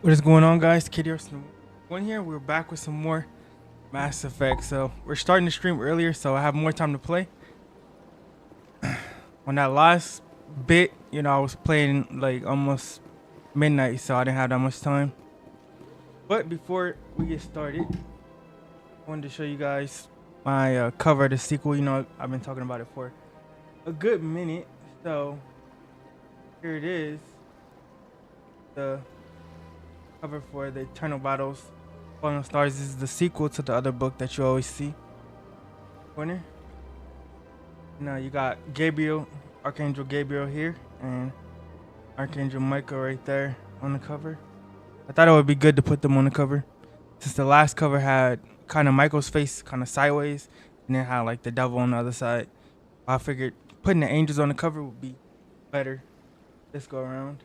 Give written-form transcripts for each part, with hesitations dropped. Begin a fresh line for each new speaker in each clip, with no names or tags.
What is going on, guys? Kitty one here. We're back with some more Mass Effect. So we're starting the stream earlier, so I have more time to play. On that last bit, I was playing like almost midnight, so I didn't have that much time. But before we get started, I wanted to show you guys my cover of the sequel. I've been talking about it for a good minute. So here it is. The cover for the Eternal Battles Fallen Stars. This is the sequel to the other book that you always see. Corner. Now you got Gabriel, Archangel Gabriel here, and Archangel Michael right there on the cover. I thought it would be good to put them on the cover, since the last cover had kind of Michael's face kind of sideways, and then had like the devil on the other side. I figured putting the angels on the cover would be better this go around.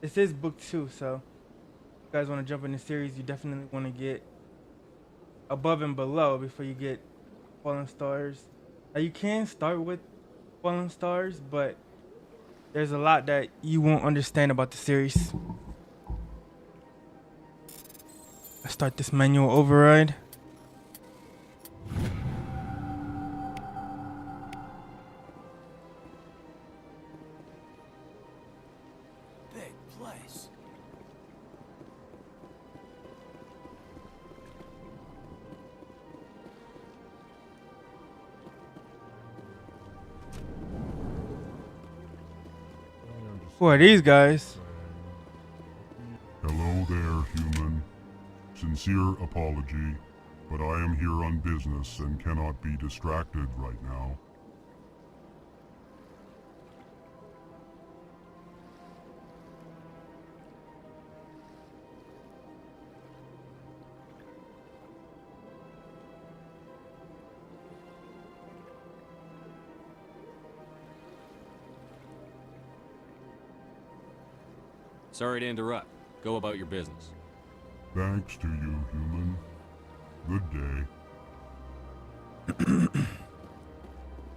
This is book 2, so if you guys want to jump in the series, you definitely want to get above and below before you get Fallen Stars. Now you can start with Fallen Stars, but there's a lot that you won't understand about the series. Let's start this manual override. Who are these guys?
Hello there, human. Sincere apology, but I am here on business and cannot be distracted right now.
Sorry to interrupt. Go about your business.
Thanks to you, human. Good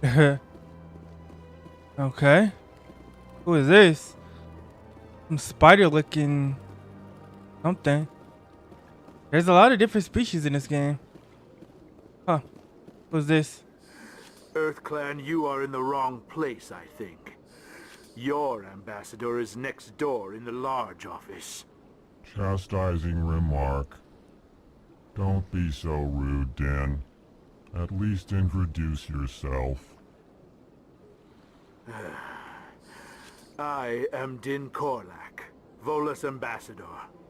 day.
Okay. Who is this? Some spider-looking something. There's a lot of different species in this game. Huh. Who's this?
EarthClan, you are in the wrong place, I think. Your ambassador is next door in the large office.
Chastising remark. Don't be so rude, Din. At least introduce yourself.
I am Din Korlak, Volus ambassador.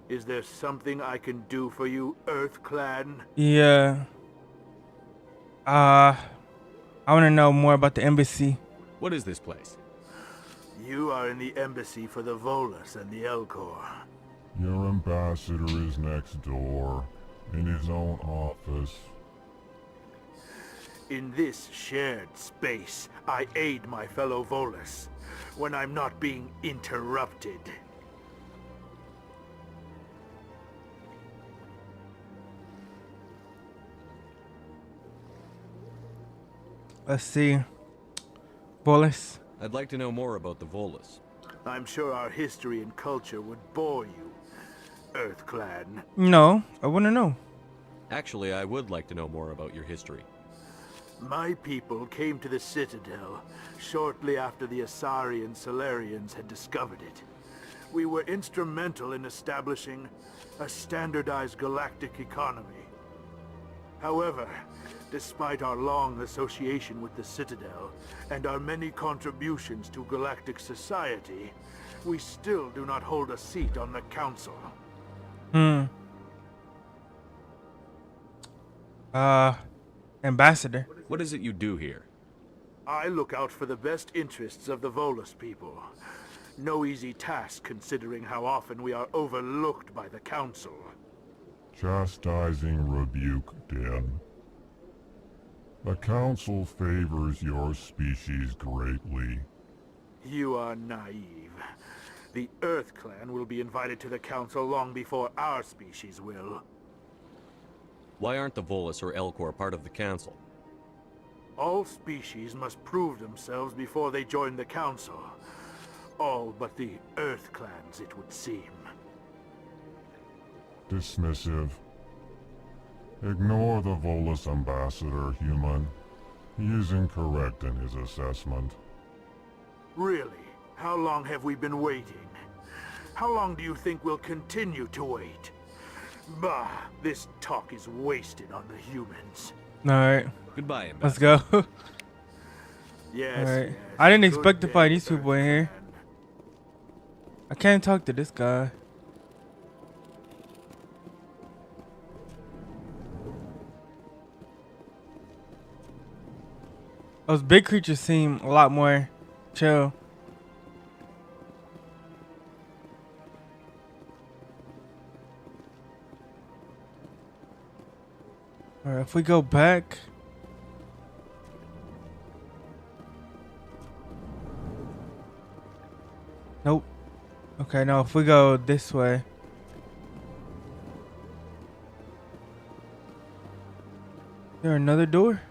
Is there something I can do for you, EarthClan?
Yeah. I want to know more about the embassy.
What is this place?
You are in the embassy for the Volus and the Elcor.
Your ambassador is next door, in his own office.
In this shared space, I aid my fellow Volus when I'm not being interrupted.
Let's see. Bolus.
I'd like to know more about the Volus.
I'm sure our history and culture would bore you, EarthClan.
No, I want to know.
Actually, I would like to know more about your history.
My people came to the Citadel shortly after the Asari and Solarians had discovered it. We were instrumental in establishing a standardized galactic economy. However, despite our long association with the Citadel and our many contributions to galactic society, we still do not hold a seat on the Council.
Ambassador.
What is it you do here?
I look out for the best interests of the Volus people. No easy task considering how often we are overlooked by the Council.
Chastising rebuke, Din. The Council favors your species greatly.
You are naive. The EarthClan will be invited to the Council long before our species will.
Why aren't the Volus or Elcor part of the Council?
All species must prove themselves before they join the Council. All but the Earth clans, it would seem.
Dismissive. Ignore the Volus ambassador, human. He is incorrect in his assessment.
Really? How long have we been waiting? How long do you think we'll continue to wait? Bah, this talk is wasted on the humans.
Alright,
Goodbye,
let's
Ambassador.
go.
Yes,
Alright.
yes,
I didn't
good
expect to
day,
find these people in here.
Earth clan.
I can't talk to this guy. Those big creatures seem a lot more chill. Alright, if we go back. Nope. Okay, no, if we go this way. Is there another door?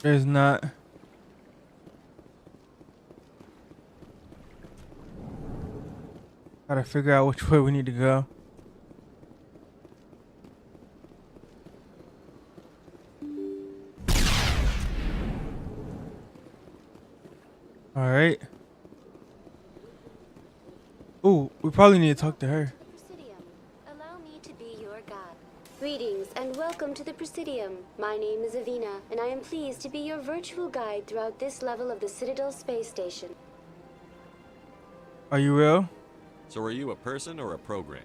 There's not. Gotta figure out which way we need to go. Alright. Ooh, we probably need to talk to her.
Presidium, allow me to be your guide. Greetings and welcome to the Presidium. My name is Avina, and I am pleased to be your virtual guide throughout this level of the Citadel space station.
Are you real?
So are you a person or a program?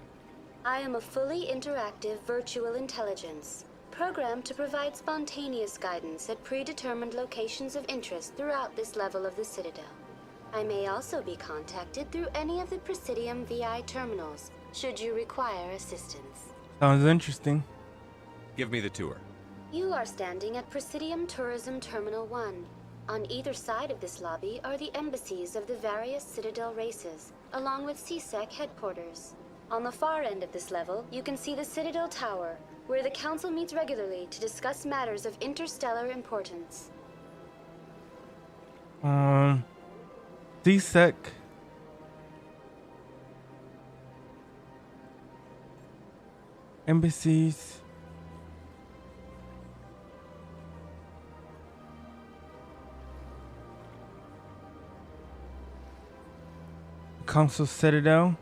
I am a fully interactive virtual intelligence, programmed to provide spontaneous guidance at predetermined locations of interest throughout this level of the Citadel. I may also be contacted through any of the Presidium VI terminals, should you require assistance.
Sounds interesting.
Give me the tour.
You are standing at Presidium Tourism Terminal 1. On either side of this lobby are the embassies of the various Citadel races, along with CSEC headquarters. On the far end of this level, you can see the Citadel Tower, where the Council meets regularly to discuss matters of interstellar importance.
CSEC. Embassies. Council Citadel.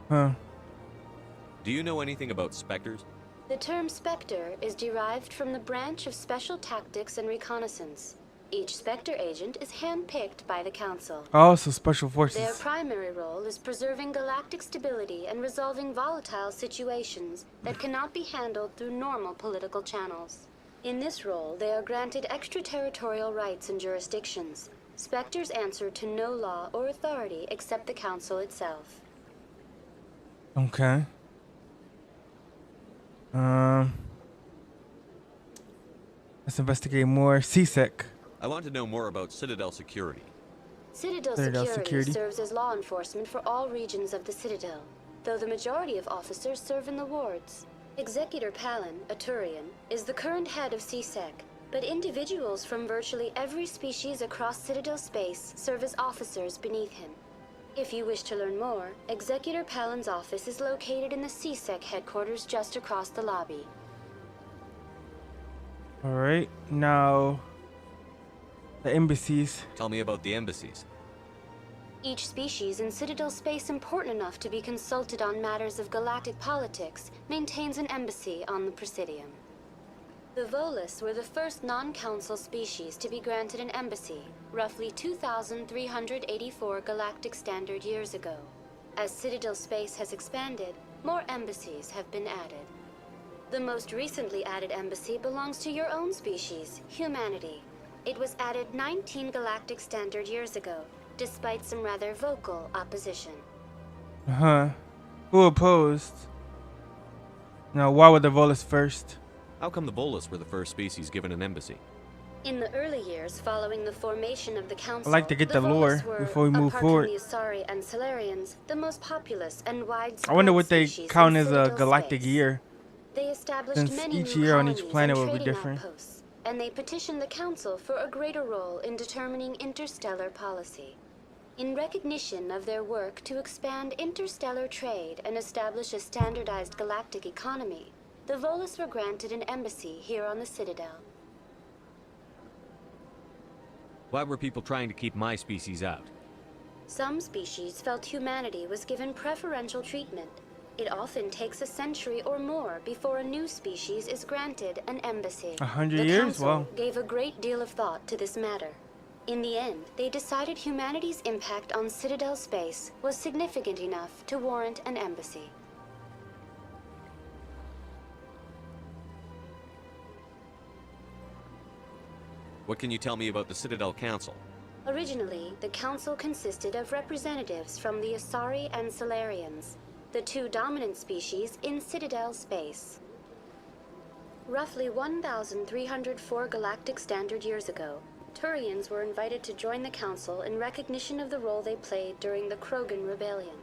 Huh.
Do you know anything about specters?
The term Spectre is derived from the branch of Special Tactics and Reconnaissance. Each Spectre agent is handpicked by the Council.
Oh, so special
Their
forces.
primary role is preserving galactic stability and resolving volatile situations that cannot be handled through normal political channels. In this role, they are granted extraterritorial rights and jurisdictions. Spectres answer to no law or authority except the Council itself.
Okay. Let's investigate more. CSEC.
I want to know more about Citadel security.
Citadel
Citadel
security
security.
serves as law enforcement for all regions of the Citadel, though the majority of officers serve in the wards. Executor Palin, a Turian, is the current head of CSEC, but individuals from virtually every species across Citadel space serve as officers beneath him. If you wish to learn more, Executor Palin's office is located in the CSEC headquarters just across the lobby.
Alright, now the embassies.
Tell me about the embassies.
Each species in Citadel space important enough to be consulted on matters of galactic politics maintains an embassy on the Presidium. The Volus were the first non-council species to be granted an embassy, roughly 2,384 galactic standard years ago. As Citadel space has expanded, more embassies have been added. The most recently added embassy belongs to your own species, humanity. It was added 19 galactic standard years ago, despite some rather vocal opposition.
Huh. Who opposed? Now, why were the Volus first?
How come the Volus were the first species given an embassy?
In the early years following the formation of the Council,
I'd like to get the
Volus
lore
were,
before we move
apart
forward.
from the Asari and Solarians, the most populous and widespread
I wonder what they
species
count
in
as a
Citadel
galactic
space.
year.
They established
Since
many
each
new
year on each
colonies
planet
and
will be
trading
different.
outposts, and they petitioned the Council for a greater role in determining interstellar policy. In recognition of their work to expand interstellar trade and establish a standardized galactic economy, the Volus were granted an embassy here on the Citadel.
Why were people trying to keep my species out?
Some species felt humanity was given preferential treatment. It often takes a century or more before a new species is granted an embassy.
100
the
years?
Council
Wow.
gave a great deal of thought to this matter. In the end, they decided humanity's impact on Citadel space was significant enough to warrant an embassy.
What can you tell me about the Citadel Council?
Originally, the Council consisted of representatives from the Asari and Solarians, the two dominant species in Citadel space. Roughly 1,304 galactic standard years ago, Turians were invited to join the Council in recognition of the role they played during the Krogan Rebellion.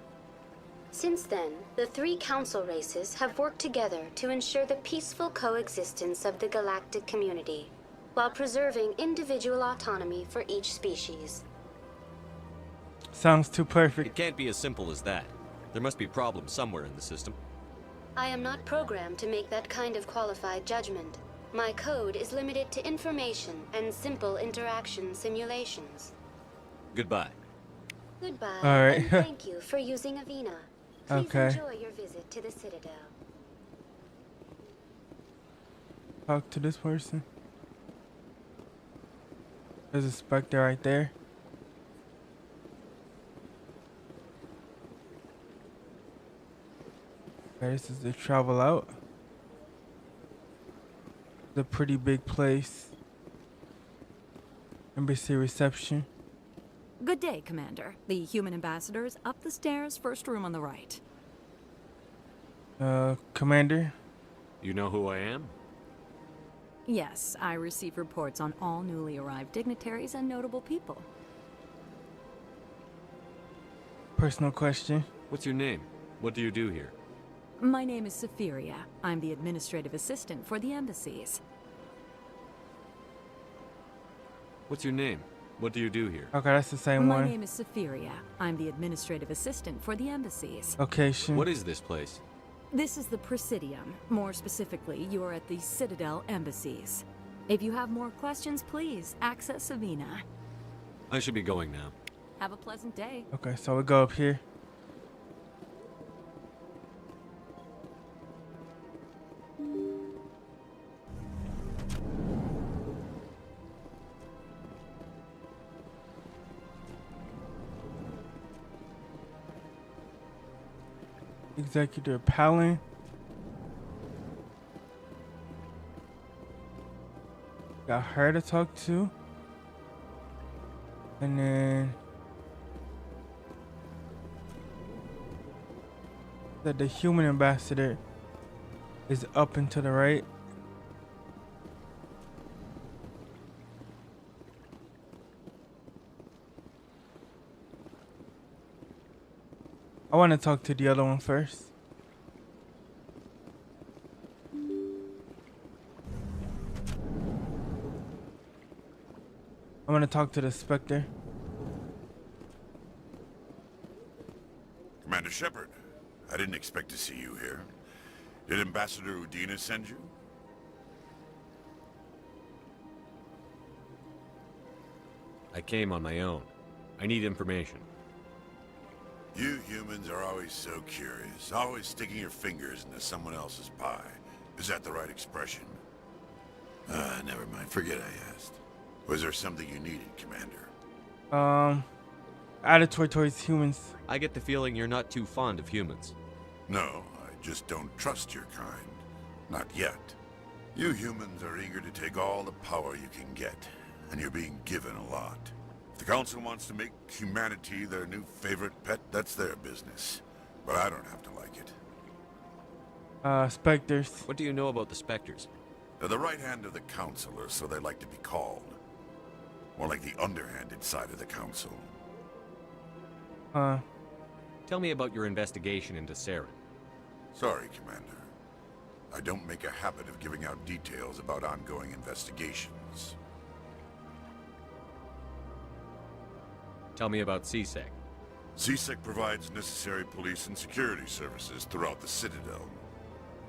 Since then, the three Council races have worked together to ensure the peaceful coexistence of the galactic community, while preserving individual autonomy for each species.
Sounds too perfect.
It can't be as simple as that. There must be problems somewhere in the system.
I am not programmed to make that kind of qualified judgment. My code is limited to information and simple interaction simulations.
Goodbye.
Goodbye,
All right.
and thank you for using Avina. Please
Okay.
enjoy your visit to the Citadel.
Talk to this person. There's a Spectre right there. Okay, this is the travel out. It's a pretty big place. Embassy reception.
Good day, Commander. The human ambassador is up the stairs, first room on the right.
Commander.
You know who I am?
Yes, I receive reports on all newly arrived dignitaries and notable people.
Personal question.
What's your name? What do you do here?
My name is Safiria. I'm the administrative assistant for the embassies.
What's your name? What do you do here?
Okay, that's the same
My
one.
name is Safiria. I'm the administrative assistant for the embassies.
Location.
What is this place?
This is the Presidium. More specifically, you are at the Citadel embassies. If you have more questions, please access Savina.
I should be going now.
Have a pleasant day.
Okay, so we go up here. Executive Palin. Got her to talk to. And then that the human ambassador is up and to the right. I want to talk to the other one first. I want to talk to the Spectre.
Commander Shepard, I didn't expect to see you here. Did Ambassador Udina send you?
I came on my own. I need information.
You humans are always so curious, always sticking your fingers into someone else's pie. Is that the right expression? Never mind. Forget I asked. Was there something you needed, Commander?
Attitude towards humans.
I get the feeling you're not too fond of humans.
No, I just don't trust your kind. Not yet. You humans are eager to take all the power you can get, and you're being given a lot. If the Council wants to make humanity their new favorite pet, that's their business. But I don't have to like it.
Spectres.
What do you know about the Spectres?
They're the right hand of the Council, or so they like to be called. More like the underhanded side of the Council.
Tell me about your investigation into Saren.
Sorry, Commander. I don't make a habit of giving out details about ongoing investigations.
Tell me about CSEC.
CSEC provides necessary police and security services throughout the Citadel.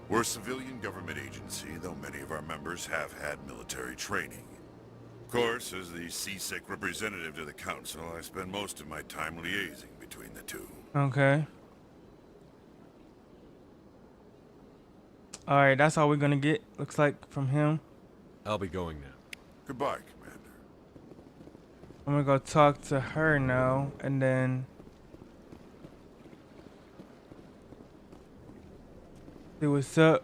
We're a civilian government agency, though many of our members have had military training. Of course, as the CSEC representative to the Council, I spend most of my time liaising between the two.
Okay. Alright, that's all we're gonna get, looks like, from him.
I'll be going now.
Goodbye, Commander.
I'm gonna go talk to her now, and then see what's up.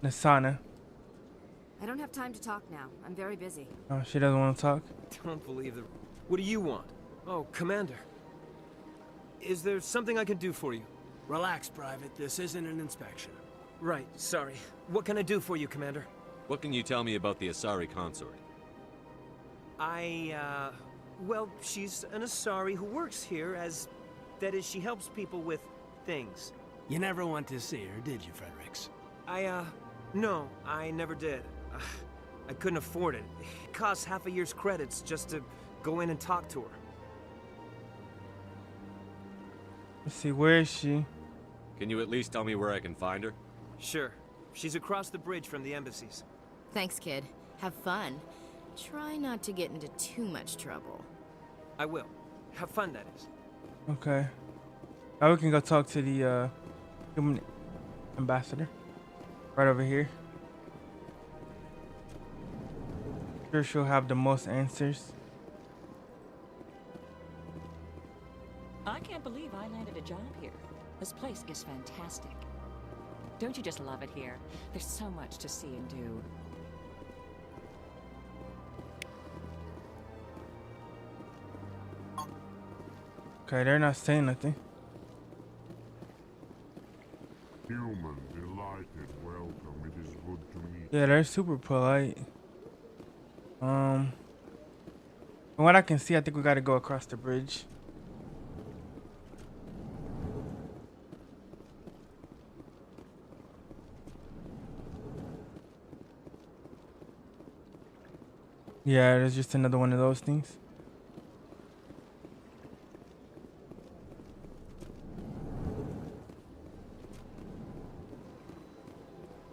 Nasana.
I don't have time to talk now. I'm very busy.
Oh, she doesn't want to talk.
Don't believe the... What do you want? Oh, Commander. Is there something I can do for you?
Relax, Private. This isn't an inspection.
Right, sorry. What can I do for you, Commander?
What can you tell me about the Asari consort?
Well, she's an Asari who works here as... That is, she helps people with things.
You never went to see her, did you, Fredericks?
No, I never did. I couldn't afford it. It costs half a year's credits just to go in and talk to her.
Let's see, where is she?
Can you at least tell me where I can find her?
Sure. She's across the bridge from the embassies.
Thanks, kid. Have fun. Try not to get into too much trouble.
I will. Have fun, that is.
Okay. Now we can go talk to the human ambassador. Right over here. Sure, she'll have the most answers.
I can't believe I landed a job here. This place is fantastic. Don't you just love it here? There's so much to see and do.
Okay, they're not saying nothing.
Human, delighted, welcome. It is good to meet
Yeah, they're super polite. From what I can see, I think we gotta go across the bridge. Yeah, there's just another one of those things.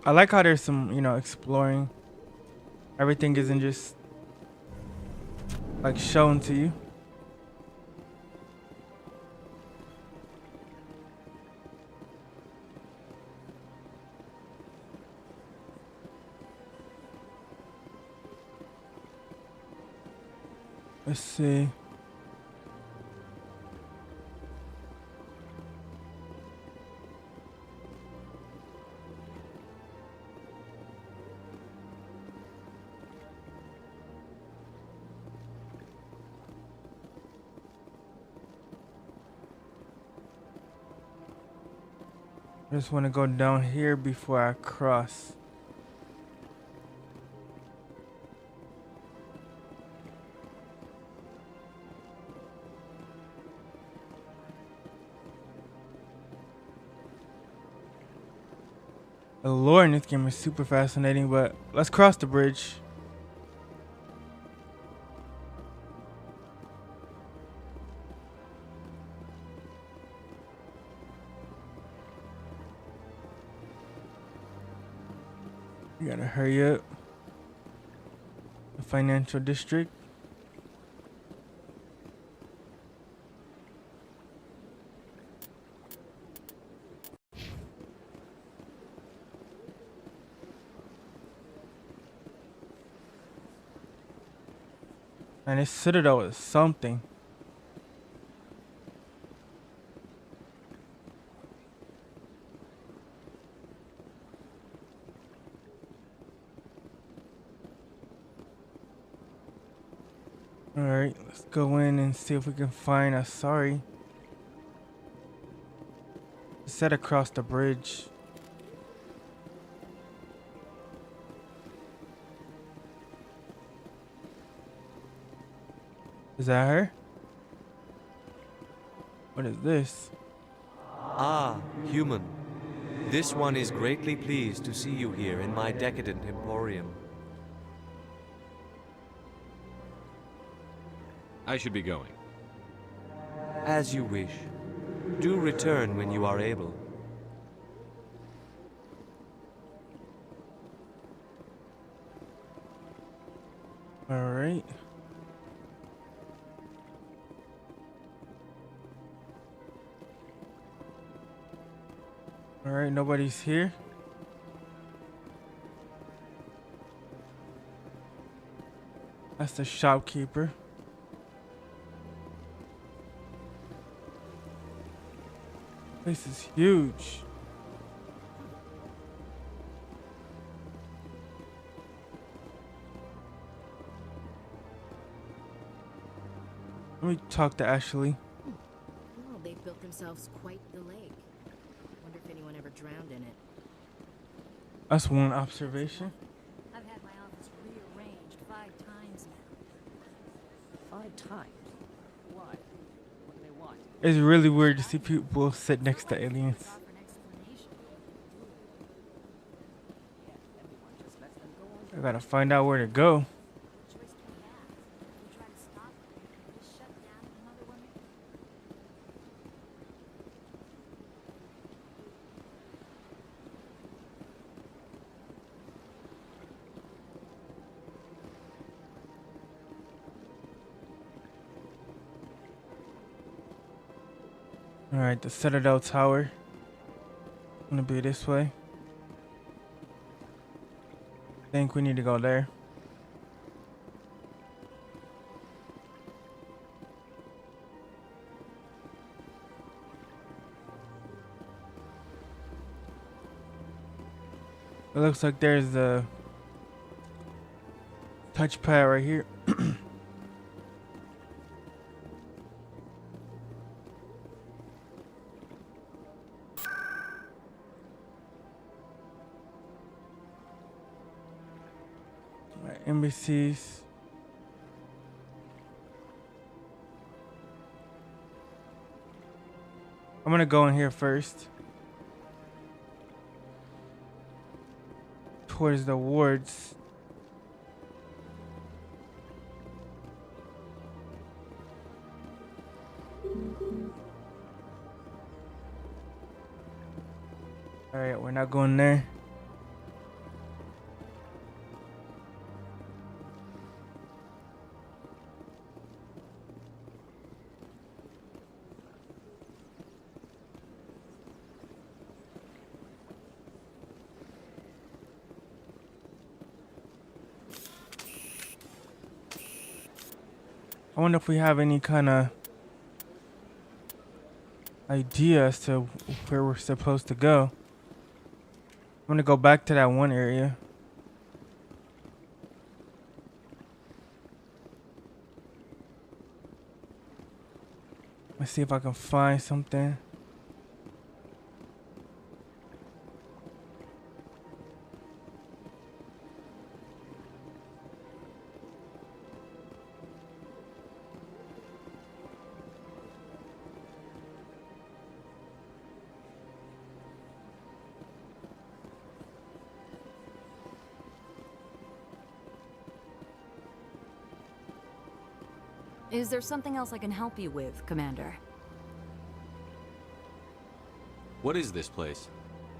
I like how there's some, exploring. Everything isn't just like shown to you. Let's see. I just want to go down here before I cross. The lore in this game is super fascinating, but let's cross the bridge. You gotta hurry up. The financial district. And this Citadel is something. Alright, let's go in and see if we can find a Asari. Set across the bridge. Is that her? What is this?
Ah, human. This one is greatly pleased to see you here in my decadent emporium.
I should be going.
As you wish. Do return when you are able.
All right. All right, nobody's here. That's the shopkeeper. This is huge. Let me talk to Ashley.
Well, they've built themselves quite the lake. Wonder if anyone ever drowned in it.
That's one observation.
I've had my office rearranged 5 times now.
5 times? Why? What do they want?
It's really weird to see people sit next to aliens. I gotta find out where to go. Alright, the Citadel Tower. Gonna be this way. I think we need to go there. It looks like there's the touchpad right here. Embassies. I'm gonna go in here first. Towards the wards. Alright, we're not going there. I wonder if we have any kind of idea as to where we're supposed to go. I'm gonna go back to that one area. Let's see if I can find something.
Is there something else I can help you with, Commander?
What is this place?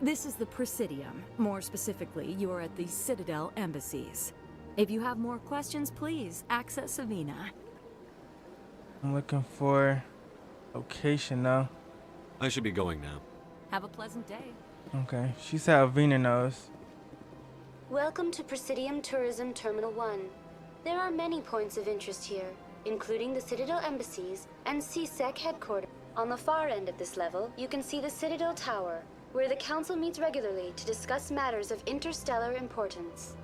This is the Presidium. More specifically, you are at the Citadel embassies. If you have more questions, please access Savina.
I'm looking for location now.
I should be going now.
Have a pleasant day.
Okay, she said Avina knows.
Welcome to Presidium Tourism Terminal 1. There are many points of interest here, including the Citadel embassies and CSEC headquarters. On the far end of this level, you can see the Citadel Tower, where the Council meets regularly to discuss matters of interstellar importance.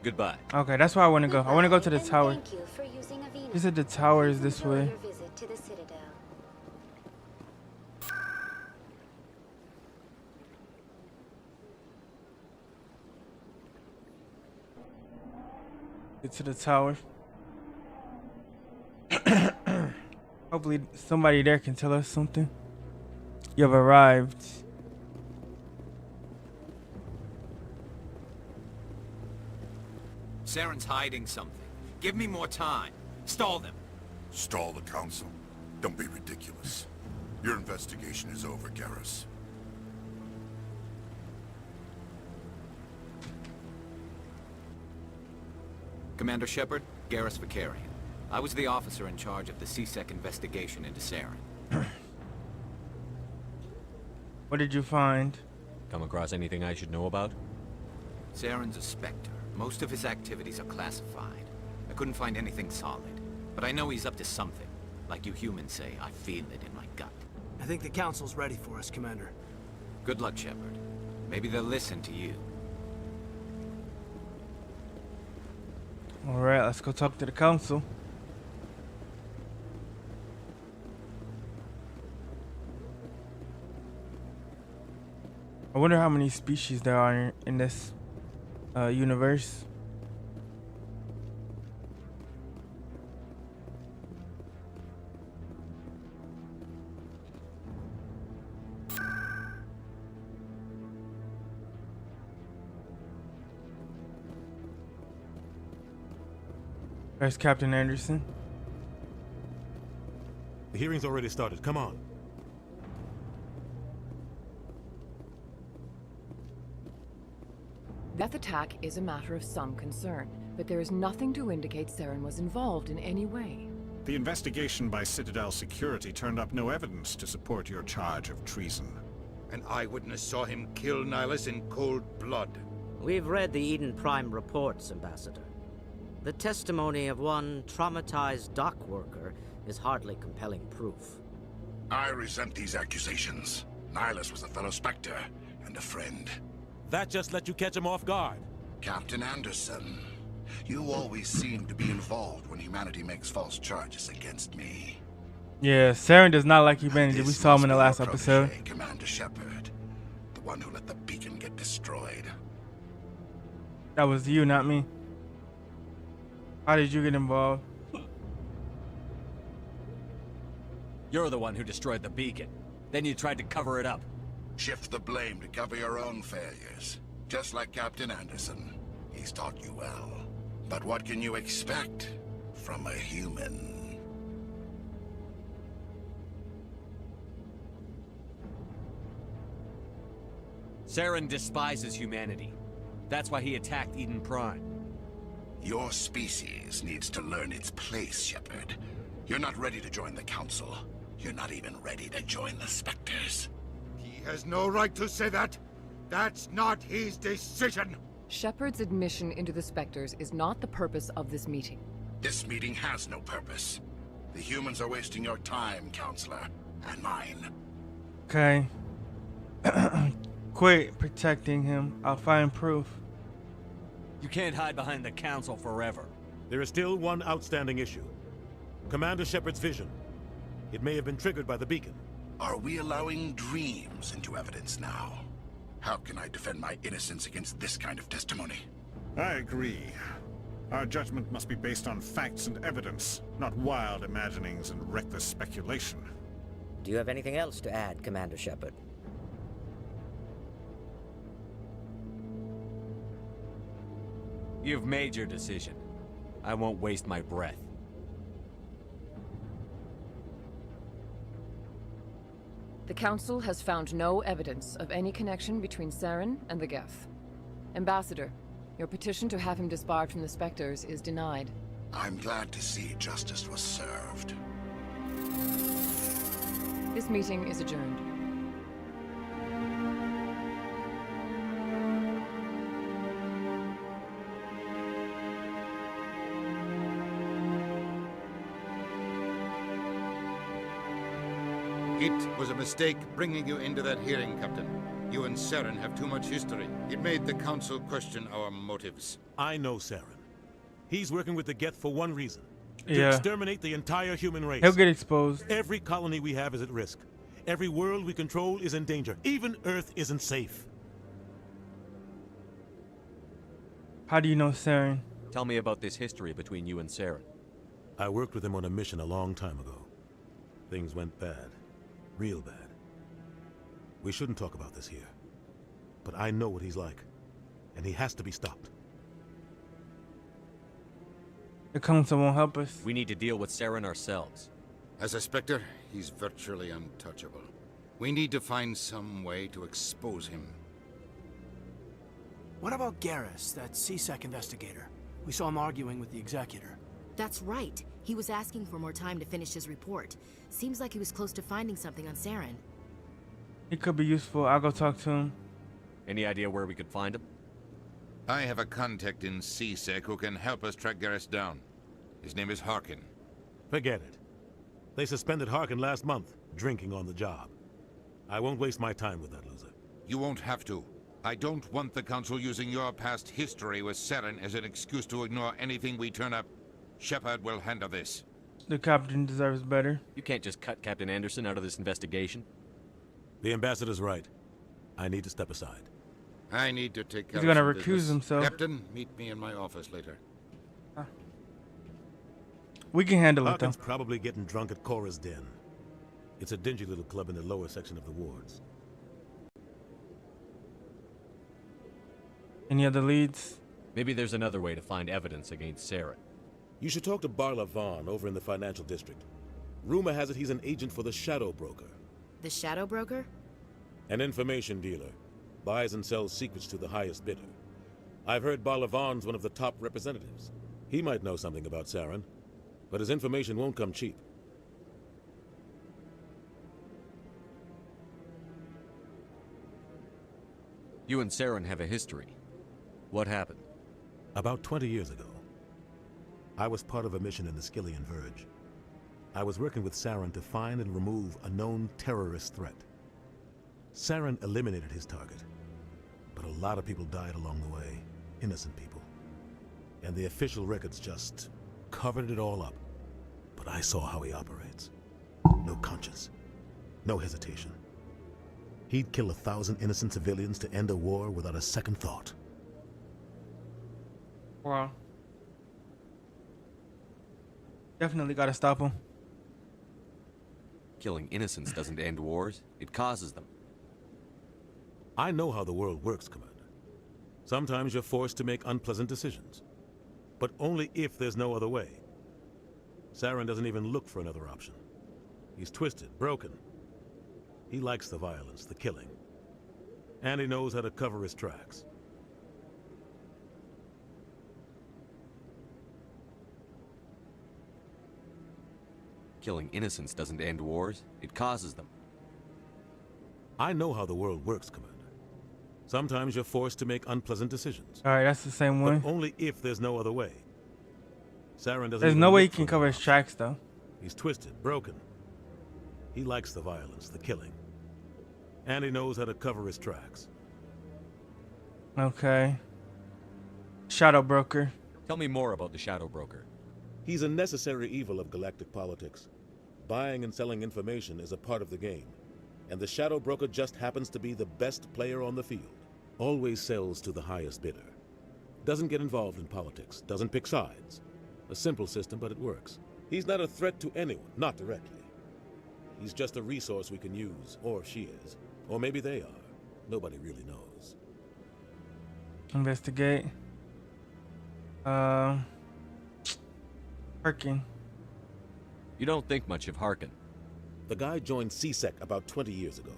Goodbye.
Okay, that's where I want to go. I want to go to the
And
tower.
Thank you for using Avina.
She said the tower is this
Enjoy
way.
your visit to the Citadel.
Get to the tower. Hopefully somebody there can tell us something. You have arrived.
Saren's hiding something. Give me more time. Stall them.
Stall the council? Don't be ridiculous. Your investigation is over, Garrus.
Commander Shepard, Garrus Vicarian. I was the officer in charge of the CSEC investigation into Saren.
What did you find?
Come across anything I should know about?
Saren's a Spectre. Most of his activities are classified. I couldn't find anything solid. But I know he's up to something. Like you humans say, I feel it in my gut.
I think the council's ready for us, Commander.
Good luck, Shepard. Maybe they'll listen to you.
Alright, let's go talk to the council. I wonder how many species there are in this universe. There's Captain Anderson.
The hearing's already started. Come on.
That attack is a matter of some concern, but there is nothing to indicate Saren was involved in any way.
The investigation by Citadel Security turned up no evidence to support your charge of treason.
An eyewitness saw him kill Nihilus in cold blood.
We've read the Eden Prime reports, Ambassador. The testimony of one traumatized dock worker is hardly compelling proof.
I resent these accusations. Nihilus was a fellow Spectre and a friend.
That just let you catch him off guard.
Captain Anderson, you always seem to be involved when humanity makes false charges against me.
Yeah, Saren does not like humanity. We saw him in the last episode.
Commander Shepard, the one who let the beacon get destroyed.
That was you, not me. How did you get involved?
You're the one who destroyed the beacon. Then you tried to cover it up.
Shift the blame to cover your own failures. Just like Captain Anderson. He's taught you well. But what can you expect from a human?
Saren despises humanity. That's why he attacked Eden Prime.
Your species needs to learn its place, Shepard. You're not ready to join the Council. You're not even ready to join the Spectres.
He has no right to say that. That's not his decision.
Shepard's admission into the Spectres is not the purpose of this meeting.
This meeting has no purpose. The humans are wasting your time, Counselor, and mine.
Okay. Quit protecting him. I'll find proof.
You can't hide behind the Council forever.
There is still one outstanding issue. Commander Shepard's vision. It may have been triggered by the beacon.
Are we allowing dreams into evidence now? How can I defend my innocence against this kind of testimony?
I agree. Our judgment must be based on facts and evidence, not wild imaginings and reckless speculation.
Do you have anything else to add, Commander Shepard?
You've made your decision. I won't waste my breath.
The Council has found no evidence of any connection between Saren and the Geth. Ambassador, your petition to have him disbarred from the Spectres is denied.
I'm glad to see justice was served.
This meeting is adjourned.
It was a mistake bringing you into that hearing, Captain. You and Saren have too much history. It made the Council question our motives.
I know Saren. He's working with the Geth for one reason. To
Yeah.
exterminate the entire human race.
He'll get exposed.
Every colony we have is at risk. Every world we control is in danger. Even Earth isn't safe.
How do you know Saren?
Tell me about this history between you and Saren.
I worked with him on a mission a long time ago. Things went bad. Real bad. We shouldn't talk about this here. But I know what he's like. And he has to be stopped.
The council won't help us.
We need to deal with Saren ourselves.
As a Spectre, he's virtually untouchable. We need to find some way to expose him.
What about Garrus, that CSEC investigator? We saw him arguing with the executor.
That's right. He was asking for more time to finish his report. Seems like he was close to finding something on Saren.
He could be useful. I'll go talk to him.
Any idea where we could find him?
I have a contact in CSEC who can help us track Garrus down. His name is Harkin.
Forget it. They suspended Harkin last month, drinking on the job. I won't waste my time with that loser.
You won't have to. I don't want the Council using your past history with Saren as an excuse to ignore anything we turn up. Shepard will handle this.
The captain deserves better.
You can't just cut Captain Anderson out of this investigation.
The ambassador's right. I need to step aside.
I need to take care
He's gonna
of some
recuse
business.
himself.
Captain, meet me in my office later.
We can handle it, though.
Harkin's probably getting drunk at Cora's Den. It's a dingy little club in the lower section of the wards.
Any other leads?
Maybe there's another way to find evidence against Saren.
You should talk to Barla Vaughn over in the financial district. Rumor has it he's an agent for the Shadow Broker.
The Shadow Broker?
An information dealer. Buys and sells secrets to the highest bidder. I've heard Barla Vaughn's one of the top representatives. He might know something about Saren, but his information won't come cheap.
You and Saren have a history. What happened?
About 20 years ago, I was part of a mission in the Skillian Verge. I was working with Saren to find and remove a known terrorist threat. Saren eliminated his target, but a lot of people died along the way, innocent people. And the official records just covered it all up. But I saw how he operates. No conscience, no hesitation. He'd kill 1,000 innocent civilians to end a war without a second thought.
Wow. Definitely gotta stop him.
Killing innocents doesn't end wars, it causes them.
I know how the world works, Commander. Sometimes you're forced to make unpleasant decisions. But only if there's no other way. Saren doesn't even look for another option. He's twisted, broken. He likes the violence, the killing. And he knows how to cover his tracks.
Killing innocents doesn't end wars, it causes them.
I know how the world works, Commander. Sometimes you're forced to make unpleasant decisions.
Alright, that's the same one.
But only if there's no other way. Saren doesn't
There's
even
no way he
look
can
for
cover
another
his tracks, though.
He's twisted, broken. He likes the violence, the killing. And he knows how to cover his tracks.
Okay. Shadow Broker.
Tell me more about the Shadow Broker.
He's a necessary evil of galactic politics. Buying and selling information is a part of the game. And the Shadow Broker just happens to be the best player on the field. Always sells to the highest bidder. Doesn't get involved in politics. Doesn't pick sides. A simple system, but it works. He's not a threat to anyone, not directly. He's just a resource we can use, or she is. Or maybe they are. Nobody really knows.
Investigate. Harkin.
You don't think much of Harkin.
The guy joined CSEC about 20 years ago.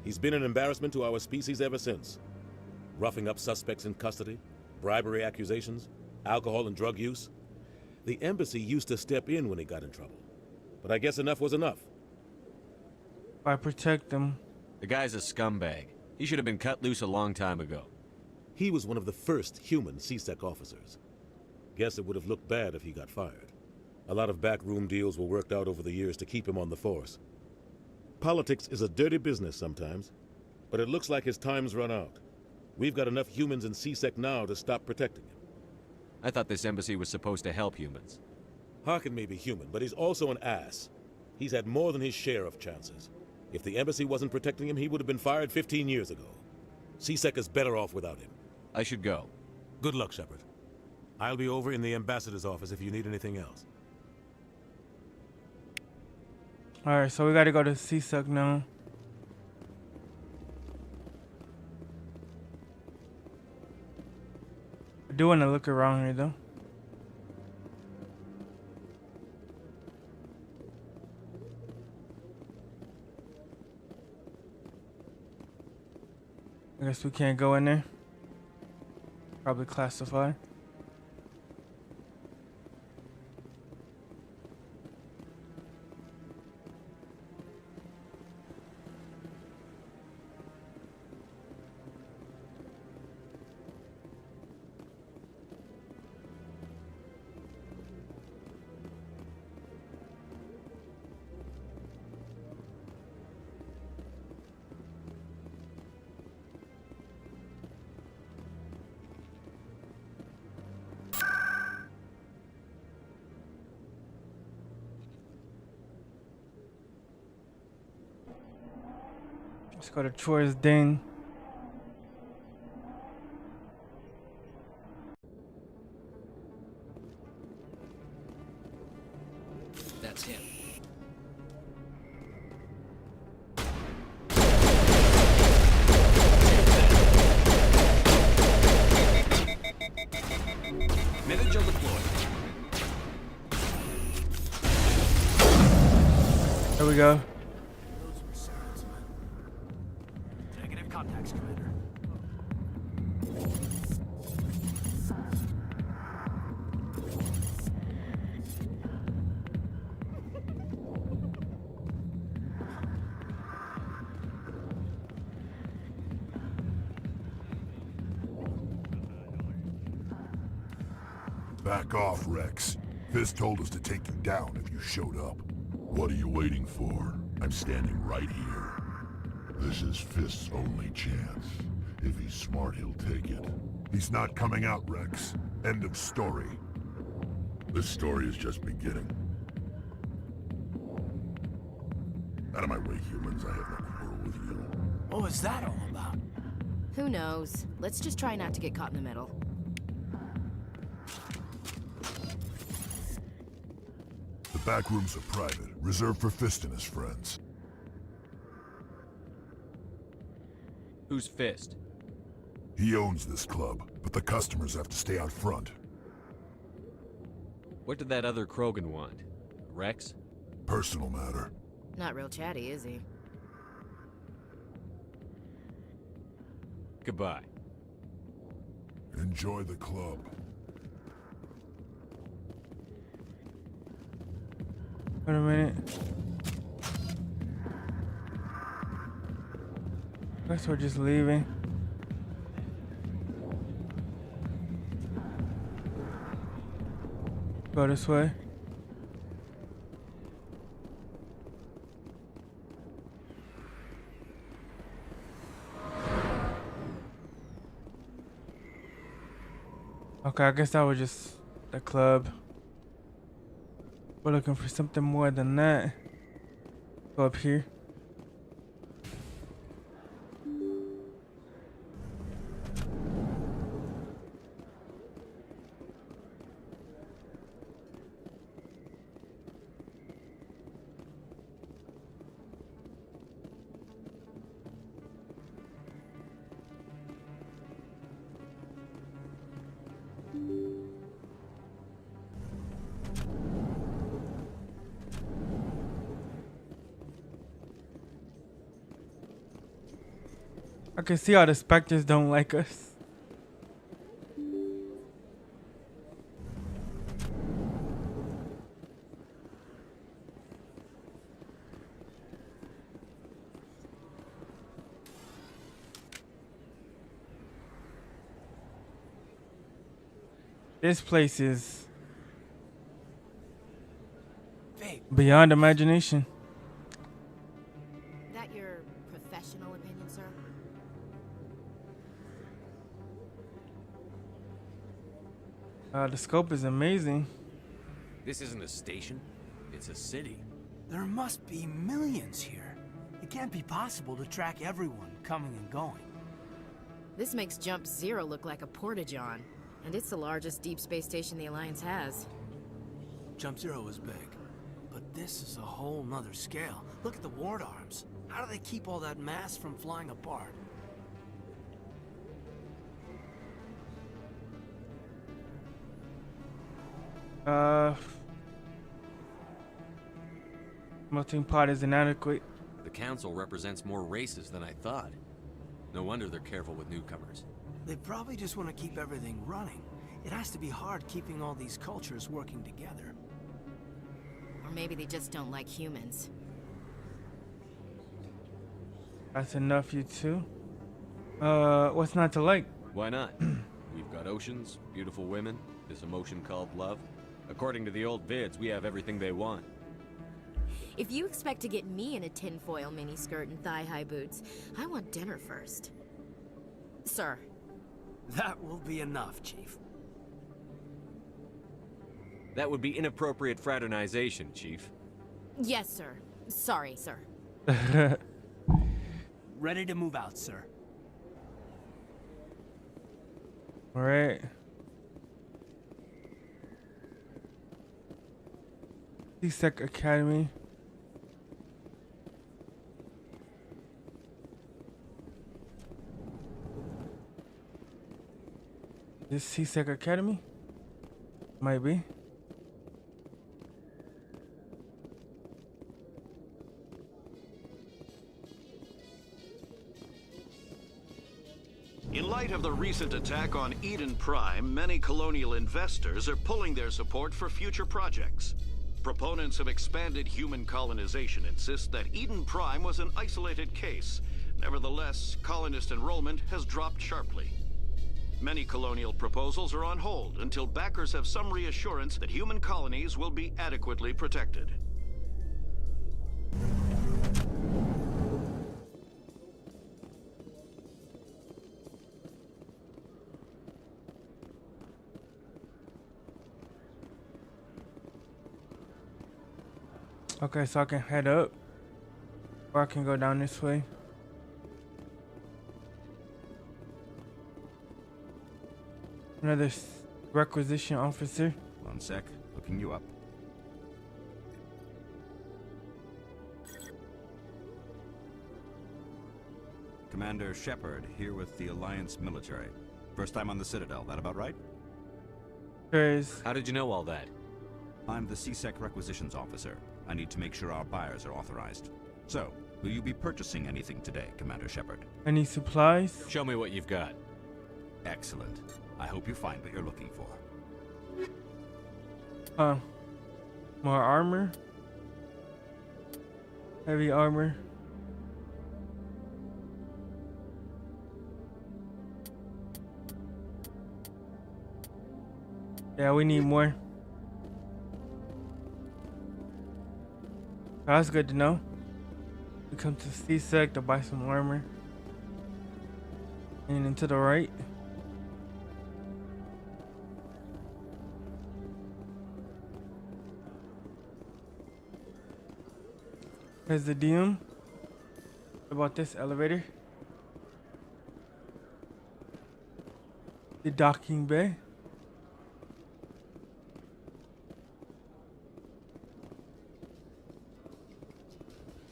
He's been an embarrassment to our species ever since. Roughing up suspects in custody, bribery accusations, alcohol and drug use. The embassy used to step in when he got in trouble. But I guess enough was enough.
I protect him.
The guy's a scumbag. He should have been cut loose a long time ago.
He was one of the first human CSEC officers. Guess it would have looked bad if he got fired. A lot of backroom deals were worked out over the years to keep him on the force. Politics is a dirty business sometimes, but it looks like his time's run out. We've got enough humans in CSEC now to stop protecting him.
I thought this embassy was supposed to help humans.
Harkin may be human, but he's also an ass. He's had more than his share of chances. If the embassy wasn't protecting him, he would have been fired 15 years ago. CSEC is better off without him.
I should go.
Good luck, Shepard. I'll be over in the ambassador's office if you need anything else.
Alright, so we gotta go to CSUC now. I do want to look around here though. I guess we can't go in there. Probably classified. Let's go to Troy's Den.
That's him. Manager deployed.
There we go.
Negative contacts, Commander.
Back off, Rex. Fist told us to take you down if you showed up. What are you waiting for? I'm standing right here. This is Fist's only chance. If he's smart, he'll take it. He's not coming out, Rex. End of story. This story is just beginning. Out of my way, humans. I have no quarrel with you.
What was that all about?
Who knows? Let's just try not to get caught in the middle.
The back rooms are private, reserved for Fist and his friends.
Who's Fist?
He owns this club, but the customers have to stay out front.
What did that other Krogan want? Rex?
Personal matter.
Not real chatty, is he?
Goodbye.
Enjoy the club.
Wait a minute. Guess we're just leaving. Go this way. Okay, I guess that was just the club. We're looking for something more than that. Go up here. I can see how the specters don't like us. This place is beyond imagination.
That your professional opinion, sir?
The scope is amazing.
This isn't a station. It's a city.
There must be millions here. It can't be possible to track everyone coming and going.
This makes Jump Zero look like a porta-john, and it's the largest deep space station the Alliance has.
Jump Zero is big, but This is a whole nother scale. Look at the ward arms. How do they keep all that mass from flying apart?
Melting pot is inadequate.
The council represents more races than I thought. No wonder they're careful with newcomers.
They probably just want to keep everything running. It has to be hard keeping all these cultures working together.
Or maybe they just don't like humans.
That's enough, you two. What's not to like?
Why not? We've got oceans, beautiful women, this emotion called love. According to the old vids, we have everything they want.
If you expect to get me in a tinfoil miniskirt and thigh-high boots, I want dinner first. Sir.
That will be enough, Chief.
That would be inappropriate fraternization, Chief.
Yes, sir. Sorry, sir.
Ready to move out, sir.
All right. CSEC Academy. This CSEC Academy? Might be.
In light of the recent attack on Eden Prime, many colonial investors are pulling their support for future projects. Proponents of expanded human colonization insist that Eden Prime was an isolated case. Nevertheless, colonist enrollment has dropped sharply. Many colonial proposals are on hold until backers have some reassurance that human colonies will be adequately protected.
Okay, so I can head up, or I can go down this way. Another requisition officer.
One sec, looking you up. Commander Shepard, here with the Alliance military. First time on the Citadel, that about right?
How did you know all that?
I'm the CSEC requisitions officer. I need to make sure our buyers are authorized. So, will you be purchasing anything today, Commander Shepard?
Any supplies?
Show me what you've got.
Excellent. I hope you find what you're looking for.
More armor. Heavy armor. Yeah, we need more. That's good to know. We come to CSEC to buy some armor. And into the right. Here's the DM. What about this elevator? The docking bay.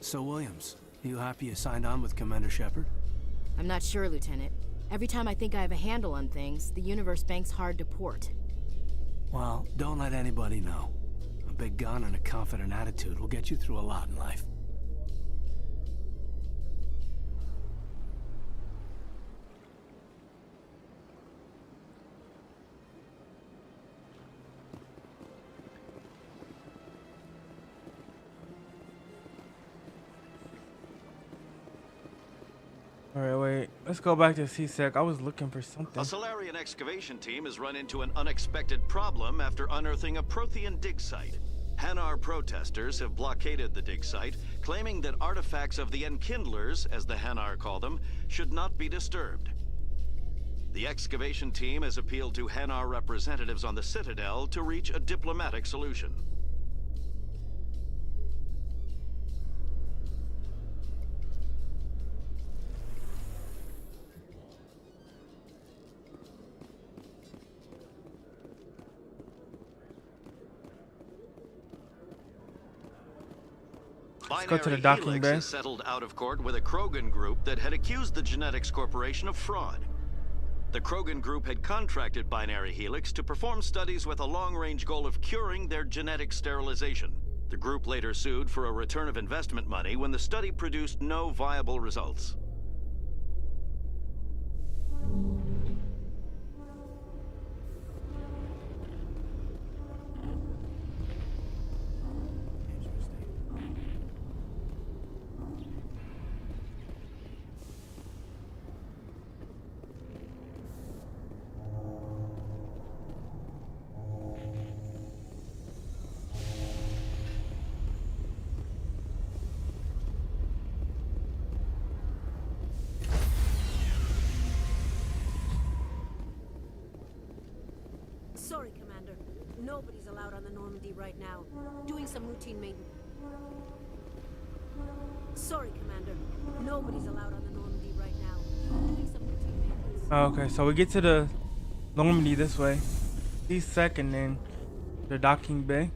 So, Williams, you happy you signed on with Commander Shepard?
I'm not sure, Lieutenant. Every time I think I have a handle on things, the universe bank's hard to port.
Well, don't let anybody know. A big gun and a confident attitude will get you through a lot in life.
Alright, wait. Let's go back to CSEC. I was looking for something.
A Solarian excavation team has run into an unexpected problem after unearthing a Prothean dig site. Hanar protesters have blockaded the dig site, claiming that artifacts of the Enkindlers, as the Hanar call them, should not be disturbed. The excavation team has appealed to Hanar representatives on the Citadel to reach a diplomatic solution.
Let's go to the
Binary
docking
Helix
bay.
has settled out of court with a Krogan group that had accused the Genetics Corporation of fraud. The Krogan group had contracted Binary Helix to perform studies with a long-range goal of curing their genetic sterilization. The group later sued for a return of investment money when the study produced no viable results.
Sorry, Commander. Nobody's allowed on the Normandy right now. Doing some routine maintenance. Sorry, Commander. Nobody's allowed on the Normandy right now. Doing some routine maintenance.
Okay, so we get to the Normandy this way. He's second in the docking bay.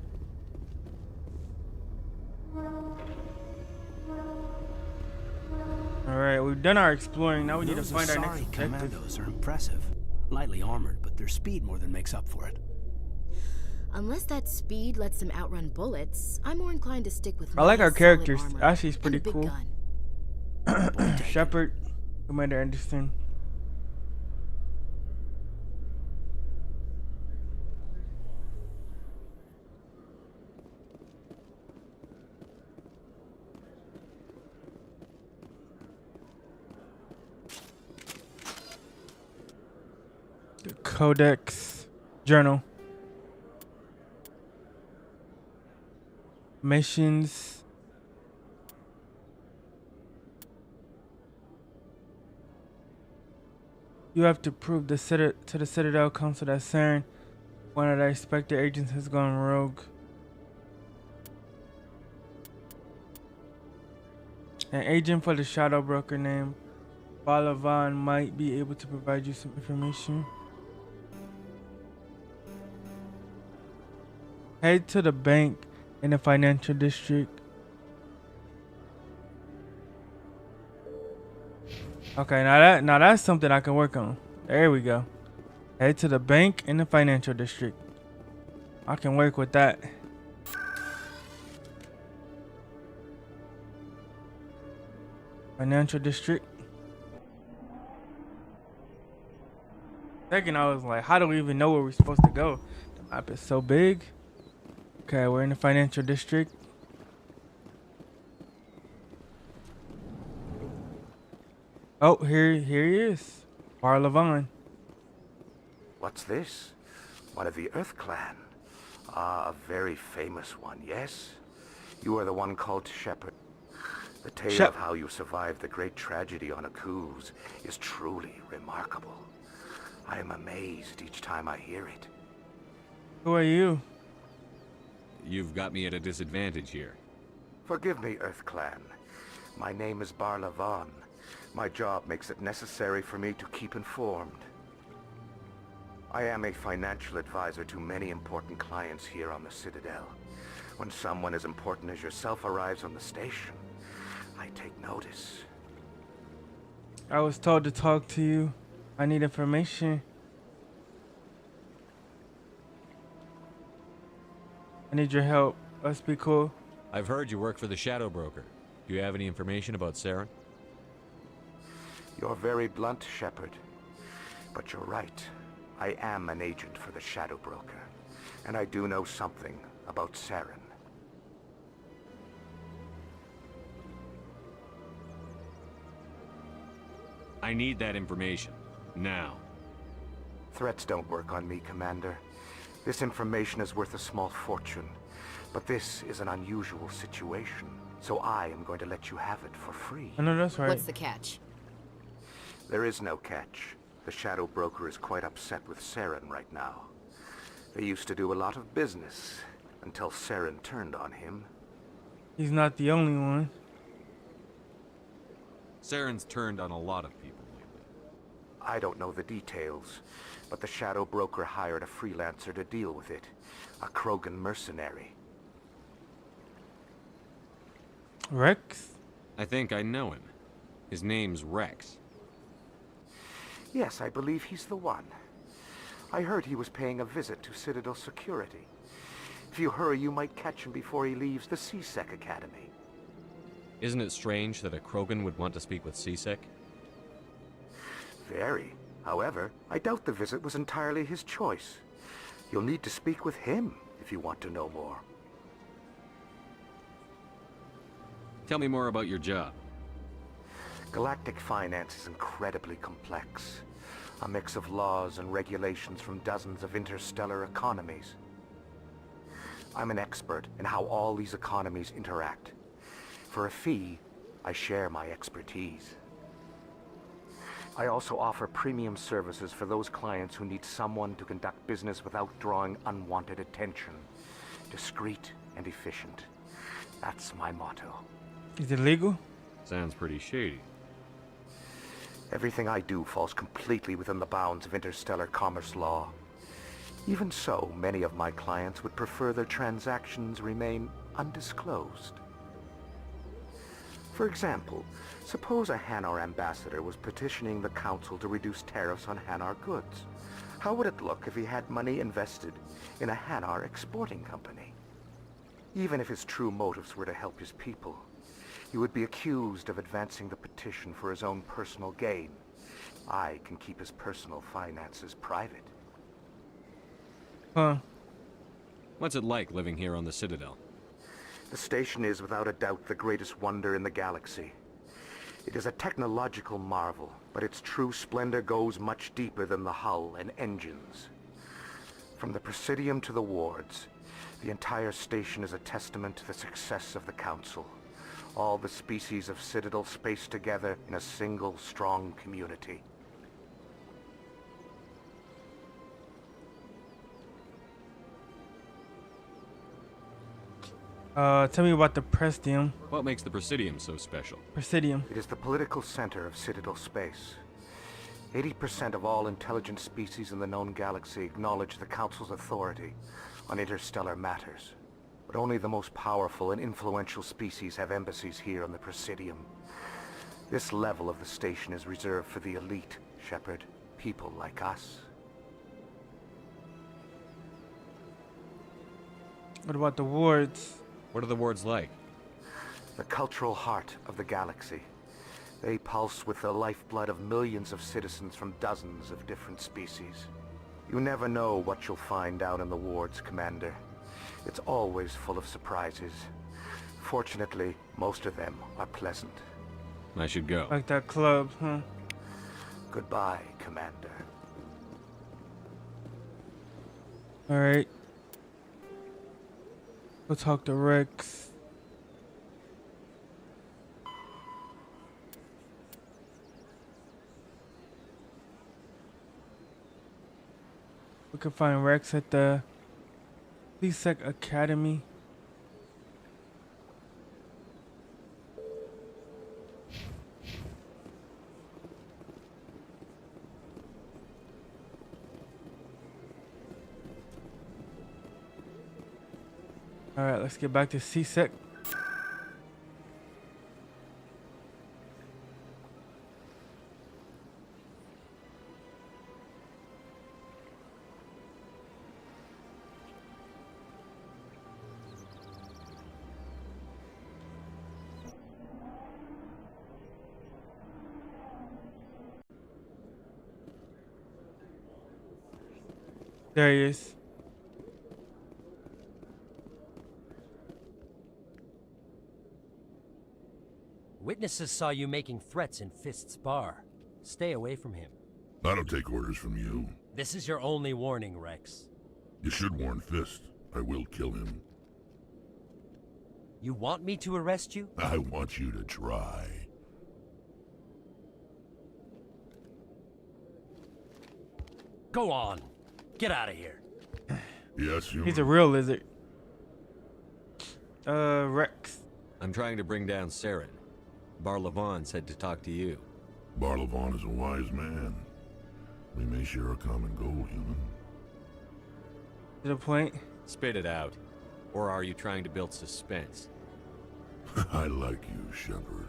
Alright, we've done our exploring. Now we need to find our next
Asari
objective.
commandos are impressive. Lightly armored, but their speed more than makes up for it.
Unless that speed lets them outrun bullets, I'm more inclined to stick with
I like our
solid
characters.
armor
Ashley is
and
pretty
a big
cool.
gun.
Shepard, Commander Anderson. The Codex Journal. Missions. You have to prove to the Citadel Council that Saren, one of the expected agents, has gone rogue. An agent for the Shadow Broker named Balavan might be able to provide you some information. Head to the bank in the financial district. Okay, now that's something I can work on. There we go. Head to the bank in the financial district. I can work with that. Financial district. Second, I was like, how do we even know where we're supposed to go? The map is so big. Okay, we're in the financial district. Oh, here he is. Bar Levon.
What's this? One of the Earth Clan. Ah, a very famous one, yes? You are the one called Shepard. The tale of how you survived the great tragedy on Akuz is truly remarkable. I am amazed each time I hear it.
Who are you?
You've got me at a disadvantage here.
Forgive me, Earth Clan. My name is Bar Levon. My job makes it necessary for me to keep informed. I am a financial advisor to many important clients here on the Citadel. When someone as important as yourself arrives on the station, I take notice.
I was told to talk to you. I need information. I need your help. Let's be cool.
I've heard you work for the Shadow Broker. Do you have any information about Saren?
You're very blunt, Shepard. But you're right. I am an agent for the Shadow Broker. And I do know something about Saren.
I need that information. Now.
Threats don't work on me, Commander. This information is worth a small fortune. But this is an unusual situation. So I am going to let you have it for free.
I know that's right.
What's the catch?
There is no catch. The Shadow Broker is quite upset with Saren right now. They used to do a lot of business until Saren turned on him.
He's not the only one.
Saren's turned on a lot of people lately.
I don't know the details, but the Shadow Broker hired a freelancer to deal with it. A Krogan mercenary.
Rex?
I think I know him. His name's Rex.
Yes, I believe he's the one. I heard he was paying a visit to Citadel security. If you hurry, you might catch him before he leaves the C-Sec Academy.
Isn't it strange that a Krogan would want to speak with C-Sec?
Very. However, I doubt the visit was entirely his choice. You'll need to speak with him if you want to know more.
Tell me more about your job.
Galactic finance is incredibly complex. A mix of laws and regulations from dozens of interstellar economies. I'm an expert in how all these economies interact. For a fee, I share my expertise. I also offer premium services for those clients who need someone to conduct business without drawing unwanted attention. Discreet and efficient. That's my motto.
Is it legal?
Sounds pretty shady.
Everything I do falls completely within the bounds of interstellar commerce law. Even so, many of my clients would prefer their transactions remain undisclosed. For example, suppose a Hanar ambassador was petitioning the council to reduce tariffs on Hanar goods. How would it look if he had money invested in a Hanar exporting company? Even if his true motives were to help his people, he would be accused of advancing the petition for his own personal gain. I can keep his personal finances private.
Huh.
What's it like living here on the Citadel?
The station is without a doubt the greatest wonder in the galaxy. It is a technological marvel, but its true splendor goes much deeper than the hull and engines. From the Presidium to the wards, the entire station is a testament to the success of the Council. All the species of Citadel spaced together in a single strong community.
Tell me about the Presidium.
What makes the Presidium so special?
Presidium.
It is the political center of Citadel space. 80% of all intelligent species in the known galaxy acknowledge the Council's authority on interstellar matters. But only the most powerful and influential species have embassies here on the Presidium. This level of the station is reserved for the elite, Shepard. People like us.
What about the wards?
What are the wards like?
The cultural heart of the galaxy. They pulse with the lifeblood of millions of citizens from dozens of different species. You never know what you'll find out in the wards, Commander. It's always full of surprises. Fortunately, most of them are pleasant.
I should go.
Like that club, huh?
Goodbye, Commander.
Alright. Go talk to Rex. We can find Rex at the C-Sec Academy. Alright, let's get back to C-Sec. There he is.
Witnesses saw you making threats in Fist's bar. Stay away from him.
I don't take orders from you.
This is your only warning, Rex.
You should warn Fist. I will kill him.
You want me to arrest you?
I want you to try.
Go on. Get out of here.
Yes, you.
He's a real lizard. Rex.
I'm trying to bring down Saren. Barlavon said to talk to you.
Barlavon is a wise man. We may share a common goal, human.
To the point.
Spit it out. Or are you trying to build suspense?
I like you, Shepard.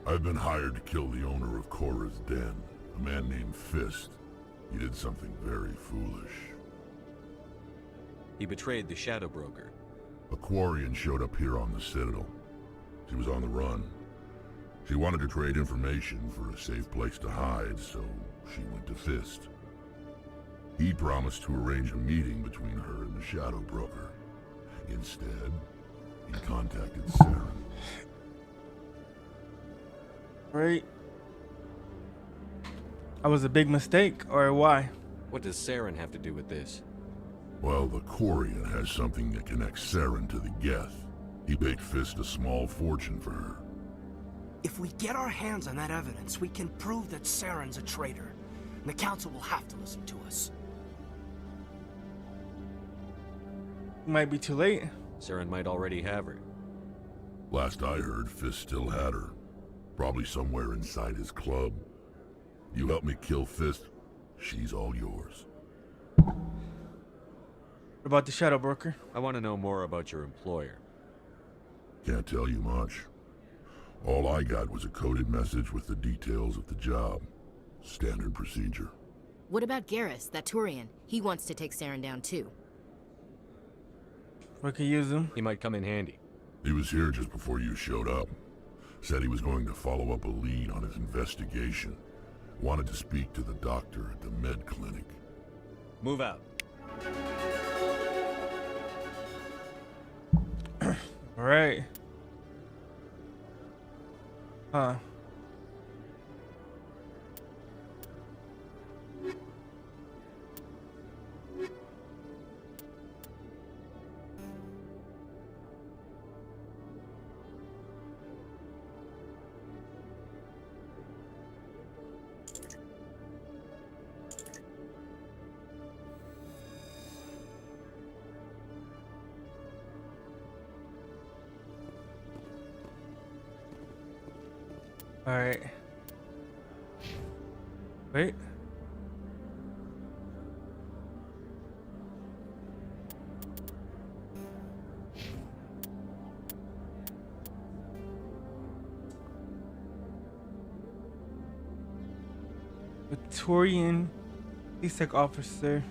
I've been hired to kill the owner of Cora's Den, a man named Fist. He did something very foolish.
He betrayed the Shadow Broker.
A Quarian showed up here on the Citadel. She was on the run. She wanted to trade information for a safe place to hide, so she went to Fist. He promised to arrange a meeting between her and the Shadow Broker. Instead, he contacted Saren.
Right. That was a big mistake, or why?
What does Saren have to do with this?
Well, the Quarian has something that connects Saren to the Geth. He paid Fist a small fortune for her.
If we get our hands on that evidence, we can prove that Saren's a traitor. And the Council will have to listen to us.
Might be too late.
Saren might already have her.
Last I heard, Fist still had her. Probably somewhere inside his club. You help me kill Fist, she's all yours.
What about the Shadow Broker?
I want to know more about your employer.
Can't tell you much. All I got was a coded message with the details of the job. Standard procedure.
What about Garrus, that Turian? He wants to take Saren down too.
We could use him.
He might come in handy.
He was here just before you showed up. Said he was going to follow up a lead on his investigation. Wanted to speak to the doctor at the med clinic.
Move out.
All right. Huh. All right. Wait. Victorian CSEC officer.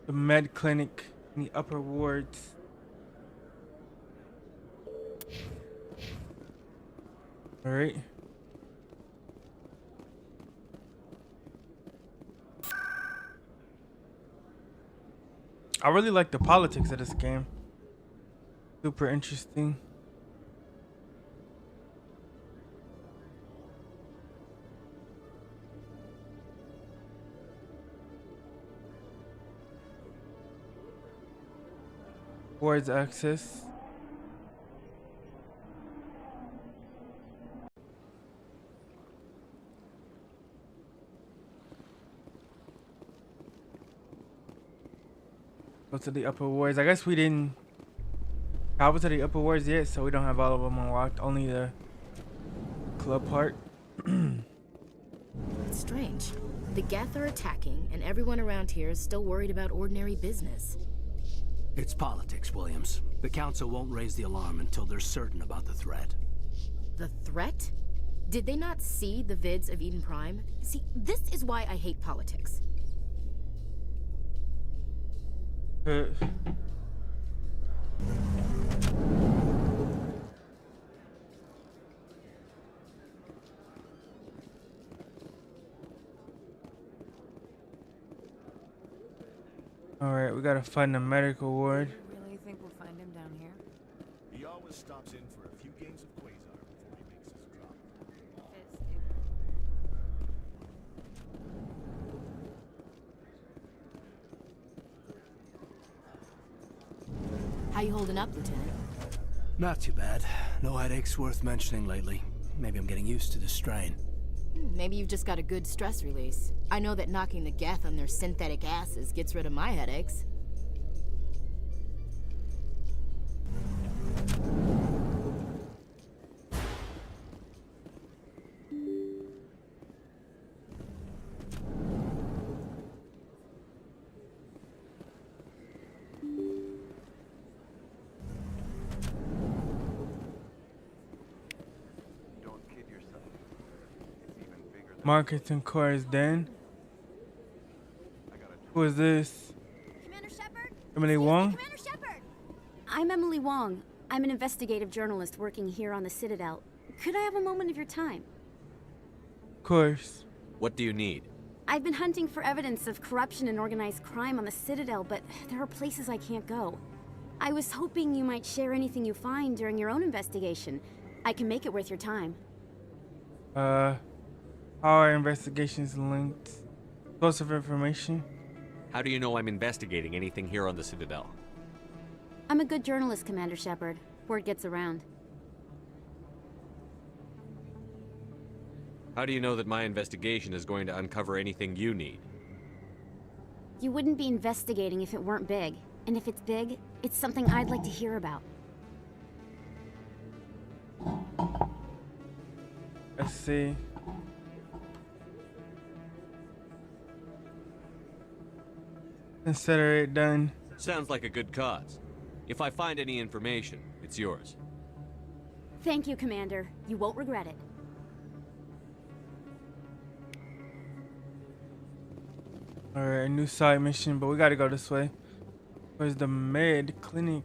The med clinic in the upper wards. All right. I really like the politics of this game. Super interesting. Wards access. Go to the upper wards. I guess we didn't travel to the upper wards yet, so we don't have all of them unlocked. Only the club part.
It's strange. The Geth are attacking, and everyone around here is still worried about ordinary business.
It's politics, Williams. The Council won't raise the alarm until they're certain about the threat.
The threat? Did they not see the vids of Eden Prime? See, this is why I hate politics.
Alright, we gotta find the medical ward.
Really think we'll find him down here?
He always stops in for a few games of Quasar before he makes his drop.
How you holding up, Lieutenant?
Not too bad. No headaches worth mentioning lately. Maybe I'm getting used to the strain.
Maybe you've just got a good stress release. I know that knocking the Geth on their synthetic asses gets rid of my headaches.
Marketing cores then. Who is this?
Commander Shepard?
Emily Wong?
Commander Shepard! I'm Emily Wong. I'm an investigative journalist working here on the Citadel. Could I have a moment of your time?
Of course.
What do you need?
I've been hunting for evidence of corruption and organized crime on the Citadel, but there are places I can't go. I was hoping you might share anything you find during your own investigation. I can make it worth your time.
How are investigations linked? Source of information?
How do you know I'm investigating anything here on the Citadel?
I'm a good journalist, Commander Shepard. Word gets around.
How do you know that my investigation is going to uncover anything you need?
You wouldn't be investigating if it weren't big. And if it's big, it's something I'd like to hear about.
Let's see. Consider it done.
Sounds like a good cause. If I find any information, it's yours.
Thank you, Commander. You won't regret it.
Alright, a new side mission, but we gotta go this way. Where's the med clinic?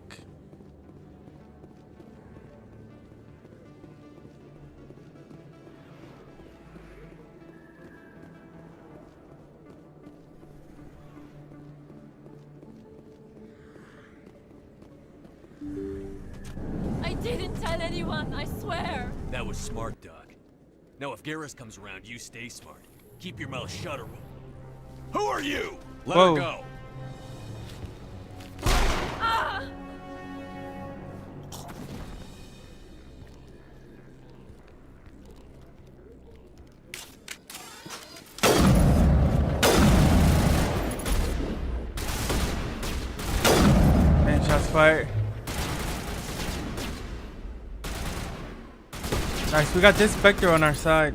I didn't tell anyone, I swear.
That was smart, Doc. Now if Garrus comes around, you stay smart. Keep your mouth shut or we'll... Who are you? Let
Whoa.
her go.
Ah!
And shots fired. Nice, we got this Spectre on our side.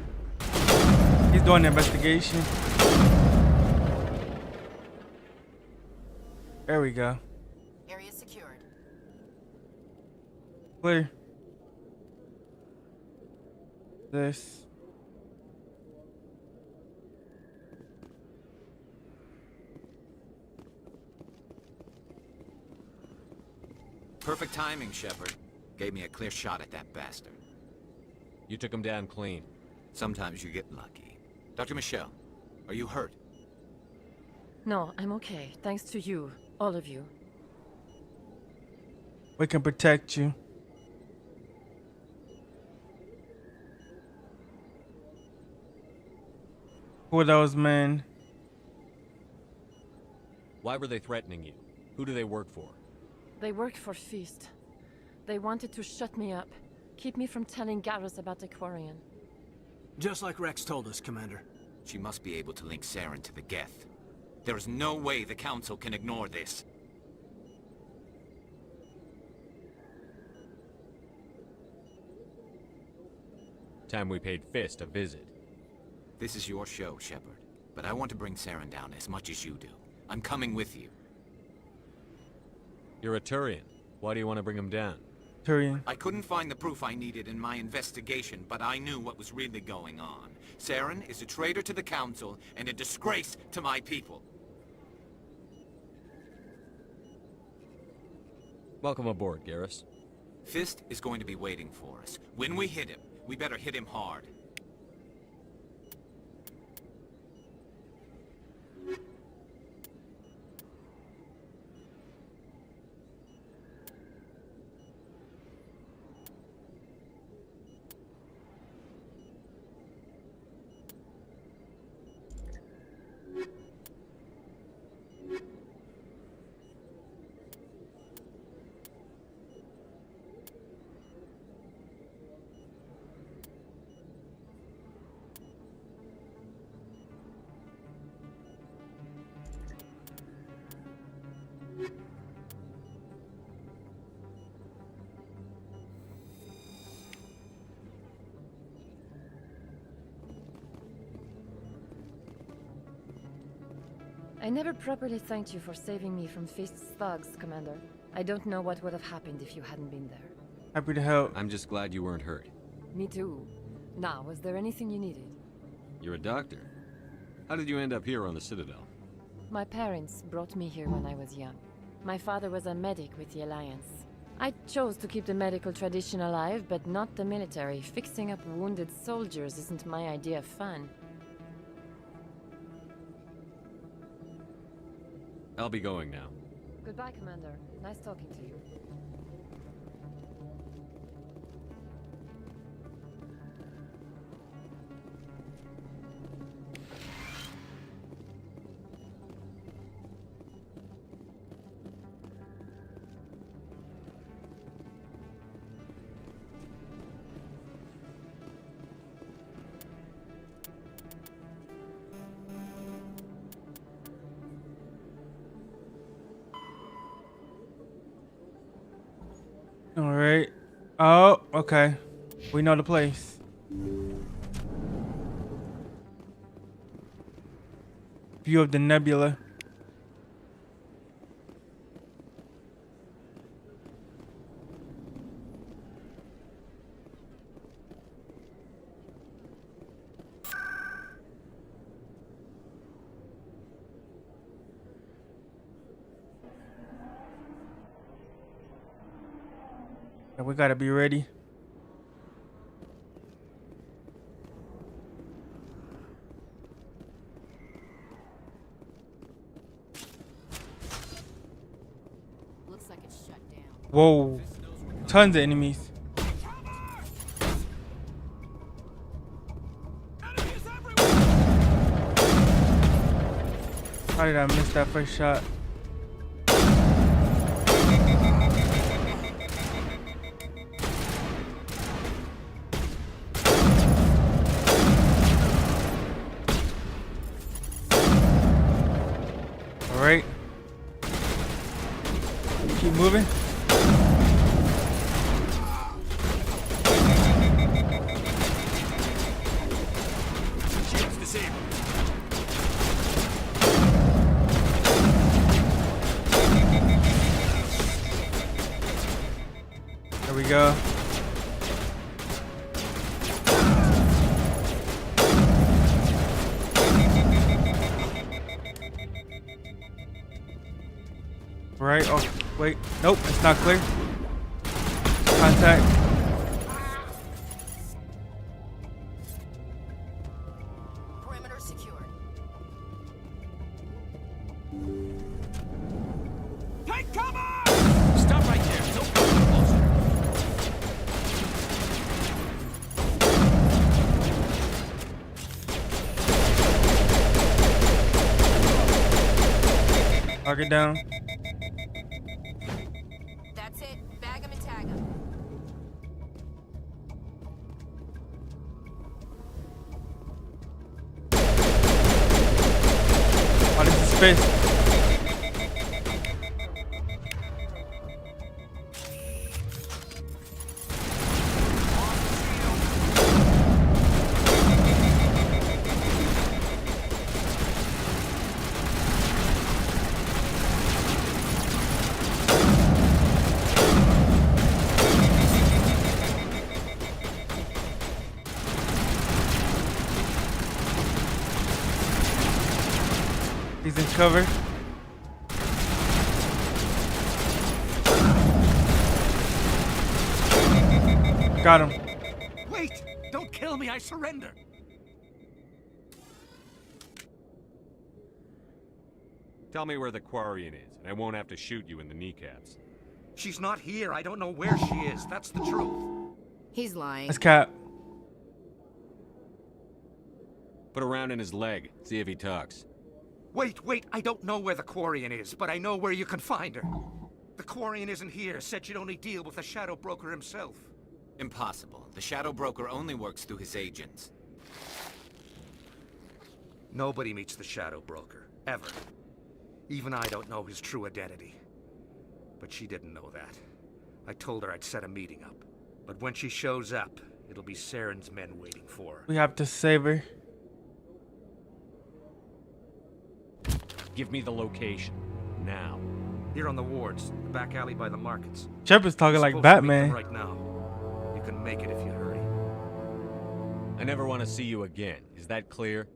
He's doing the investigation. There we go.
Area secured.
Clear. This.
Perfect timing, Shepard. Gave me a clear shot at that bastard.
You took him down clean.
Sometimes you get lucky. Dr. Michelle, are you hurt?
No, I'm okay. Thanks to you. All of you.
We can protect you. Who are those men?
Why were they threatening you? Who do they work for?
They worked for Feast. They wanted to shut me up. Keep me from telling Garrus about the Quarian.
Just like Rex told us, Commander.
She must be able to link Saren to the Geth. There is no way the Council can ignore this.
Time we paid Fist a visit.
This is your show, Shepard. But I want to bring Saren down as much as you do. I'm coming with you.
You're a Turian. Why do you want to bring him down?
Turian.
I couldn't find the proof I needed in my investigation, but I knew what was really going on. Saren is a traitor to the Council and a disgrace to my people.
Welcome aboard, Garrus.
Fist is going to be waiting for us. When we hit him, we better hit him hard.
I never properly thanked you for saving me from Fist's thugs, Commander. I don't know what would have happened if you hadn't been there.
Happy to help.
I'm just glad you weren't hurt.
Me too. Now, was there anything you needed?
You're a doctor. How did you end up here on the Citadel?
My parents brought me here when I was young. My father was a medic with the Alliance. I chose to keep the medical tradition alive, but not the military. Fixing up wounded soldiers isn't my idea of fun.
I'll be going now.
Goodbye, Commander. Nice talking to you.
All right. Oh, okay. We know the place. View of the nebula. Yeah, we gotta be ready.
Looks like it's shut down.
Whoa. Tons of enemies. How did I miss that first shot? All right. Keep moving.
Shields disabled.
There we go. Right. Oh, wait. Nope, it's not clear. Contact.
Perimeter secured.
Take cover! Stop right there. Don't come closer.
Target down.
That's it. Bag him and tag him.
Oh, this is space. He's in cover. Got him.
Wait! Don't kill me, I surrender!
Tell me where the Quarian is, and I won't have to shoot you in the kneecaps.
She's not here. I don't know where she is. That's the truth.
He's lying.
That's Cap.
Put a round in his leg, see if he talks.
Wait, I don't know where the Quarian is, but I know where you can find her. The Quarian isn't here. Said she'd only deal with the Shadow Broker himself.
Impossible. The Shadow Broker only works through his agents.
Nobody meets the Shadow Broker, ever. Even I don't know his true identity. But she didn't know that. I told her I'd set a meeting up. But when she shows up, it'll be Saren's men waiting for her.
We have to save her.
Give me the location. Now.
Here on the wards, the back alley by the markets.
Shepard's talking like
Supposed to meet
Batman.
them right now. You can make it if you hurry.
I never want to see you again. Is that clear?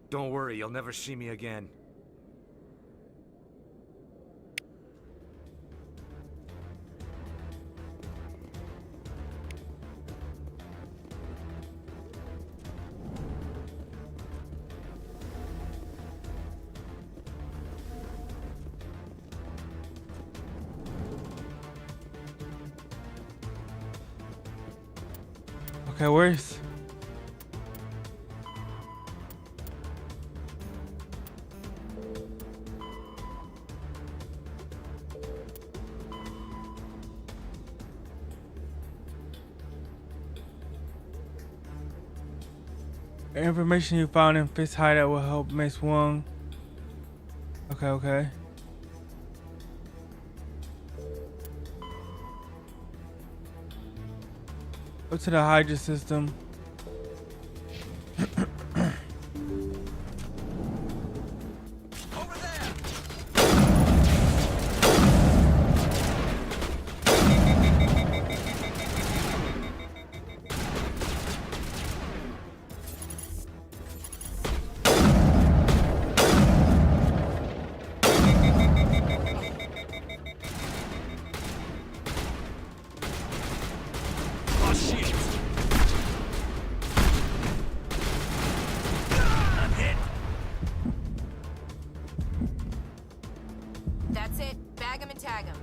Don't worry, you'll never see me again.
Okay, where's... Information you found in Fist hideout will help Miss Wong. Okay, okay. Go to the Hydra system.
That's it. Bag him and tag him.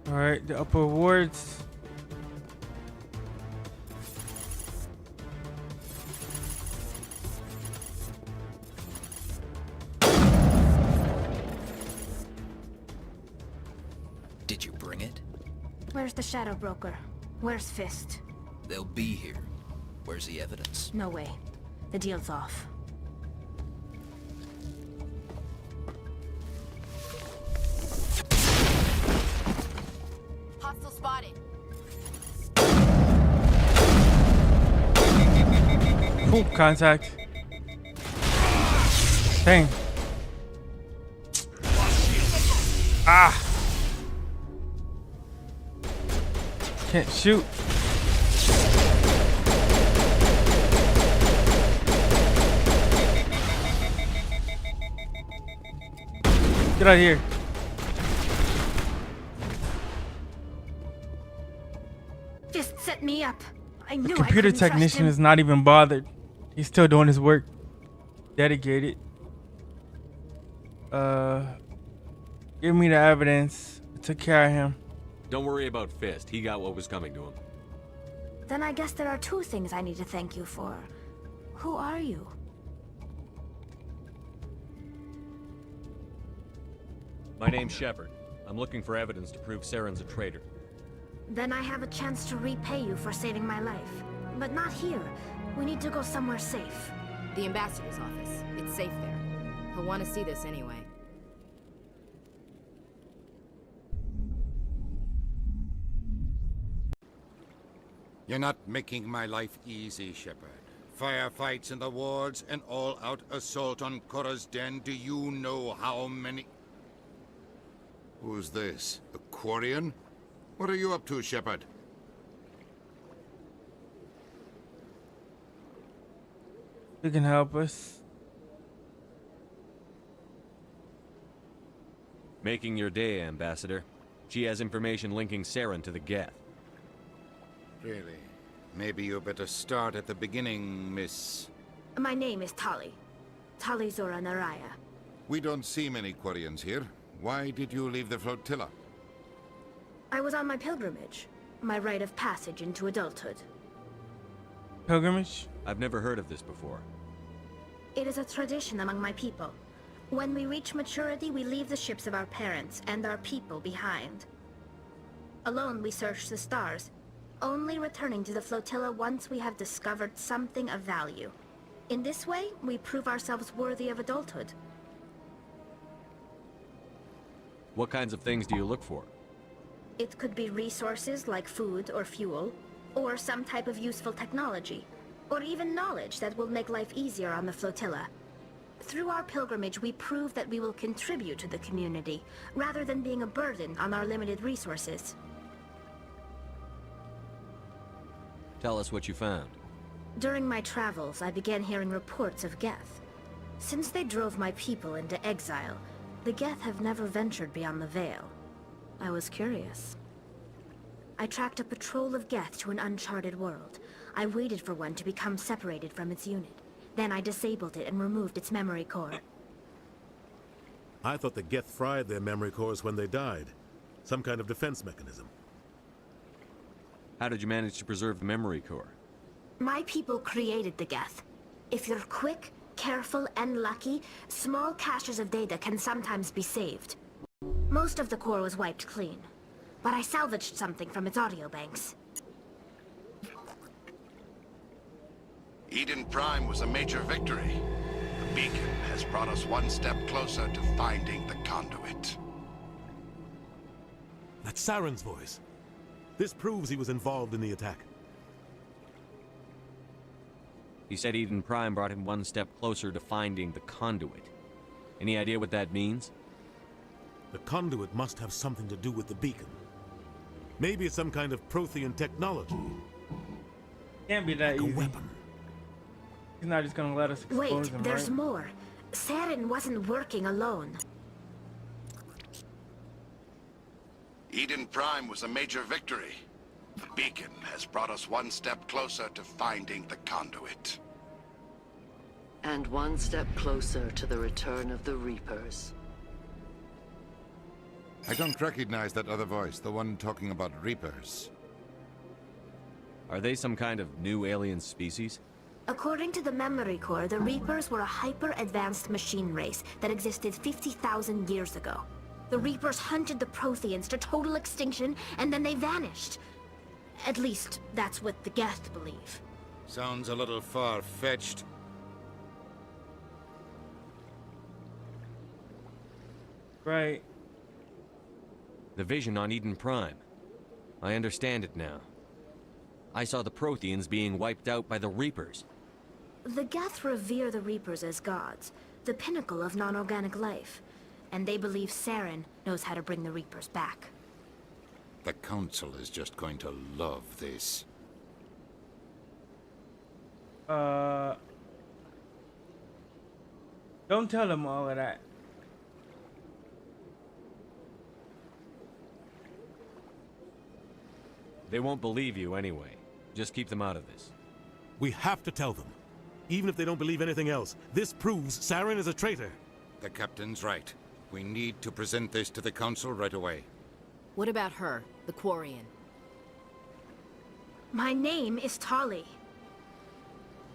All right, the upper wards.
Did you bring it?
Where's the Shadow Broker? Where's Fist?
They'll be here. Where's the evidence?
No way. The deal's off.
Hostile spotted.
Ooh, contact. Dang. Ah. Can't shoot. Get out of here.
Fist set me up. I knew
The
I
computer
couldn't trust
technician
him.
is not even bothered. He's still doing his work. Dedicated. Give me the evidence. I took care of him.
Don't worry about Fist. He got what was coming to him.
Then I guess there are two things I need to thank you for. Who are you?
My name's Shepard. I'm looking for evidence to prove Saren's a traitor.
Then I have a chance to repay you for saving my life. But not here. We need to go somewhere safe.
The ambassador's office. It's safe there. He'll want to see this anyway.
You're not making my life easy, Shepard. Firefights in the wards, an all-out assault on Korra's den. Do you know how many... Who's this? A Quarian? What are you up to, Shepard?
You can help us.
Making your day, Ambassador. She has information linking Saren to the Geth.
Really? Maybe you better start at the beginning, Miss...
My name is Tali. Tali Zora Naraya.
We don't see many Quarians here. Why did you leave the flotilla?
I was on my pilgrimage. My rite of passage into adulthood.
Pilgrimage?
I've never heard of this before.
It is a tradition among my people. When we reach maturity, we leave the ships of our parents and our people behind. Alone, we search the stars,
only returning to the flotilla once we have discovered something of value. In this way, we prove ourselves worthy of adulthood.
What kinds of things do you look for?
It could be resources like food or fuel, or some type of useful technology, or even knowledge that will make life easier on the flotilla. Through our pilgrimage, we prove that we will contribute to the community, rather than being a burden on our limited resources.
Tell us what you found.
During my travels, I began hearing reports of Geth. Since they drove my people into exile, the Geth have never ventured beyond the Veil. I was curious. I tracked a patrol of Geth to an uncharted world. I waited for one to become separated from its unit. Then I disabled it and removed its memory core.
I thought the Geth fried their memory cores when they died. Some kind of defense mechanism.
How did you manage to preserve the memory core?
My people created the Geth. If you're quick, careful, and lucky, small caches of data can sometimes be saved. Most of the core was wiped clean, but I salvaged something from its audio banks.
Eden Prime was a major victory. The beacon has brought us one step closer to finding the conduit.
That's Saren's voice. This proves he was involved in the attack.
He said Eden Prime brought him one step closer to finding the conduit. Any idea what that means?
The conduit must have something to do with the beacon. Maybe it's some kind of Prothean technology.
Can't be that
like
easy.
A weapon.
He's not just gonna let us expose
Wait,
him,
there's
right?
more. Saren wasn't working alone.
Eden Prime was a major victory. The beacon has brought us one step closer to finding the conduit.
And one step closer to the return of the Reapers.
I don't recognize that other voice, the one talking about Reapers.
Are they some kind of new alien species?
According to the memory core, the Reapers were a hyper-advanced machine race that existed 50,000 years ago. The Reapers hunted the Protheans to total extinction, and then they vanished. At least, that's what the Geth believe.
Sounds a little far-fetched.
Right.
The vision on Eden Prime. I understand it now. I saw the Protheans being wiped out by the Reapers.
The Geth revere the Reapers as gods, the pinnacle of non-organic life. And they believe Saren knows how to bring the Reapers back.
The Council is just going to love this.
Don't tell them all of that.
They won't believe you anyway. Just keep them out of this.
We have to tell them. Even if they don't believe anything else, this proves Saren is a traitor.
The captain's right. We need to present this to the Council right away.
What about her, the Quarian?
My name is Tali.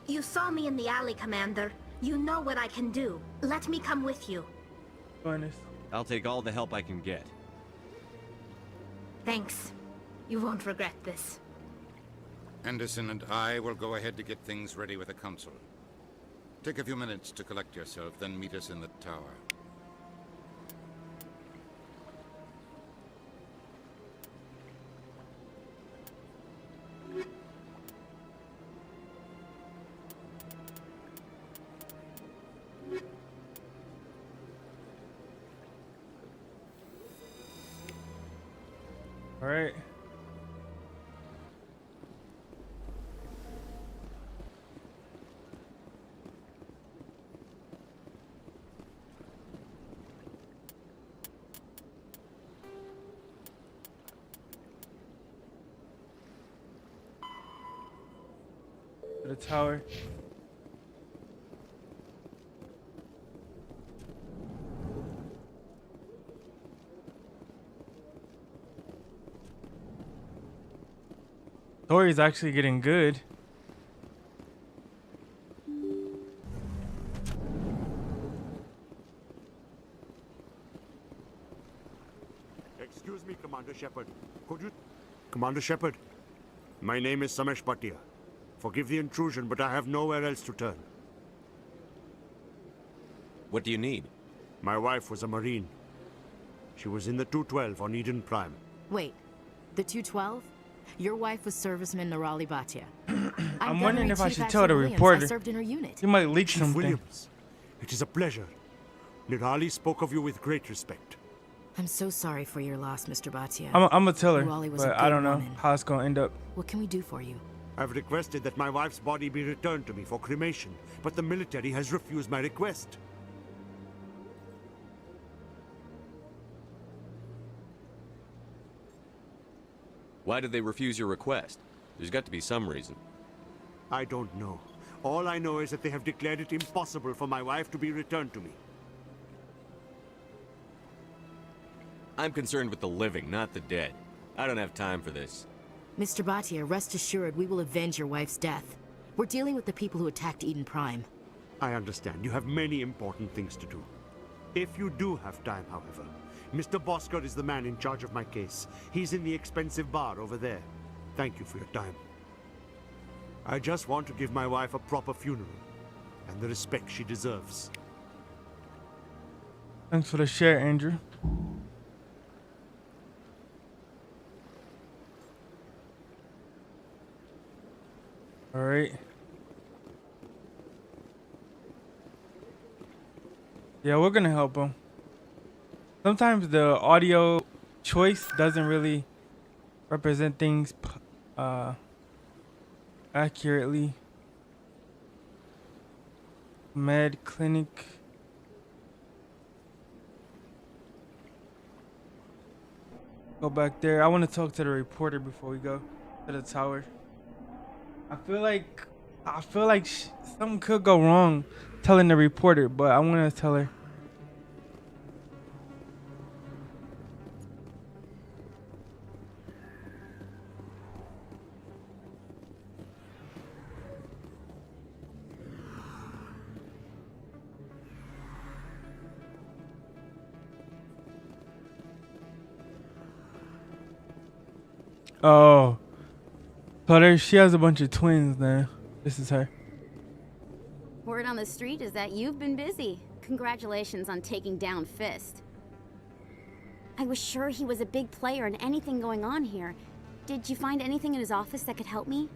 You saw me in the alley, Commander. You know what I can do. Let me come with you.
Join us.
I'll take all the help I can get.
Thanks. You won't regret this.
Anderson and I will go ahead to get things ready with the Council. Take a few minutes to collect yourself, then meet us in the tower.
All right. To the tower. Story's actually getting good.
Excuse me, Commander Shepard. Could you... Commander Shepard?
My name is Samesh Bhatia. Forgive the intrusion, but I have nowhere else to turn.
What do you need?
My wife was a Marine. She was in the 212 on Eden Prime.
Wait, the 212? Your wife was serviceman Nirali Bhatia.
I'm wondering if I
Chief
should tell the
Williams.
reporter.
I served in her unit.
He might leak
Chief
something.
Williams, it is a pleasure. Nirali spoke of you with great respect.
I'm so sorry for your loss, Mr. Bhatia.
I'm gonna tell her,
Nirali was a
but I
good
don't know
woman.
how it's gonna end up.
What can we do for you?
I've requested that my wife's body be returned to me for cremation, but the military has refused my request.
Why did they refuse your request? There's got to be some reason.
I don't know. All I know is that they have declared it impossible for my wife to be returned to me.
I'm concerned with the living, not the dead. I don't have time for this.
Mr. Bhatia, rest assured we will avenge your wife's death. We're dealing with the people who attacked Eden Prime.
I understand. You have many important things to do. If you do have time, however, Mr. Bosker is the man in charge of my case. He's in the expensive bar over there. Thank you for your time. I just want to give my wife a proper funeral, and the respect she deserves.
Thanks for the share, Andrew. All right. Yeah, we're gonna help him. Sometimes the audio choice doesn't really represent things accurately. Med clinic. Go back there. I want to talk to the reporter before we go to the tower. I feel like something could go wrong telling the reporter, but I want to tell her. Oh, so there, she has a bunch of twins there. This is her.
Word on the street is that you've been busy. Congratulations on taking down Fist. I was sure he was a big player in anything going on here. Did you find anything in his office that could help me?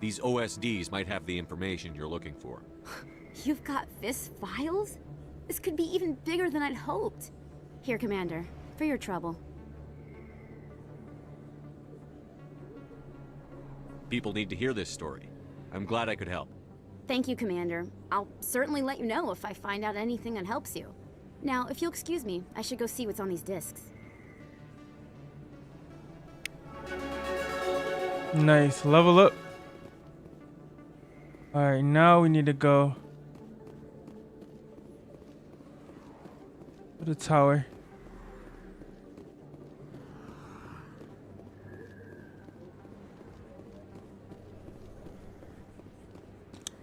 These OSDs might have the information you're looking for.
You've got Fist's files? This could be even bigger than I'd hoped. Here, Commander, for your trouble.
People need to hear this story. I'm glad I could help.
Thank you, Commander. I'll certainly let you know if I find out anything that helps you. Now, if you'll excuse me, I should go see what's on these discs.
Nice. Level up. Alright, now we need to go to the tower.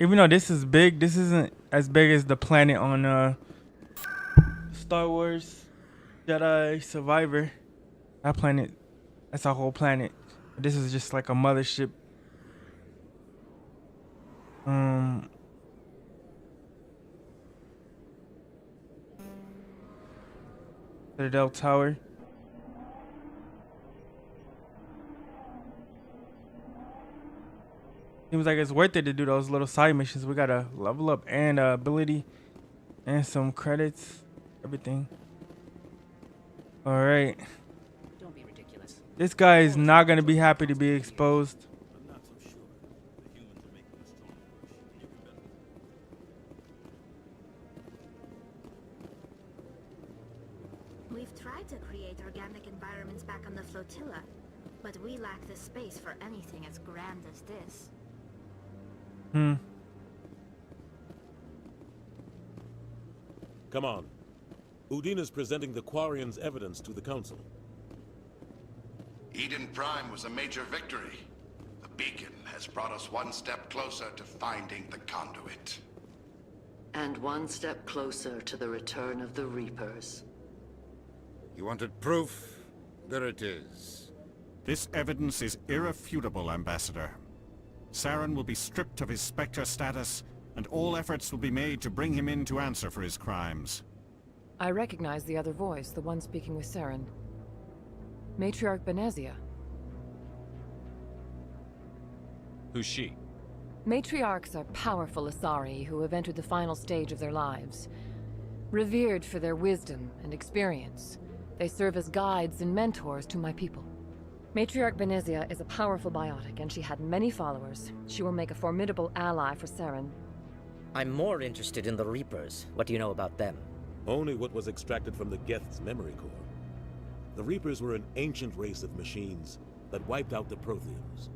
Even though this is big, this isn't as big as the planet on Star Wars Jedi Survivor. That planet, that's a whole planet. This is just like a mothership. Citadel Tower. Seems like it's worth it to do those little side missions. We gotta level up and ability and some credits, everything. All right.
Don't be ridiculous.
This guy is not gonna be happy to be exposed.
We've tried to create organic environments back on the flotilla, but we lack the space for anything as grand as this.
Come on. Udine is presenting the Quarians' evidence to the Council.
Eden Prime was a major victory. The beacon has brought us one step closer to finding the conduit.
And one step closer to the return of the Reapers.
You wanted proof? There it is.
This evidence is irrefutable, Ambassador. Saren will be stripped of his Spectre status, and all efforts will be made to bring him in to answer for his crimes.
I recognize the other voice, the one speaking with Saren. Matriarch Benezia.
Who's she?
Matriarchs are powerful Asari who have entered the final stage of their lives. Revered for their wisdom and experience, they serve as guides and mentors to my people. Matriarch Benezia is a powerful biotic, and she had many followers. She will make a formidable ally for Saren.
I'm more interested in the Reapers. What do you know about them?
Only what was extracted from the Geth's memory core. The Reapers were an ancient race of machines that wiped out the Protheans.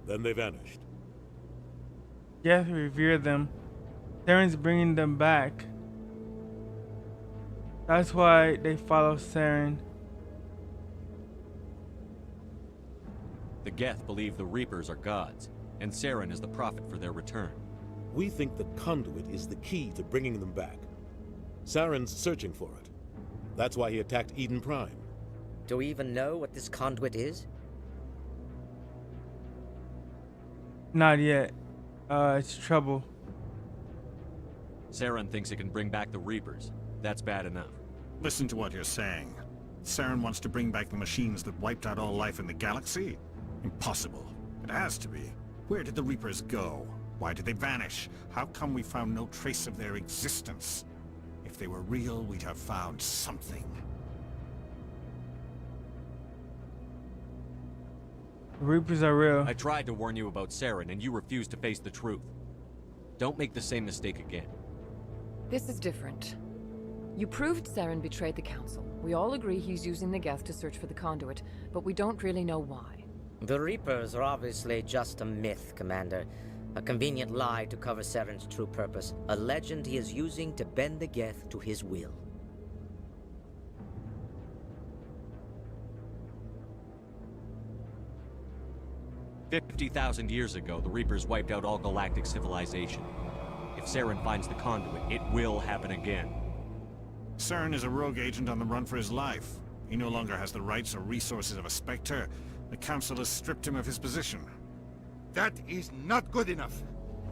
Then they vanished.
Geth revered them. Saren's bringing them back. That's why they follow Saren.
The Geth believe the Reapers are gods, and Saren is the prophet for their return.
We think the conduit is the key to bringing them back. Saren's searching for it. That's why he attacked Eden Prime.
Do we even know what this conduit is?
Not yet. It's trouble.
Saren thinks it can bring back the Reapers. That's bad enough.
Listen to what you're saying. Saren wants to bring back the machines that wiped out all life in the galaxy? Impossible. It has to be. Where did the Reapers go? Why did they vanish? How come we found no trace of their existence? If they were real, we'd have found something.
The Reapers are real.
I tried to warn you about Saren, and you refused to face the truth. Don't make the same mistake again.
This is different. You proved Saren betrayed the Council. We all agree he's using the Geth to search for the conduit, but we don't really know why.
The Reapers are obviously just a myth, Commander. A convenient lie to cover Saren's true purpose. A legend he is using to bend the Geth to his will.
"50,000 years ago, the Reapers wiped out all galactic civilization. If Saren finds the conduit, it will happen again.
Saren is a rogue agent on the run for his life. He no longer has the rights or resources of a Spectre. The Council has stripped him of his position.
That is not good enough.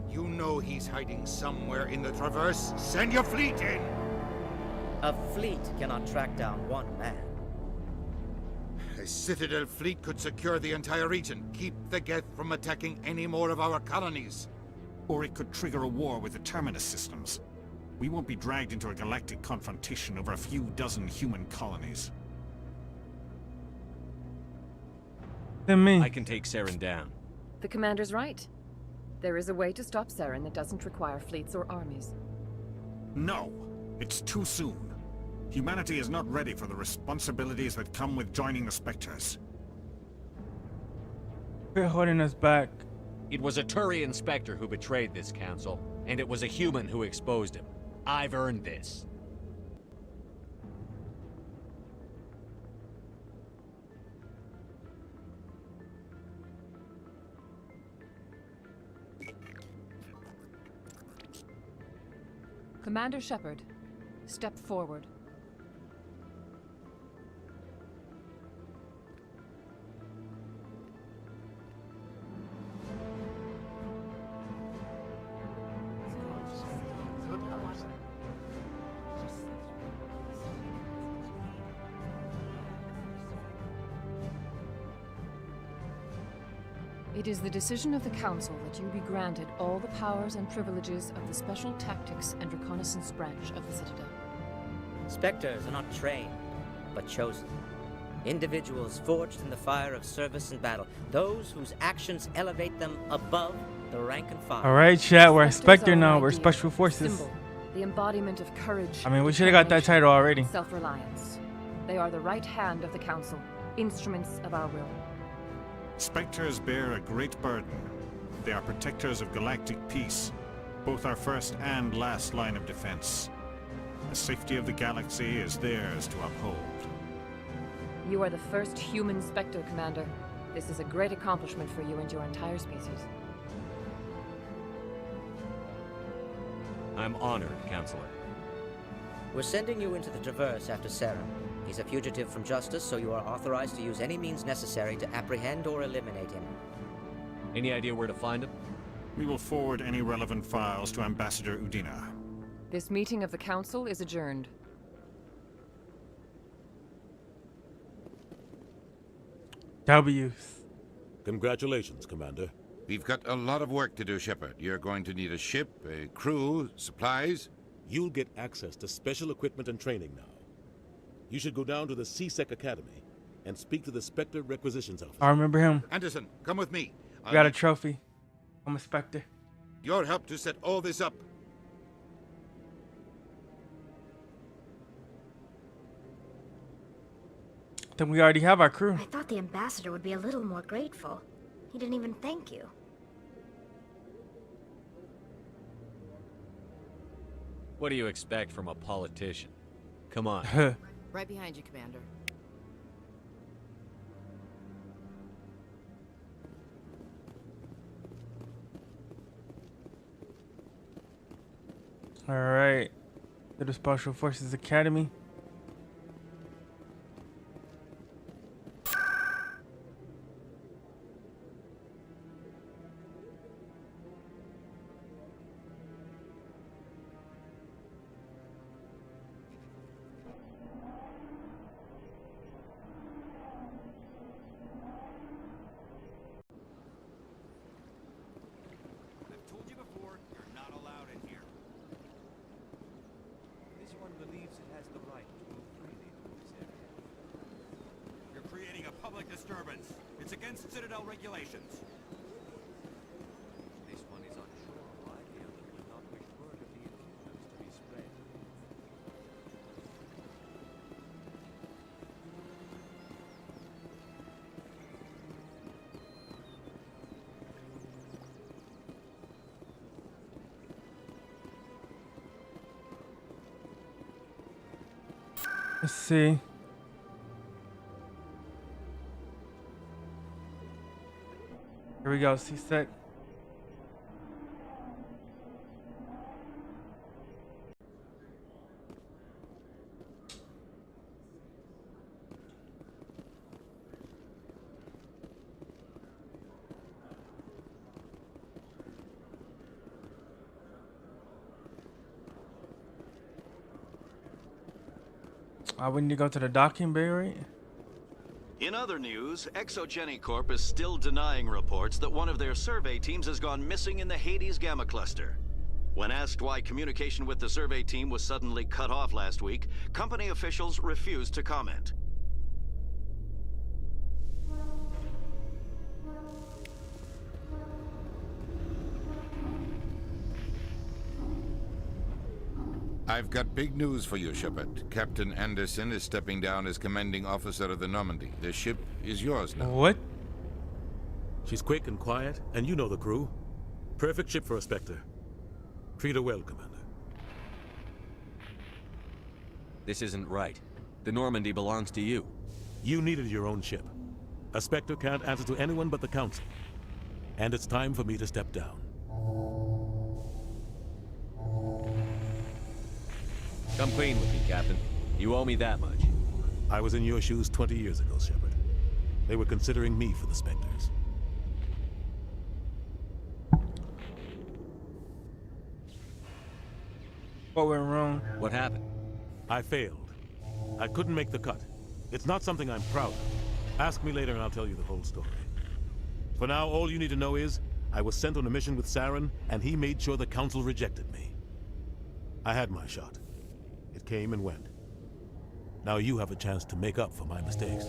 You know he's hiding somewhere in the Traverse. Send your fleet in!
A fleet cannot track down one man.
A Citadel fleet could secure the entire region, keep the Geth from attacking any more of our colonies.
Or it could trigger a war with the Terminus systems. We won't be dragged into a galactic confrontation over a few dozen human colonies.
Then me.
I can take Saren down.
The Commander's right. There is a way to stop Saren that doesn't require fleets or armies.
No! It's too soon. Humanity is not ready for the responsibilities that come with joining the Spectres.
Quit holding us back.
It was a Turian Spectre who betrayed this council, and it was a human who exposed him. I've earned this.
Commander Shepard, step forward. It is the decision of the Council that you be granted all the powers and privileges of the Special Tactics and Reconnaissance branch of the Citadel.
Spectres are not trained, but chosen. Individuals forged in the fire of service and battle. Those whose actions elevate them above the rank and file.
Alright, chat, we're a Spectre now. We're Special Forces.
Symbol, the embodiment of courage.
I mean, we should have got that title already.
Self-reliance. They are the right hand of the Council, instruments of our will.
Spectres bear a great burden. They are protectors of galactic peace, both our first and last line of defense. The safety of the galaxy is theirs to uphold.
You are the first human Spectre, Commander. This is a great accomplishment for you and your entire species.
I'm honored, Counselor.
We're sending you into the Traverse after Saren. He's a fugitive from justice, so you are authorized to use any means necessary to apprehend or eliminate him.
Any idea where to find him?
We will forward any relevant files to Ambassador Udina.
This meeting of the Council is adjourned.
W's.
Congratulations, Commander.
We've got a lot of work to do, Shepard. You're going to need a ship, a crew, supplies.
You'll get access to special equipment and training now. You should go down to the C-Sec Academy and speak to the Spectre Requisitions Office.
I remember him.
Anderson, come with me.
I got a trophy. I'm a Spectre.
Your help to set all this up.
Then we already have our crew.
I thought the ambassador would be a little more grateful. He didn't even thank you.
What do you expect from a politician? Come on.
Right behind you, Commander.
All right. To the Special Forces Academy.
Disturbance. It's against Citadel regulations.
This one is unsure why the other would not wish word of the infusions to be spread.
Let's see. Here we go, C-Sec. We need to go to the docking bay, right?
In other news, Exogeny Corp is still denying reports that one of their survey teams has gone missing in the Hades Gamma Cluster. When asked why communication with the survey team was suddenly cut off last week, company officials refused to comment.
I've got big news for you, Shepard. Captain Anderson is stepping down as commanding officer of the Normandy. The ship is yours now.
What?
She's quick and quiet, and you know the crew. Perfect ship for a Spectre. Treat her well, Commander.
This isn't right. The Normandy belongs to you.
You needed your own ship. A Spectre can't answer to anyone but the Council. And it's time for me to step down.
Come clean with me, Captain. You owe me that much.
I was in your shoes 20 years ago, Shepard. They were considering me for the Spectres.
What went wrong?
What happened?
I failed. I couldn't make the cut. It's not something I'm proud of. Ask me later and I'll tell you the whole story. For now, all you need to know is, I was sent on a mission with Saren, and he made sure the Council rejected me. I had my shot. It came and went. Now you have a chance to make up for my mistakes.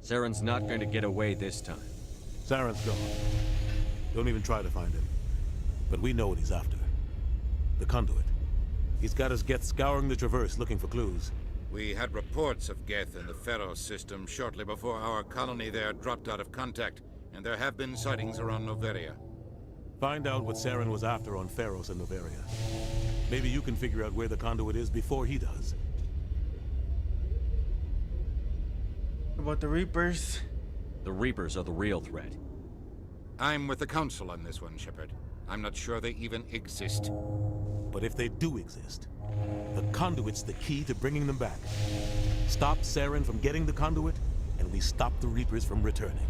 Saren's not going to get away this time.
Saren's gone. Don't even try to find him. But we know what he's after. The conduit. He's got his Geth scouring the Traverse looking for clues.
We had reports of Geth in the Pharos system shortly before our colony there dropped out of contact, and there have been sightings around Noveria.
Find out what Saren was after on Pharos and Noveria. Maybe you can figure out where the conduit is before he does.
About the Reapers?
The Reapers are the real threat.
I'm with the Council on this one, Shepard. I'm not sure they even exist.
But if they do exist, the conduit's the key to bringing them back. Stop Saren from getting the conduit, and we stop the Reapers from returning.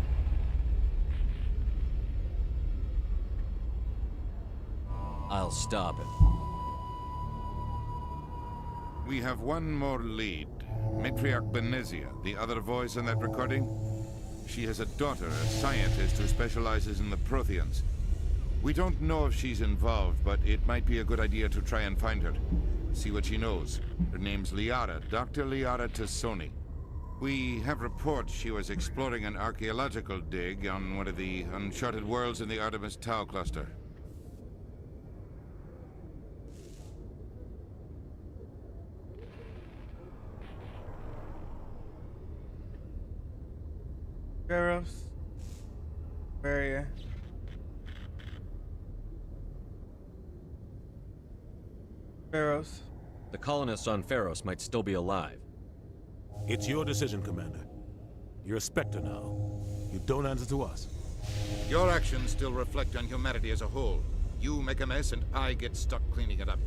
I'll stop him.
We have one more lead. Matriarch Benezia, the other voice in that recording. She has a daughter, a scientist who specializes in the Protheans. We don't know if she's involved, but it might be a good idea to try and find her. See what she knows. Her name's Liara, Dr. Liara Tassoni. We have reports she was exploring an archaeological dig on one of the uncharted worlds in the Artemis Tau cluster.
Pharos. Where are you? Pharos.
The colonists on Pharos might still be alive.
It's your decision, Commander. You're a Spectre now. You don't answer to us.
Your actions still reflect on humanity as a whole. You make a mess and I get stuck cleaning it up.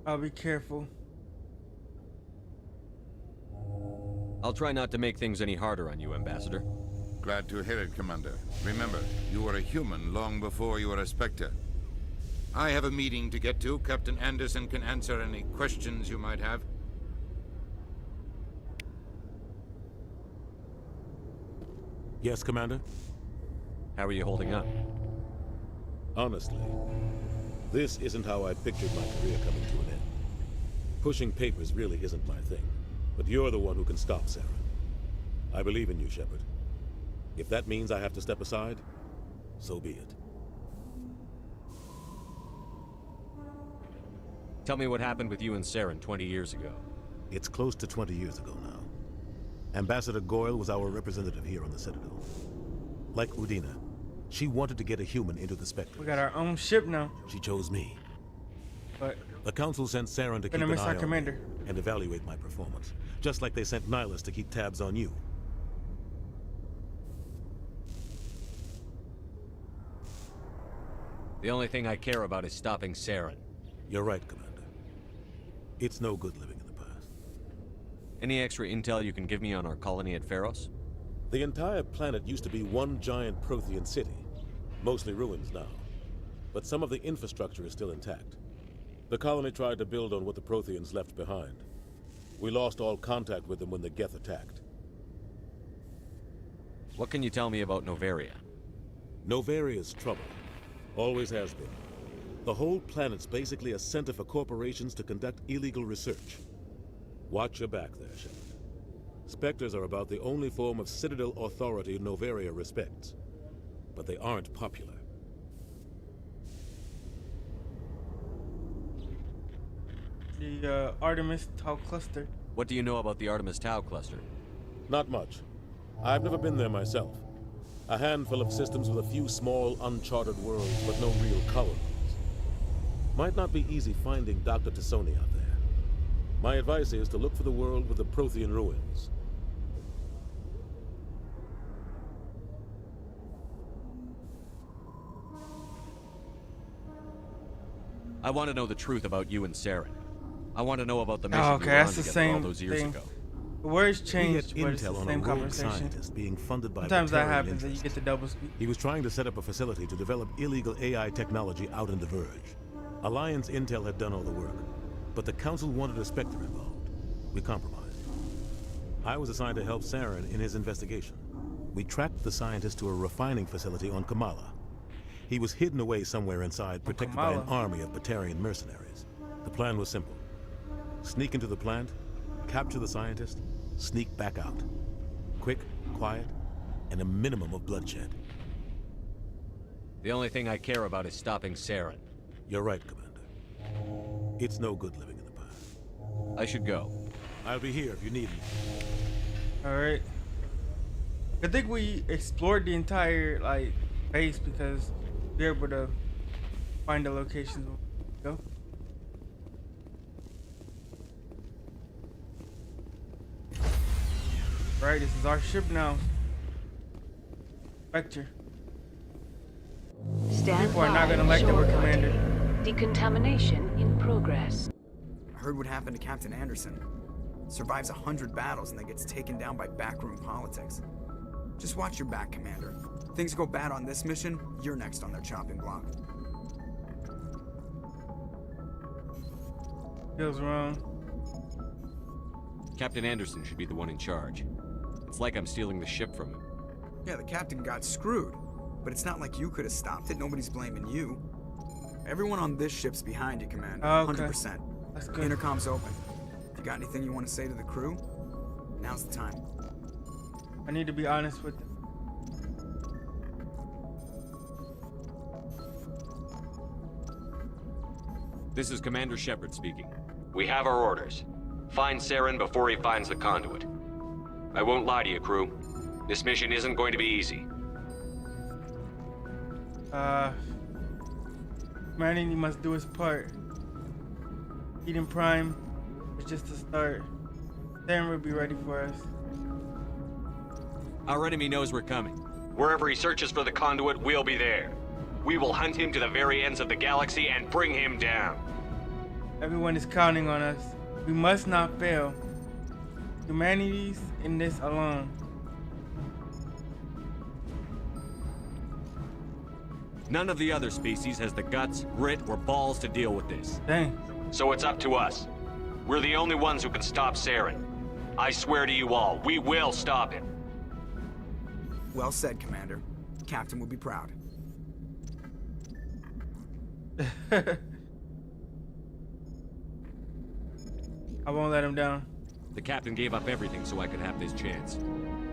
I'll be careful.
I'll try not to make things any harder on you, Ambassador.
Glad to hear it, Commander. Remember, you were a human long before you were a Spectre. I have a meeting to get to. Captain Anderson can answer any questions you might have.
Yes, Commander?
How are you holding up?
Honestly, this isn't how I pictured my career coming to an end. Pushing papers really isn't my thing, but you're the one who can stop Saren. I believe in you, Shepard. If that means I have to step aside, so be it.
Tell me what happened with you and Saren 20 years ago.
It's close to 20 years ago now. Ambassador Goyle was our representative here on the Citadel. Like Udina, she wanted to get a human into the Spectre.
We got our own ship now.
She chose me.
But
the Council sent Saren to keep an eye on me and evaluate my performance, just like they sent Nihilus to keep tabs on you.
The only thing I care about is stopping Saren.
You're right, Commander. It's no good living in the past.
Any extra intel you can give me on our colony at Pharos?
The entire planet used to be one giant Prothean city. Mostly ruins now. But some of the infrastructure is still intact. The colony tried to build on what the Protheans left behind. We lost all contact with them when the Geth attacked.
What can you tell me about Noveria?
Noveria's trouble. Always has been. The whole planet's basically a center for corporations to conduct illegal research. Watch your back there, Shepard. Spectres are about the only form of Citadel authority Noveria respects. But they aren't popular.
The Artemis Tau cluster.
What do you know about the Artemis Tau cluster?
Not much. I've never been there myself. A handful of systems with a few small, uncharted worlds, but no real colonies. Might not be easy finding Dr. Tassoni out there. My advice is to look for the world with the Prothean ruins.
I want to know the truth about you and Saren. I want to know about the mission
Oh,
you
okay,
were on
that's the
together
same
all those years
thing.
ago.
The words changed,
We had
but it's the
intel on
same
a rogue
conversation.
scientist being funded by
Sometimes that
Batarian
happens, and you
interests.
get the double speak.
He was trying to set up a facility to develop illegal AI technology out in the Verge. Alliance Intel had done all the work, but the Council wanted a Spectre involved. We compromised. I was assigned to help Saren in his investigation. We tracked the scientist to a refining facility on Kamala. He was hidden away somewhere inside, protected by an army of Batarian mercenaries. The plan was simple. Sneak into the plant, capture the scientist, sneak back out. Quick, quiet, and a minimum of bloodshed.
The only thing I care about is stopping Saren.
You're right, Commander. It's no good living in the past.
I should go.
I'll be here if you need me.
Alright. I think we explored the entire, like, base because we were able to find the locations. Go. Right, this is our ship now. Spectre.
Stand
People are
by.
not gonna like that we're
Shore
commander.
contact. Decontamination in progress.
I heard what happened to Captain Anderson. Survives 100 battles and then gets taken down by backroom politics. Just watch your back, Commander. Things go bad on this mission, you're next on their chopping block.
Feels wrong.
Captain Anderson should be the one in charge. It's like I'm stealing the ship from him.
Yeah, the captain got screwed. But it's not like you could have stopped it. Nobody's blaming you. Everyone on this ship's behind you, Commander.
Oh, okay.
100%.
That's good.
Intercom's open. If you got anything you want to say to the crew, now's the time.
I need to be honest with them.
This is Commander Shepard speaking. We have our orders. Find Saren before he finds the conduit. I won't lie to you, crew. This mission isn't going to be easy.
Humanity must do his part. Eden Prime is just a start. Saren will be ready for us.
Our enemy knows we're coming. Wherever he searches for the conduit, we'll be there. We will hunt him to the very ends of the galaxy and bring him down.
Everyone is counting on us. We must not fail. Humanity's in this alone.
None of the other species has the guts, grit, or balls to deal with this.
Dang.
So it's up to us. We're the only ones who can stop Saren. I swear to you all, we will stop him.
Well said, Commander. Captain will be proud.
I won't let him down.
The captain gave up everything so I could have this chance.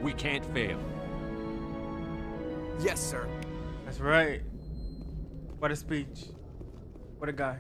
We can't fail.
Yes, sir.
That's right. What a speech. What a guy.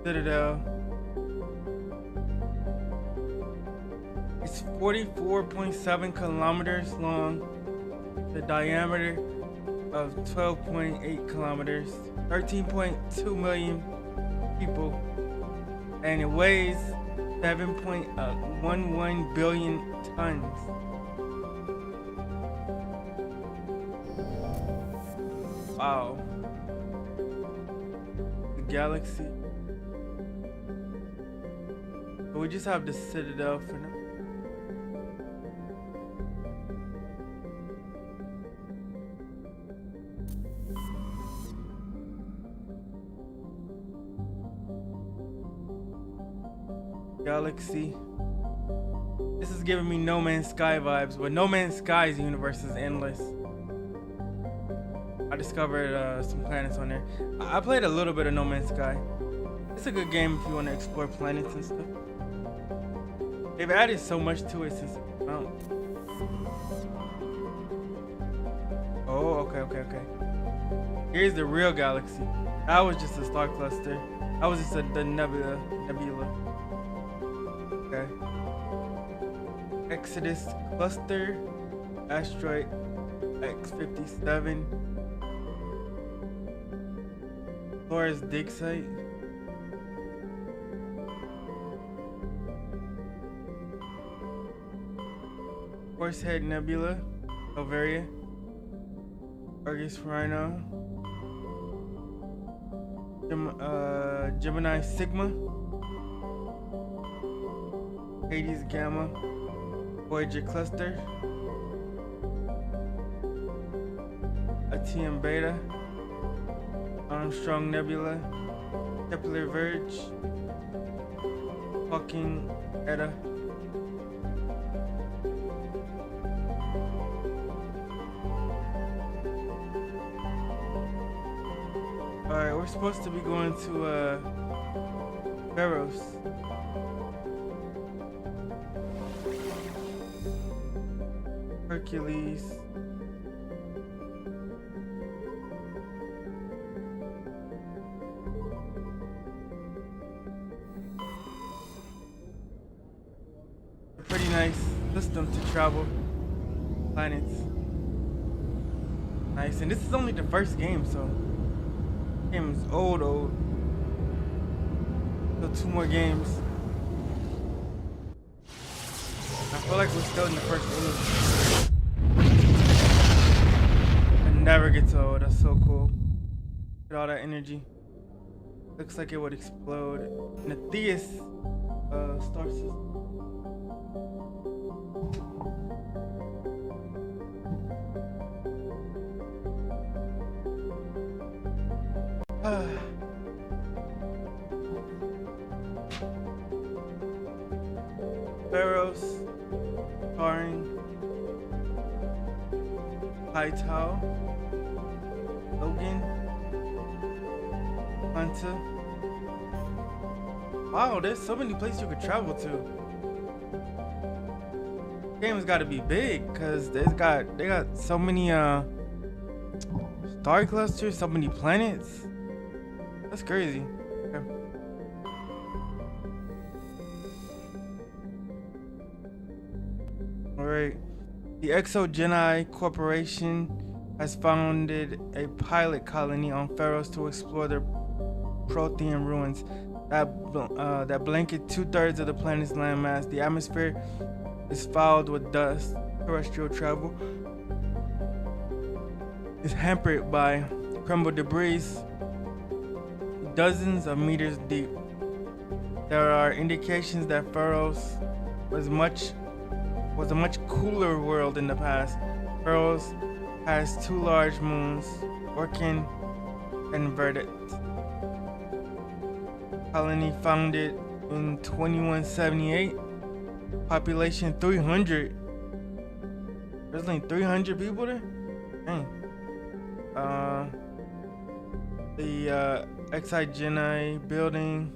Citadel. It's 44.7 kilometers long, the diameter of 12.8 kilometers, 13.2 million people, and it weighs 7.11 billion tons. Wow. The galaxy. But we just have the Citadel for now. Galaxy. This is giving me No Man's Sky vibes, but No Man's Sky's universe is endless. I discovered some planets on there. I played a little bit of No Man's Sky. It's a good game if you want to explore planets and stuff. They've added so much to it since it came out. Oh, okay. Here's the real galaxy. That was just a star cluster. That was just the nebula. Okay. Exodus cluster, asteroid X57, Flores dig site. Horsehead Nebula, Bavaria, Argus Rhino, Gemini Sigma, Hades Gamma, Voyager Cluster, Atium Beta, Armstrong Nebula, Kepler Verge, Hawking Eta. Alright, we're supposed to be going to Barrows. Hercules. system to travel planets. Nice, and this is only the first game, so the game is old. So 2 more games. I feel like we're still in the first inning. It never gets old. That's so cool. Look at all that energy. Looks like it would explode in the Theus star system. Pharaohs, starring Haitao, Logan, Hunter. Wow, there's so many places you could travel to. Game's got to be big because they got so many star clusters, so many planets. That's crazy. Okay. Alright. The Exogeni Corporation has founded a pilot colony on Pharaohs to explore the Prothean ruins that blanket 2/3 of the planet's landmass. The atmosphere is fouled with dust. Terrestrial travel is hampered by crumbled debris dozens of meters deep. There are indications that Pharaohs was a much cooler world in the past. Pharaohs has 2 large moons, Orkin and Verdant. Colony founded in 2178. Population 300. There's only 300 people there? Dang. The Exogeni building.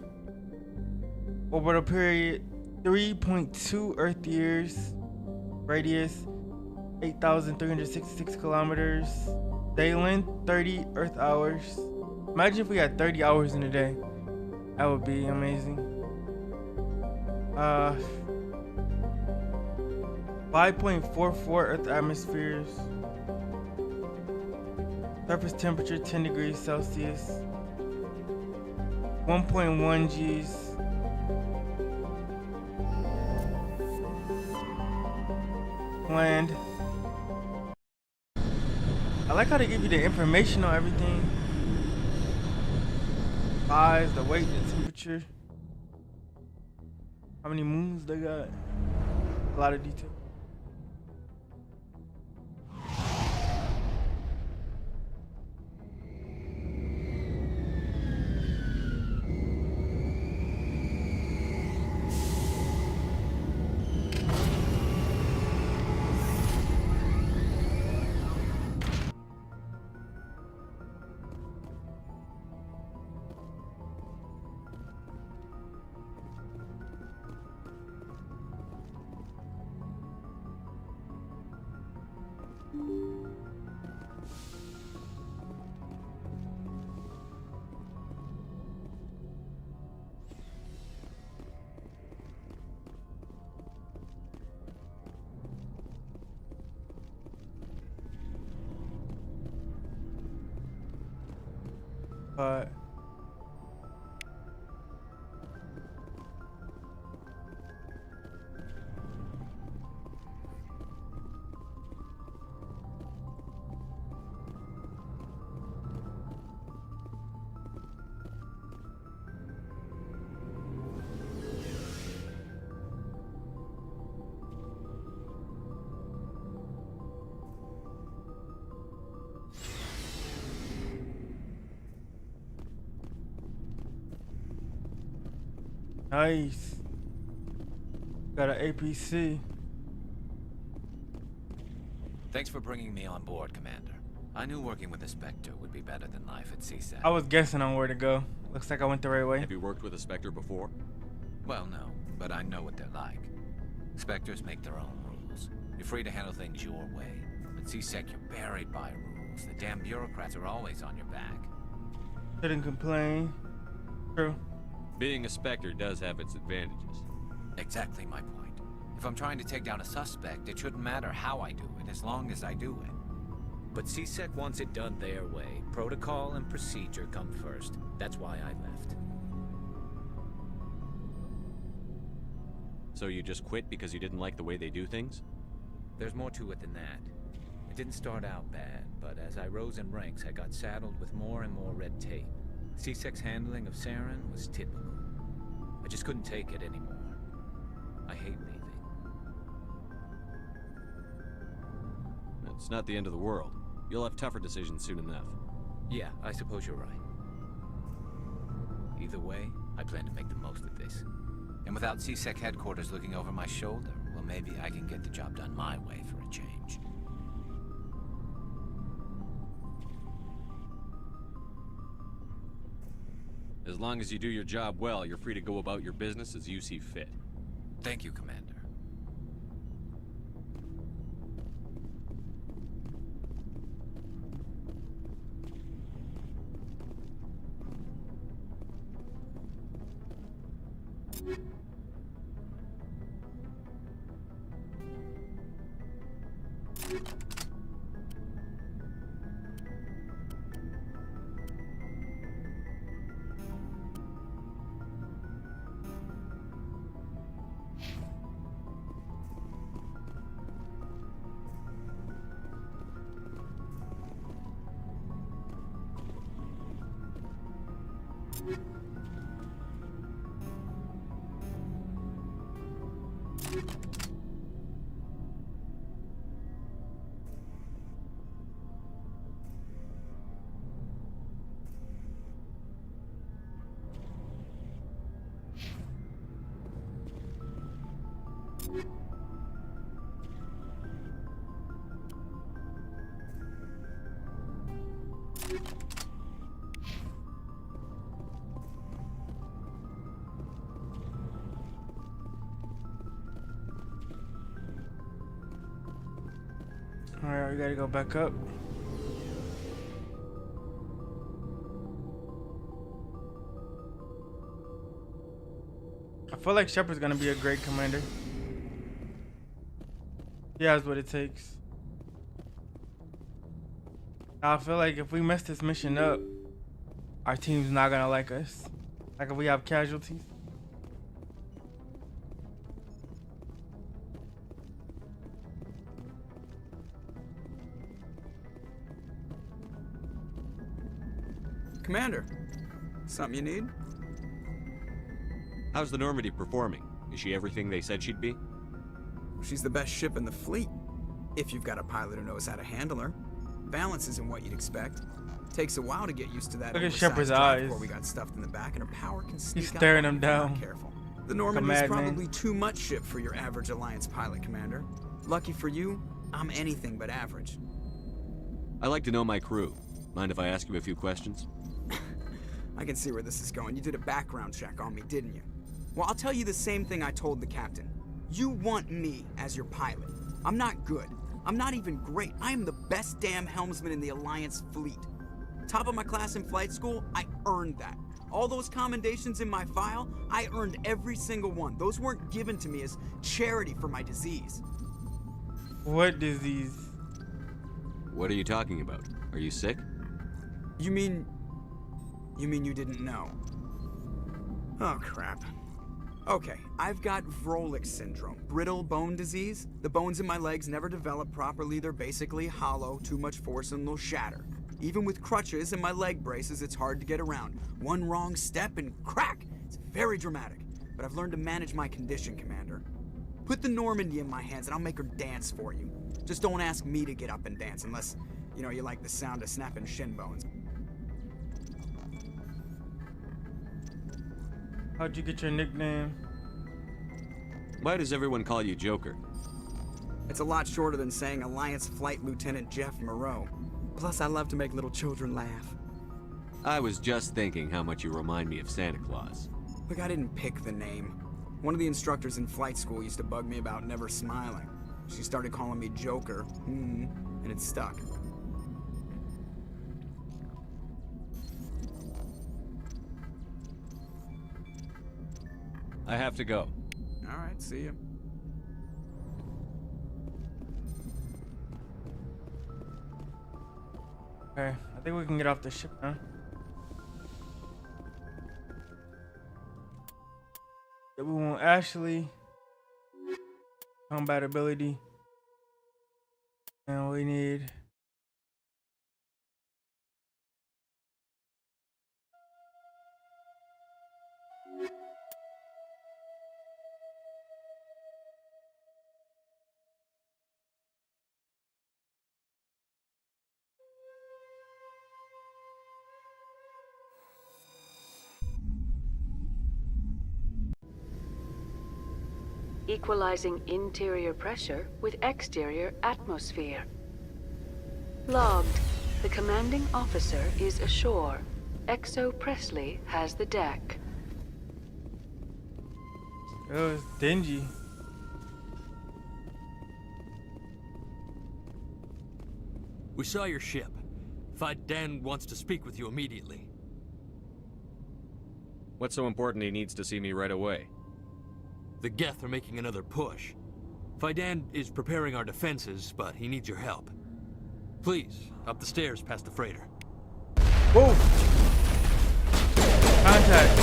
Orbital period 3.2 Earth years. Radius 8,366 kilometers. Day length 30 Earth hours. Imagine if we had 30 hours in a day. That would be amazing. 5.44 Earth atmospheres. Surface temperature 10 degrees Celsius. 1.1 Gs. Land. I like how they give you the information on everything. Size, the weight, the temperature. How many moons they got. A lot of detail. But nice. Got an APC.
Thanks for bringing me on board, Commander. I knew working with a Spectre would be better than life at CSAT.
I was guessing on where to go. Looks like I went the right way.
Have you worked with a Spectre before?
Well, no, but I know what they're like. Spectres make their own rules. You're free to handle things your way. But CSEC, you're buried by rules. The damn bureaucrats are always on your back.
Didn't complain. True.
Being a Spectre does have its advantages.
Exactly my point. If I'm trying to take down a suspect, it shouldn't matter how I do it, as long as I do it.
But CSEC wants it done their way. Protocol and procedure come first. That's why I left.
So you just quit because you didn't like the way they do things?
There's more to it than that. It didn't start out bad, but as I rose in ranks, I got saddled with more and more red tape. CSEC's handling of Saren was typical. I just couldn't take it anymore. I hate leaving.
It's not the end of the world. You'll have tougher decisions soon enough.
Yeah, I suppose you're right. Either way, I plan to make the most of this.
And without CSEC headquarters looking over my shoulder, well, maybe I can get the job done my way for a change.
As long as you do your job well, you're free to go about your business as you see fit.
Thank you, Commander.
Alright, we gotta go back up. I feel like Shepard's gonna be a great commander. He has what it takes. I feel like if we mess this mission up, our team's not gonna like us. Like if we have casualties.
Commander, something you need?
How's the Normandy performing? Is she everything they said she'd be?
She's the best ship in the fleet, if you've got a pilot who knows how to handle her. Balance isn't what you'd expect. Takes a while to get used to that.
Look at
oversized
Shepard's
drive
eyes.
before we got stuffed in the back, and her power can sneak
He's
up
staring
on
him
you if you're not
down.
Careful. The Normandy's probably too much ship for your average Alliance pilot, Commander. Lucky for you, I'm anything but average.
I like to know my crew. Mind if I ask you a few questions?
I can see where this is going. You did a background check on me, didn't you? Well, I'll tell you the same thing I told the captain. You want me as your pilot. I'm not good. I'm not even great. I am the best damn helmsman in the Alliance fleet. Top of my class in flight school, I earned that. All those commendations in my file, I earned every single one. Those weren't given to me as charity for my disease.
What disease?
What are you talking about? Are you sick?
You mean you didn't know? Oh, crap. Okay, I've got Vrolik syndrome, brittle bone disease. The bones in my legs never develop properly. They're basically hollow, too much force and they'll shatter. Even with crutches and my leg braces, it's hard to get around. One wrong step and crack! It's very dramatic. But I've learned to manage my condition, Commander. Put the Normandy in my hands and I'll make her dance for you. Just don't ask me to get up and dance unless, you know, you like the sound of snapping shin bones.
How'd you get your nickname?
Why does everyone call you Joker?
It's a lot shorter than saying Alliance Flight Lieutenant Jeff Moreau. Plus, I love to make little children laugh.
I was just thinking how much you remind me of Santa Claus.
Look, I didn't pick the name. One of the instructors in flight school used to bug me about never smiling. She started calling me Joker, and it stuck.
I have to go.
All right, see you.
Okay, I think we can get off the ship now. Yeah, we want Ashley. Compatibility. And we need
Equalizing interior pressure with exterior atmosphere. Logged. The commanding officer is ashore. Exo Presley has the deck.
it was dingy.
We saw your ship. Dan wants to speak with you immediately.
What's so important he needs to see me right away?
The Geth are making another push. Fidan is preparing our defenses, but he needs your help. Please, up the stairs past the freighter.
Whoa! Contact.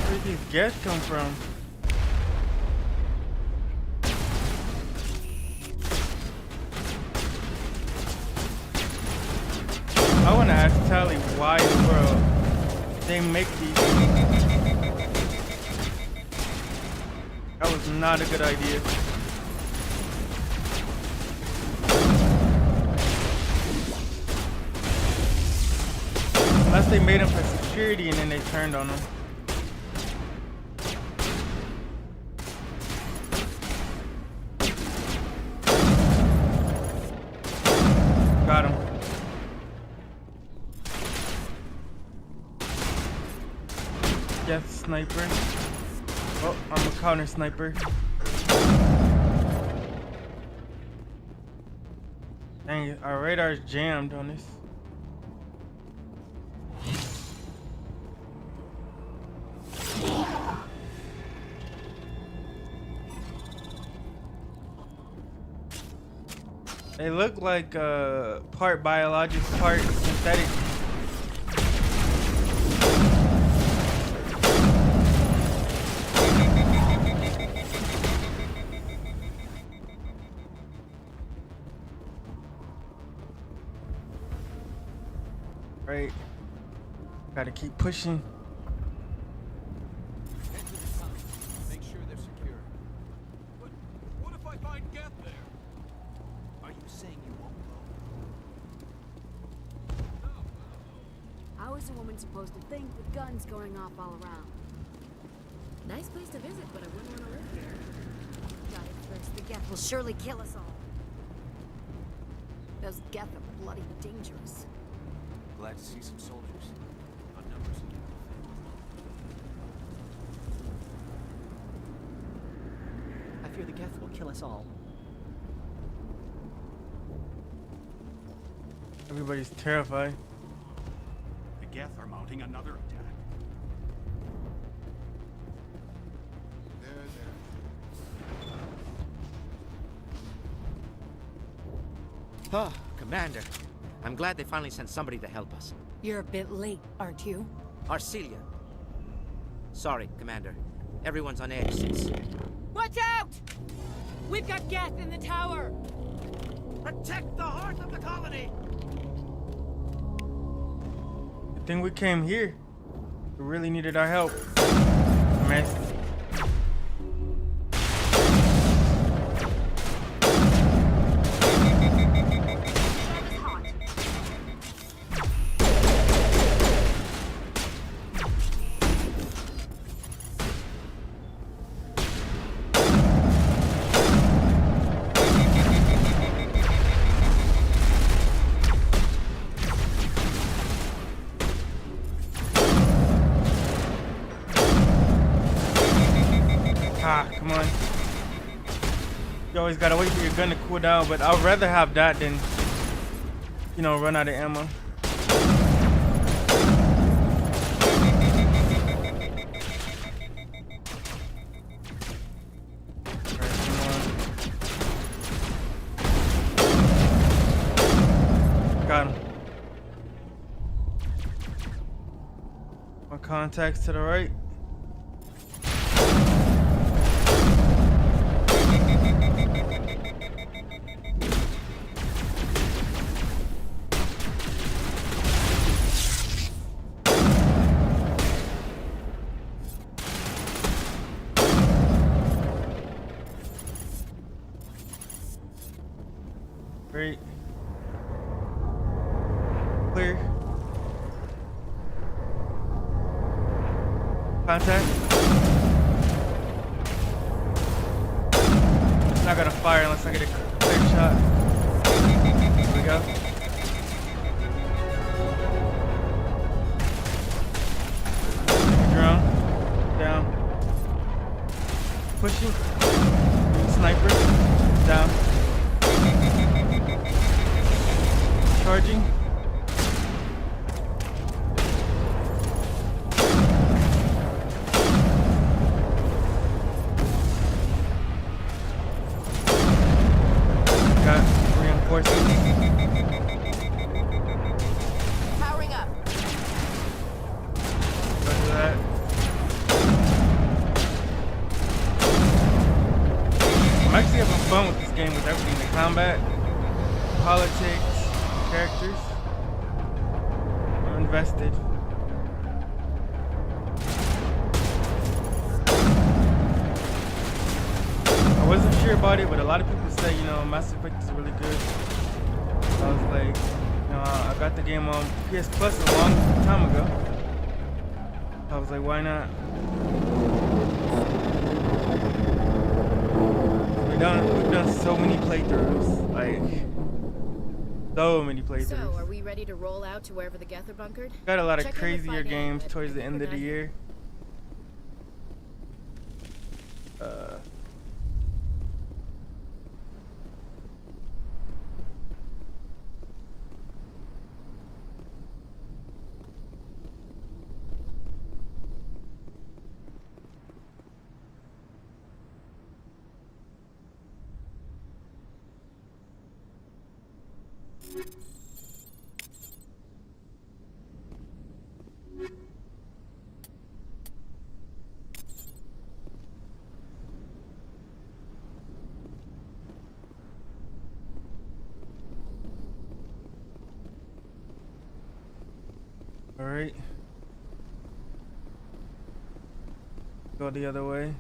Where did these guests come from? I want to ask Tally why in the world they make these. That was not a good idea. Unless they made them for security and then they turned on them. Got him. Yes, sniper. Oh, I'm a counter sniper. Dang it, our radar's jammed on this. They look like part biologic, part synthetic. Right. Gotta keep pushing.
Make sure they're secure. What if I find Geth there? Are you saying you won't go?
How is a woman supposed to think with guns going off all around?
Nice place to visit, but I wouldn't want to live here. Got it first. The Geth will surely kill us all.
Those Geth are bloody dangerous.
Glad to see some soldiers. Our numbers again.
I fear the Geth will kill us all.
Everybody's terrified.
The Geth are mounting another attack.
Oh, Commander. I'm glad they finally sent somebody to help us.
You're a bit late, aren't you?
Arcelia. Sorry, Commander. Everyone's on edge since...
Watch out! We've got Geth in the tower!
Protect the heart of the colony!
I think we came here. We really needed our help. Mess. Come on. You always gotta wait for your gun to cool down, but I'd rather have that than you know, run out of ammo. Got him. My contacts to the right. Great. Clear. Contact. It's not gonna fire unless I get a clear shot. Here we go. Drone. Down. Pushing. Sniper. Down. Charging. Got reinforcements.
Powering up.
Roger that. I'm actually having fun with this game with everything. The combat, politics, characters. I'm invested. I wasn't sure about it, but a lot of people say, you know, Mass Effect is really good. So I was like, you know, I got the game on PS Plus a long time ago. I was like, why not? We've done so many playthroughs, like so many playthroughs.
So, are we ready to roll out to wherever the Geth are bunkered?
Got a lot of
Check in with
crazier
5
games
but
towards
I
the
think
end
we're
of the
done.
year. All right. Go the other way.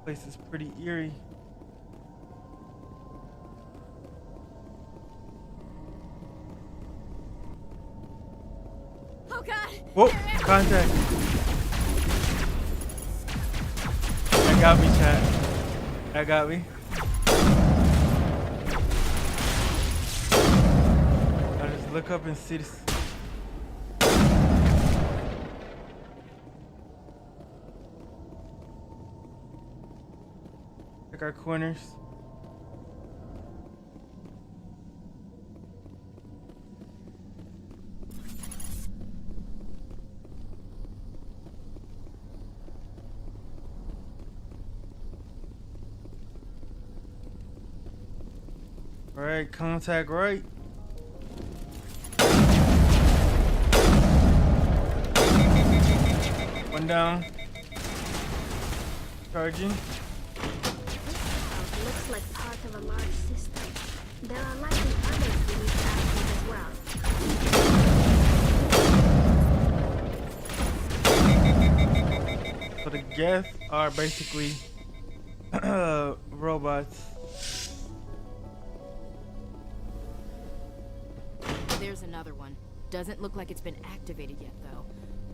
Place is pretty eerie.
Oh God!
Whoa! Contact. That got me, chat. That got me. I just look up and see this. Check our corners. All right, contact right. One down. Charging.
Looks like part of a large system. There are likely others we need to activate as well.
So the Geth are basically robots.
There's another one. Doesn't look like it's been activated yet, though.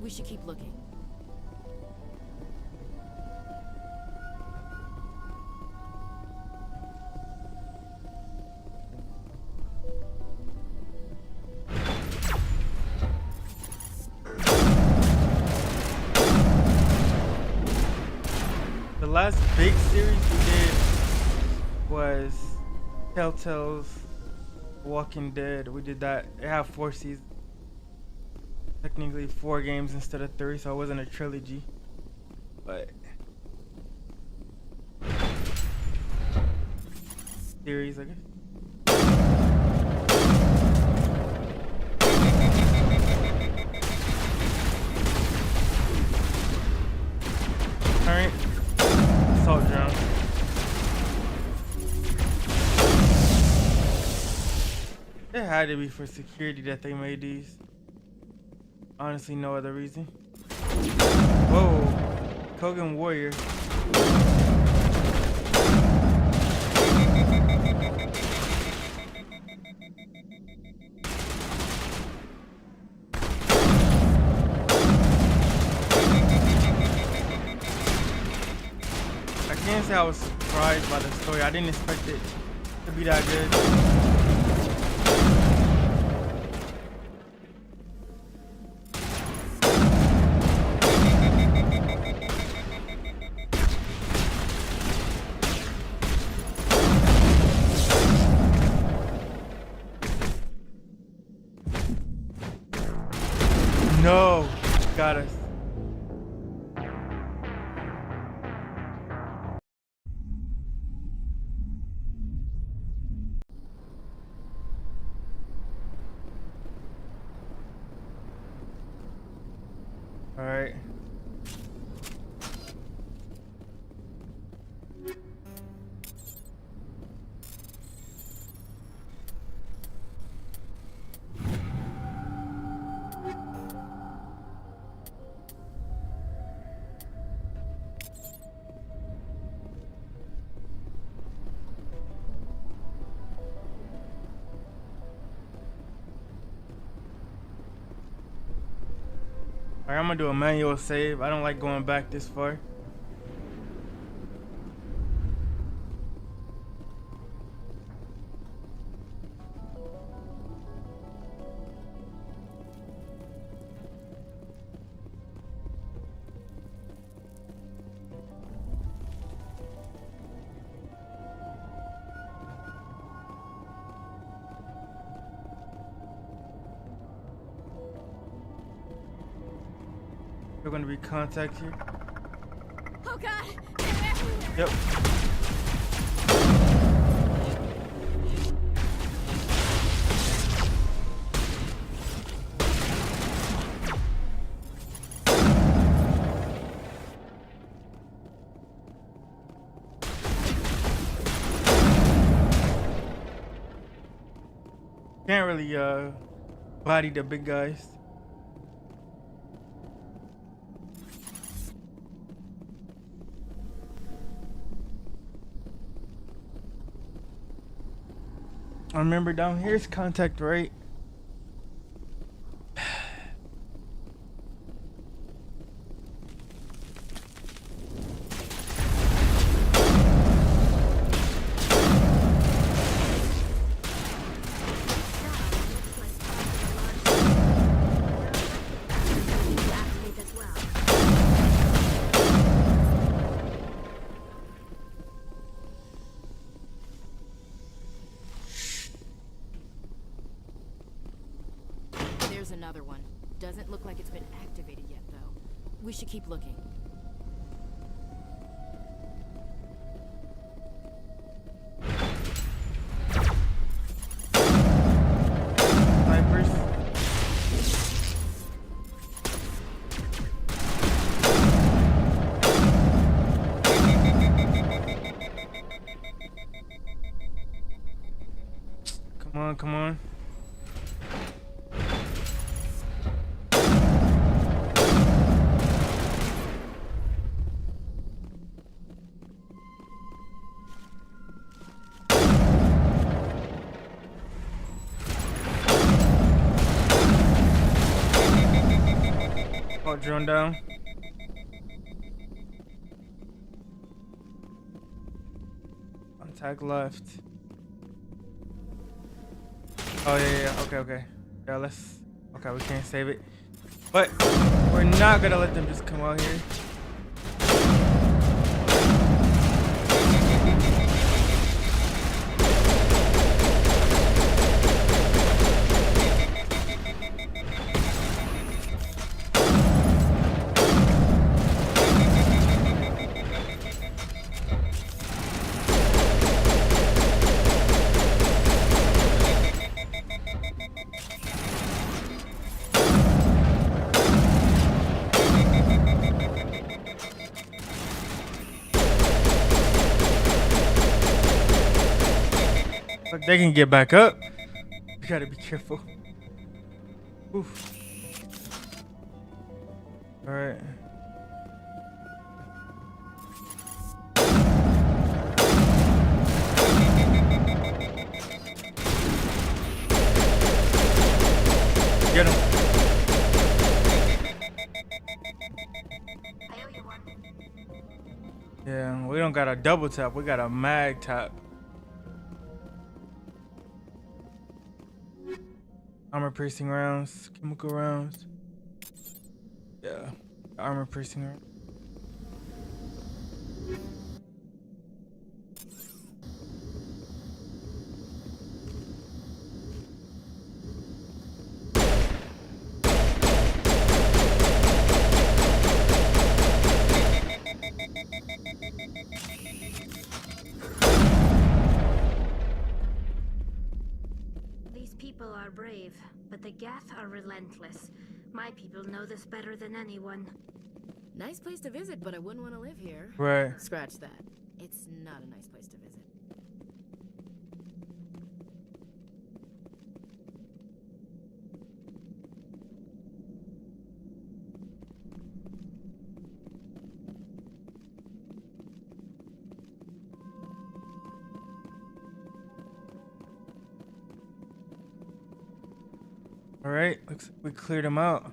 We should keep looking.
The last big series we did was Telltale's Walking Dead. We did that. It had 4 seasons. Technically 4 games instead of 3, so it wasn't a trilogy. But series, I guess. Alright. Assault drone. It had to be for security that they made these. Honestly, no other reason. Whoa. Kogan Warrior. I can't say I was surprised by the story. I didn't expect it to be that good. No, got us. All right. Alright, I'm gonna do a manual save. I don't like going back this far. We're gonna be contact here.
Oh god! They're everywhere!
Yep. Can't really body the big guys. I remember down here's contact, right?
There's another one. Doesn't look like it's been activated yet, though. We should keep looking.
Snipers. Come on, come on. drone down. Contact left. Oh yeah. Okay. Yeah, let's. Okay, we can't save it, but we're not gonna let them just come out here. Look, they can get back up. You gotta be careful. Oof. All right. Get him. Yeah, we don't got a double tap. We got a mag tap. Armor piercing rounds, chemical rounds. Yeah, armor piercing rounds.
These people are brave, but the Geth are relentless. My people know this better than anyone.
Nice place to visit, but I wouldn't want to live here.
Right.
Scratch that. It's not a nice place to visit.
All right, looks like we cleared them out.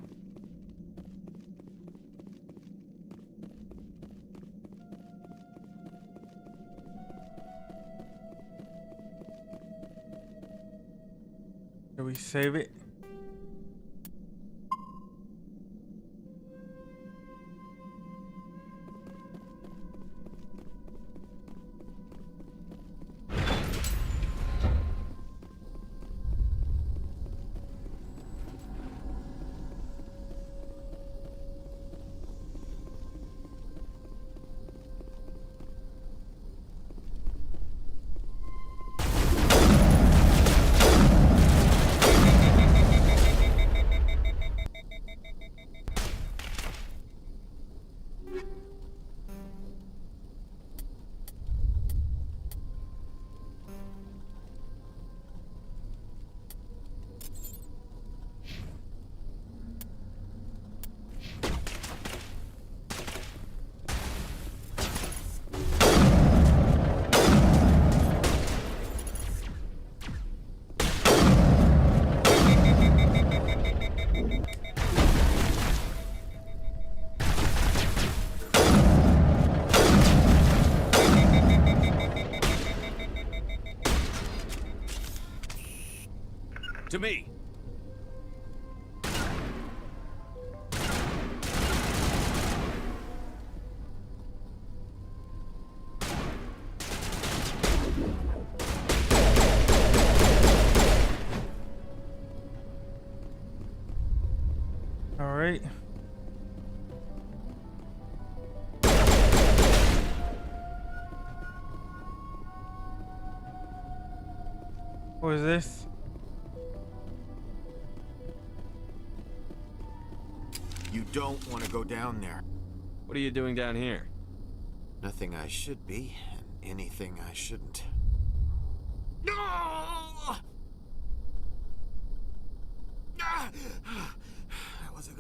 Did we save it?
To me.
All right. What is this?
You don't want to go down there.
What are you doing down here?
Nothing I should be, and anything I shouldn't.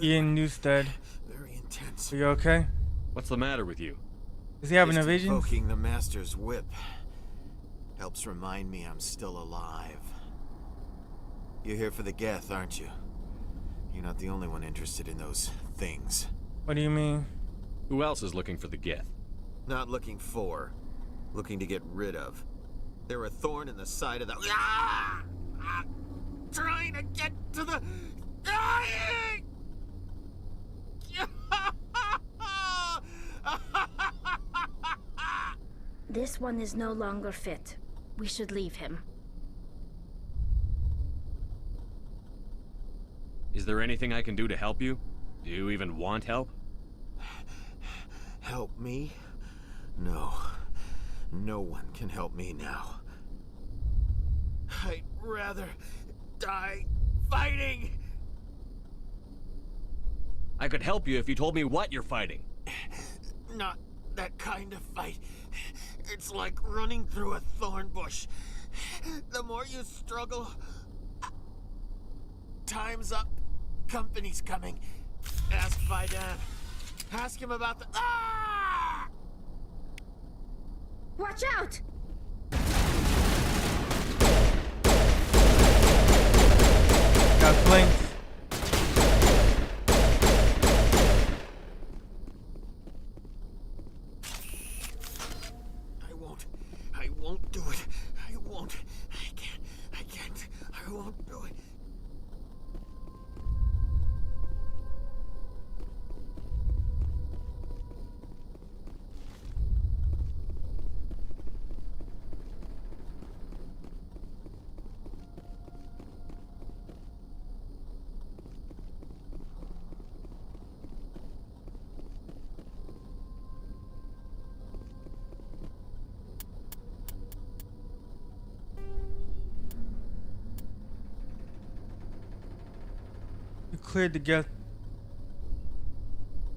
Ian Newstead.
Very intense.
Are you okay?
What's the matter with you?
Is he having a
Just
vision?
invoking the Master's whip helps remind me I'm still alive. You're here for the Geth, aren't you? You're not the only one interested in those things.
What do you mean?
Who else is looking for the Geth?
Not looking for, looking to get rid of. They're a thorn in the side of the... Ah! Ah! Trying to get to the... Dying!
This one is no longer fit. We should leave him.
Is there anything I can do to help you? Do you even want help?
Help me? No. No one can help me now. I'd rather die fighting!
I could help you if you told me what you're fighting.
Not that kind of fight. It's like running through a thorn bush. The more you struggle... Time's up. Company's coming. Ask Vidan. Ask him about the... Ah!
Watch out!
Got flanked.
I won't do it. I won't. I can't. I won't do it.
You cleared the Geth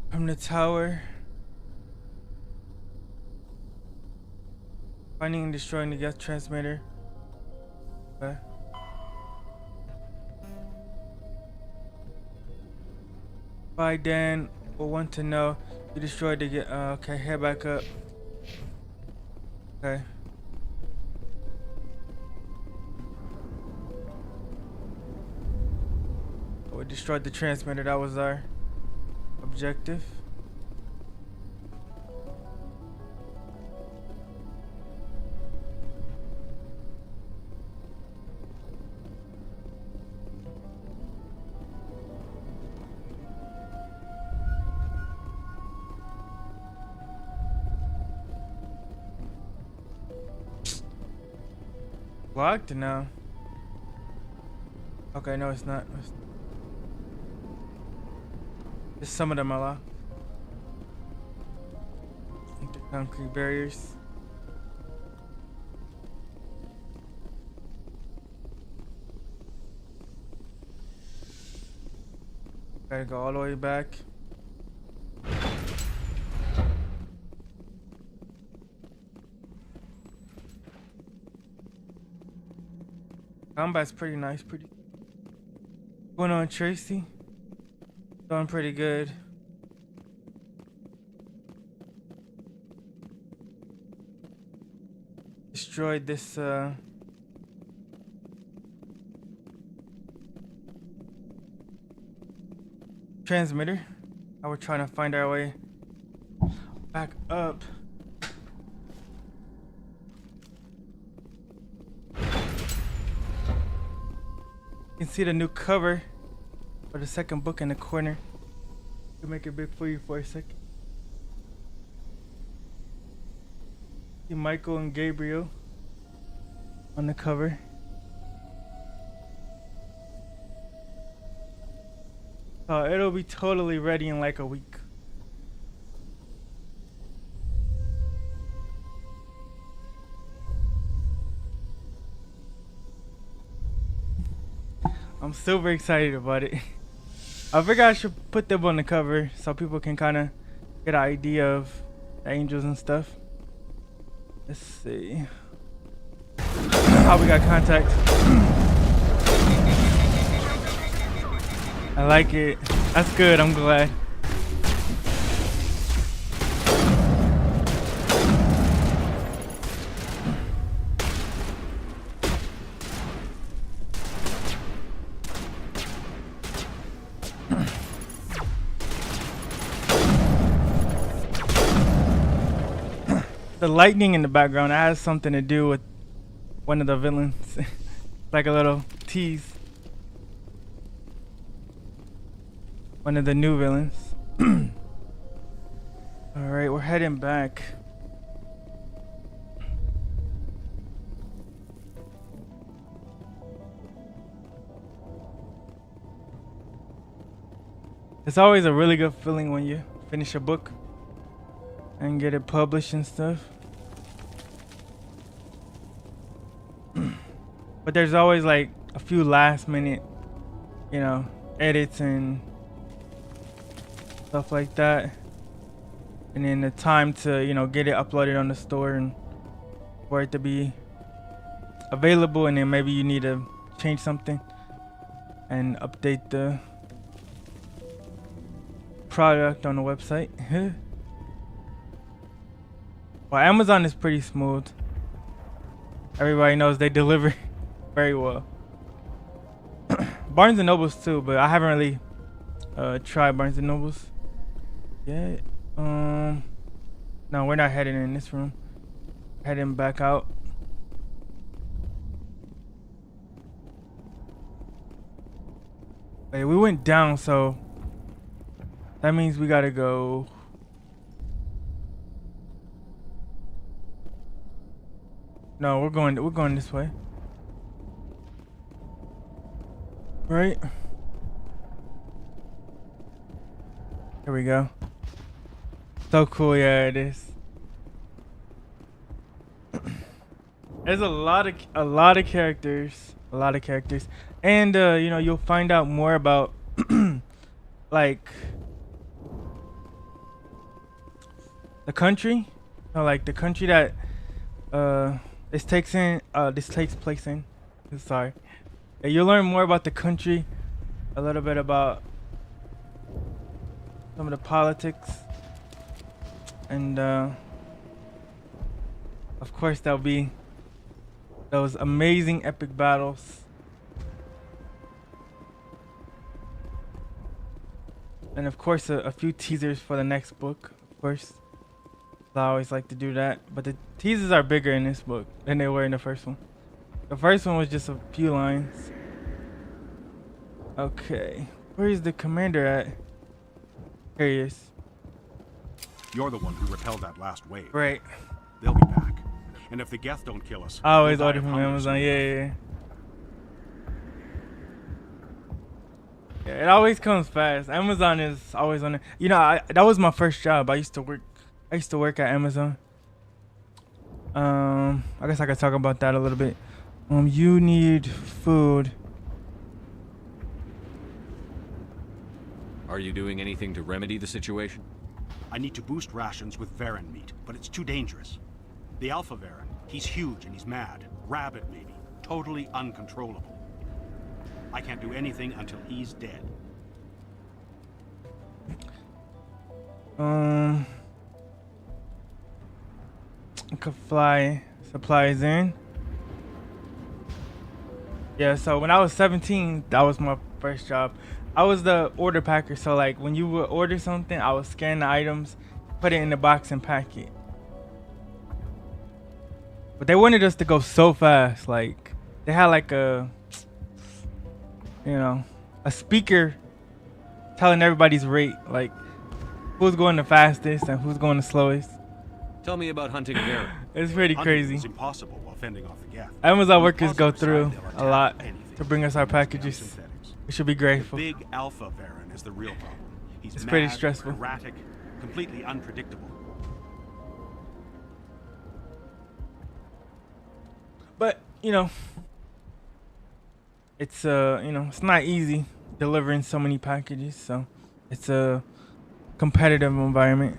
from the tower. Finding and destroying the Geth transmitter. Okay. Vidan will want to know you destroyed the Geth. Okay, head back up. Okay. We destroyed the transmitter. That was our objective. Locked now. Okay, no, it's not. Just some of them are locked. Into concrete barriers. Gotta go all the way back. Combat's pretty nice, pretty. What's going on, Tracy? Doing pretty good. Destroyed this transmitter. Now we're trying to find our way back up. You can see the new cover for the second book in the corner. To make it big for you for a second. See Michael and Gabriel on the cover. It'll be totally ready in like a week. I'm super excited about it. I figured I should put them on the cover so people can kind of get an idea of the angels and stuff. Let's see. Oh, we got contact. I like it. That's good. I'm glad. The lightning in the background has something to do with one of the villains. Like a little tease. One of the new villains. Alright, we're heading back. It's always a really good feeling when you finish a book and get it published and stuff. But there's always like a few last minute, you know, edits and stuff like that. And then the time to, you know, get it uploaded on the store and for it to be available, and then maybe you need to change something and update the product on the website. Well, Amazon is pretty smooth. Everybody knows they deliver very well. Barnes and Nobles too, but I haven't really tried Barnes and Nobles yet. No, we're not heading in this room. Heading back out. Wait, we went down, so that means we gotta go. No, we're going this way. Right? Here we go. So cool, yeah, it is. There's a lot of characters, and you know, you'll find out more about like the country, you know, like the country that this takes place in. Sorry. Yeah, you'll learn more about the country, a little bit about some of the politics, and of course there'll be those amazing epic battles. And of course a few teasers for the next book, of course. I always like to do that, but the teasers are bigger in this book than they were in the first one. The first one was just a few lines. Okay, where is the commander at? Here he is.
You're the one who repelled that last wave.
Right.
They'll be back. And if the Geth don't kill us,
I always
we'll die
order
of
from
hunger
Amazon.
soon.
Yeah. Yeah, it always comes fast. Amazon is always on it. You know, that was my first job. I used to work at Amazon. I guess I could talk about that a little bit. You need food.
Are you doing anything to remedy the situation?
I need to boost rations with Varen meat, but it's too dangerous. The Alpha Varen, he's huge and he's mad. Rabid, maybe. Totally uncontrollable. I can't do anything until he's dead.
I could fly supplies in. Yeah, so when I was 17, that was my first job. I was the order packer, so like when you would order something, I would scan the items, put it in the box and pack it. But they wanted us to go so fast, like they had like a, you know, a speaker telling everybody's rate, like who's going the fastest and who's going the slowest.
Tell me about hunting Varen.
It's pretty crazy.
It's impossible while fending off the Geth.
Amazon workers go through a lot to bring us our packages. We should be grateful.
The big Alpha Varen is the real problem. He's
It's
mad,
pretty stressful.
erratic, completely unpredictable.
But, you know, it's you know, it's not easy delivering so many packages, so it's a competitive environment.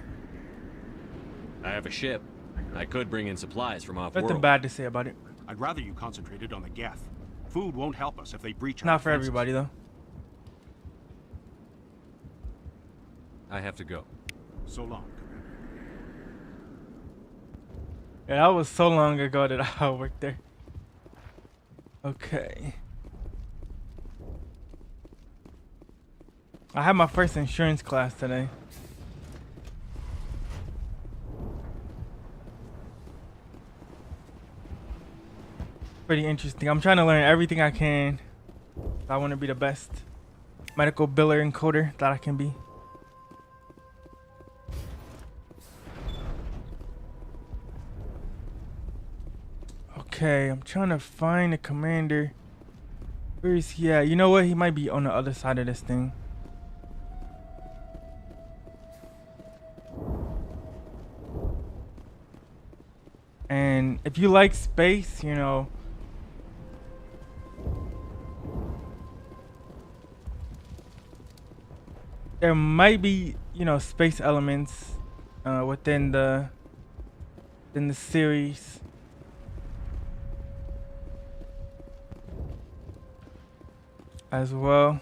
I have a ship. I could bring in supplies from off-world.
Nothing bad to say about it.
I'd rather you concentrated on the Geth. Food won't help us if they breach our
Not for
defenses.
everybody though.
I have to go.
So long, Commander.
Yeah, that was so long ago that I worked there. Okay. I had my first insurance class today. pretty interesting. I'm trying to learn everything I can. I want to be the best medical biller and coder that I can be. Okay, I'm trying to find the commander. Where is he at? You know what? He might be on the other side of this thing. And if you like space, you know, there might be, you know, space elements within the series. As well.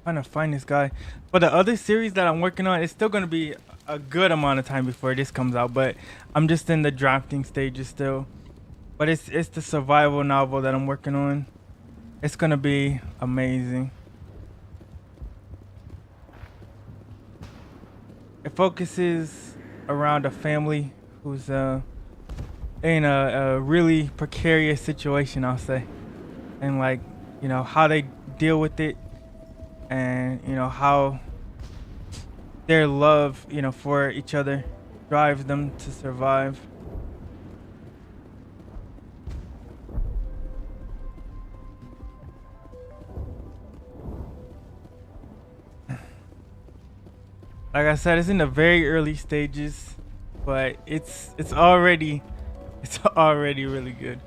Trying to find this guy. But the other series that I'm working on, it's still gonna be a good amount of time before this comes out, but I'm just in the drafting stages still. But it's the survival novel that I'm working on. It's gonna be amazing. It focuses around a family who's in a really precarious situation, I'll say, and like, you know, how they deal with it, and you know how their love, you know, for each other drives them to survive. Like I said, it's in the very early stages, but it's already really good.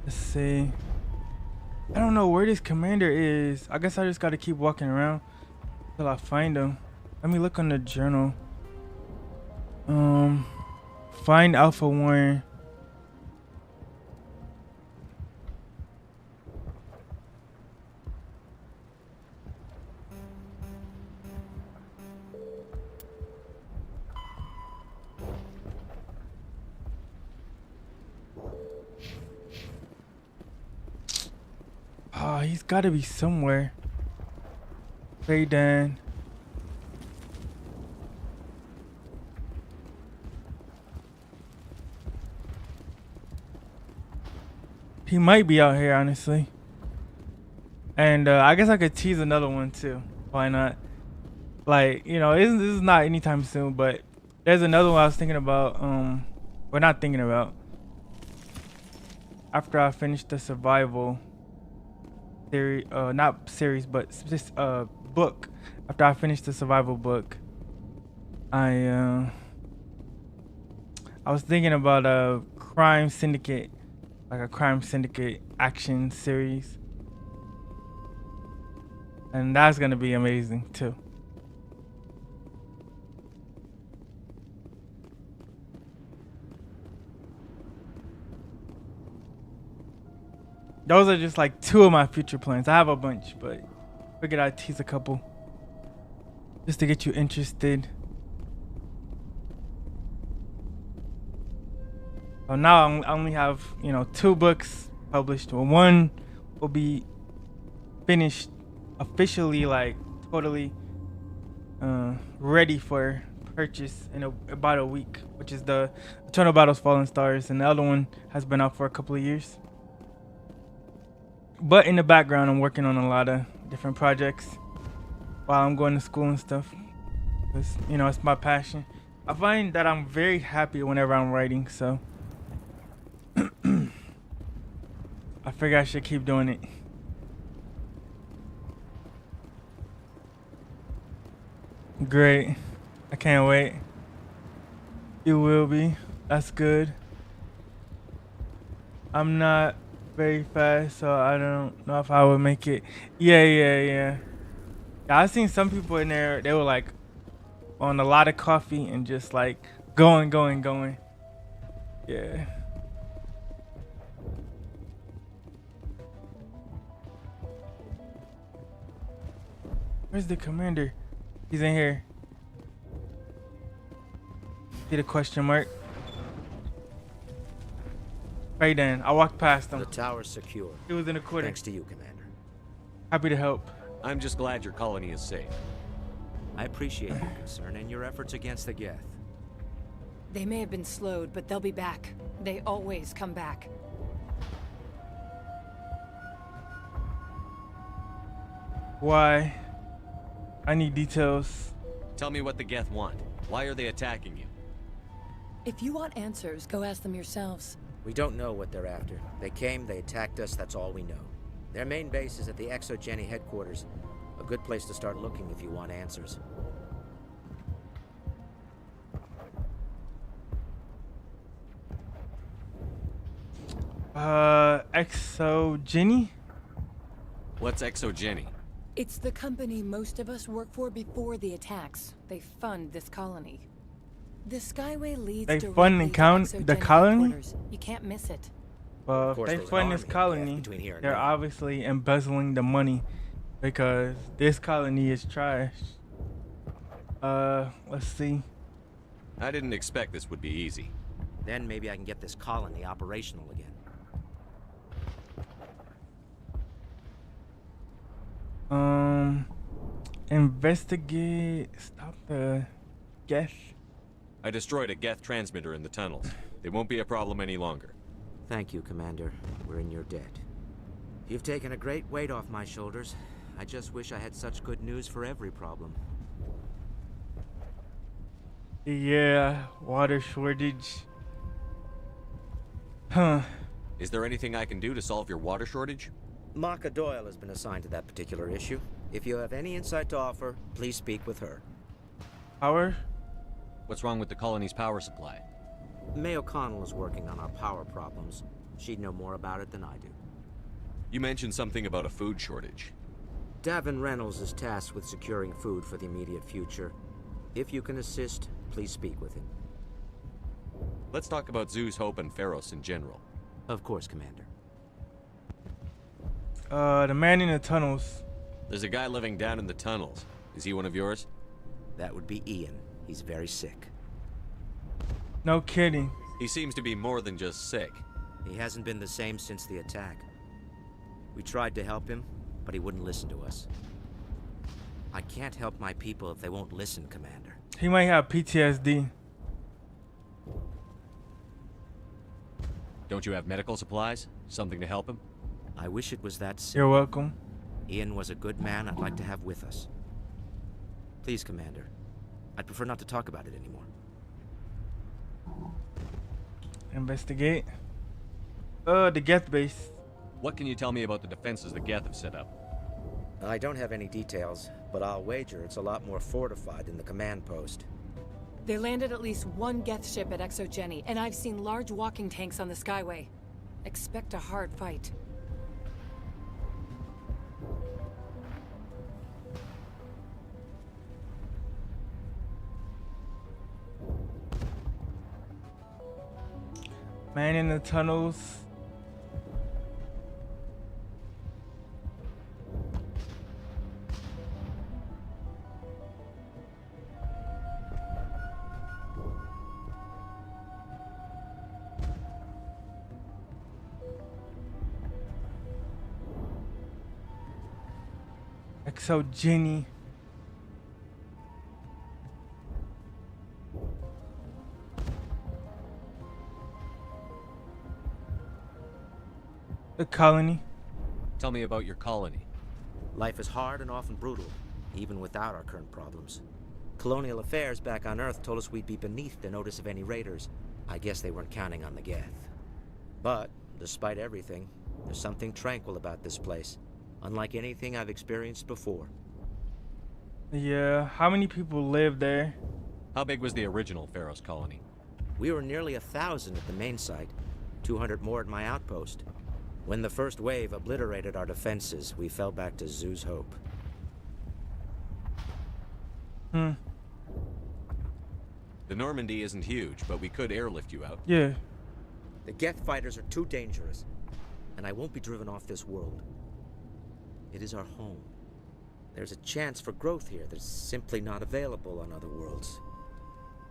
Let's see. I don't know where this commander is. I guess I just gotta keep walking around till I find him. Let me look on the journal. Find Alpha Warren. Oh, he's gotta be somewhere. Faydan. He might be out here, honestly. And I guess I could tease another one too. Why not? Like, you know, this is not anytime soon, but there's another one I was thinking about. Or not thinking about. After I finish the survival series, not series, but just book. After I finish the survival book, I was thinking about a crime syndicate. Like a crime syndicate action series, and that's gonna be amazing too. Those are just like two of my future plans. I have a bunch, but figured I'd tease a couple just to get you interested. So now I only have, you know, 2 books published. Well, one will be finished officially, like totally ready for purchase in about a week, which is the Eternal Battles Fallen Stars, and the other one has been out for a couple of years. But in the background, I'm working on a lot of different projects while I'm going to school and stuff. Because, you know, it's my passion. I find that I'm very happy whenever I'm writing, so I figure I should keep doing it. Great. I can't wait. You will be. That's good. I'm not very fast, so I don't know if I would make it. Yeah, I've seen some people in there, they were like on a lot of coffee and just like going. Yeah. Where's the commander? He's in here. See the question mark? Right then, I walked past him.
The tower's secure.
He was in the corner.
Thanks to you, Commander.
Happy to help.
I'm just glad your colony is safe.
I appreciate your concern and your efforts against the Geth.
They may have been slowed, but they'll be back. They always come back.
Why? I need details.
Tell me what the Geth want. Why are they attacking you?
If you want answers, go ask them yourselves.
We don't know what they're after. They came, they attacked us, that's all we know. Their main base is at the ExoGeni headquarters. A good place to start looking if you want answers.
ExoGeni?
What's ExoGeni?
It's the company most of us work for before the attacks. They fund this colony. The Skyway leads
They
directly
fund
to
the
ExoGeni
colony?
headquarters. You can't miss it.
Well, if they fund this colony, they're obviously embezzling the money because this colony is trash. Let's see.
I didn't expect this would be easy.
Then maybe I can get this colony operational again.
Investigate. Stop the Geth.
I destroyed a Geth transmitter in the tunnels. It won't be a problem any longer.
Thank you, Commander. We're in your debt. You've taken a great weight off my shoulders. I just wish I had such good news for every problem.
Yeah, water shortage. Huh.
Is there anything I can do to solve your water shortage?
Maka Doyle has been assigned to that particular issue. If you have any insight to offer, please speak with her.
Power?
What's wrong with the colony's power supply?
May O'Connell is working on our power problems. She'd know more about it than I do.
You mentioned something about a food shortage.
Davin Reynolds is tasked with securing food for the immediate future. If you can assist, please speak with him.
Let's talk about Zoo's Hope and Pharos in general.
Of course, Commander.
The man in the tunnels.
There's a guy living down in the tunnels. Is he one of yours?
That would be Ian. He's very sick.
No kidding.
He seems to be more than just sick.
He hasn't been the same since the attack. We tried to help him, but he wouldn't listen to us. I can't help my people if they won't listen, Commander.
He might have PTSD.
Don't you have medical supplies? Something to help him?
I wish it was that simple.
You're welcome.
Ian was a good man I'd like to have with us. Please, Commander. I'd prefer not to talk about it anymore.
Investigate. The Geth base.
What can you tell me about the defenses the Geth have set up?
I don't have any details, but I'll wager it's a lot more fortified than the command post.
They landed at least one Geth ship at ExoGeni, and I've seen large walking tanks on the Skyway. Expect a hard fight.
Man in the tunnels. ExoGeni. The colony.
Tell me about your colony.
Life is hard and often brutal, even without our current problems. Colonial affairs back on Earth told us we'd be beneath the notice of any raiders. I guess they weren't counting on the Geth. But, despite everything, there's something tranquil about this place. Unlike anything I've experienced before.
Yeah, how many people live there?
How big was the original Pharos colony?
We were nearly 1,000 at the main site, 200 more at my outpost. When the first wave obliterated our defenses, we fell back to Zoo's Hope.
The
Normandy isn't huge, but we could airlift you out.
Yeah.
The Geth fighters are too dangerous, and I won't be driven off this world. It is our home. There's a chance for growth here that's simply not available on other worlds.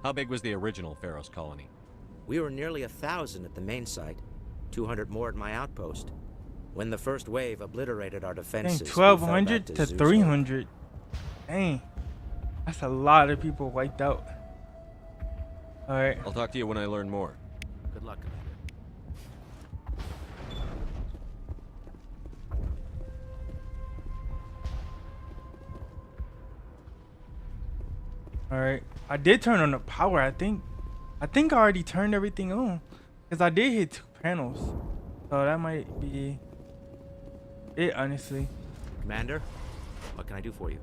How big was the original Pharaoh's colony?
We were nearly 1,000 at the main site, 200 more at my outpost. When the first wave obliterated our defenses,
Dang,
we fell back
1,200 to
Zeus'
300. Dang. That's a lot of people wiped out. Alright.
I'll talk to you when I learn more.
Good luck, Commander.
Alright. I did turn on the power, I think. I already turned everything on. Because I did hit 2 panels. So that might be it, honestly.
Commander, what can I do for you?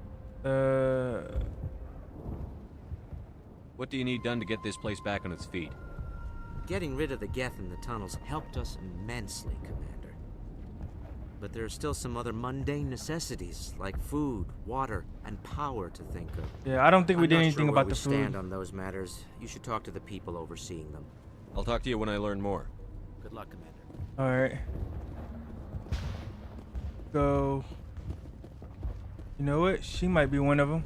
What do you need done to get this place back on its feet?
Getting rid of the Geth in the tunnels helped us immensely, Commander. But there are still some other mundane necessities, like food, water, and power to think of.
Yeah, I don't think we did anything about the
food. Stand
food.
on those matters. You should talk to the people overseeing them.
I'll talk to you when I learn more.
Good luck, Commander.
Alright. Go. You know what? She might be one of them.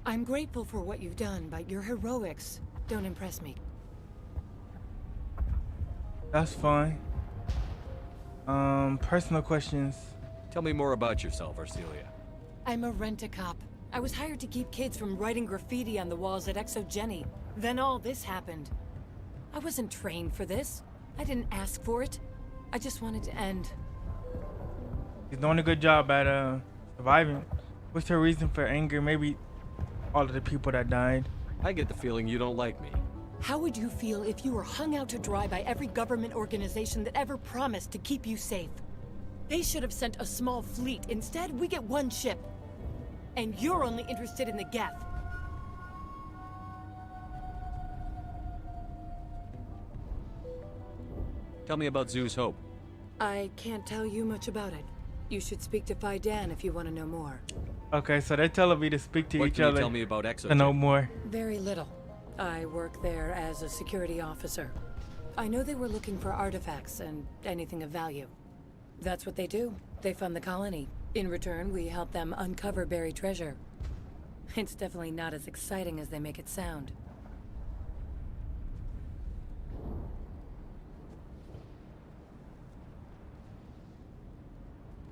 I'm grateful for what you've done, but your heroics don't impress me.
That's fine. Personal questions.
Tell me more about yourself, Arcelia.
I'm a rent-a-cop. I was hired to keep kids from writing graffiti on the walls at Exogeny. Then all this happened. I wasn't trained for this. I didn't ask for it. I just wanted to end.
She's doing a good job at surviving. What's her reason for anger? Maybe all of the people that died.
I get the feeling you don't like me.
How would you feel if you were hung out to dry by every government organization that ever promised to keep you safe? They should have sent a small fleet. Instead, we get 1 ship. And you're only interested in the Geth.
Tell me about Zeus Hope.
I can't tell you much about it. You should speak to Fidan if you want to know more.
Okay, so they're telling me to speak to
What
each
can you
other
tell me about Exogeny?
to know more.
Very little. I work there as a security officer. I know they were looking for artifacts and anything of value. That's what they do. They fund the colony. In return, we help them uncover buried treasure. It's definitely not as exciting as they make it sound.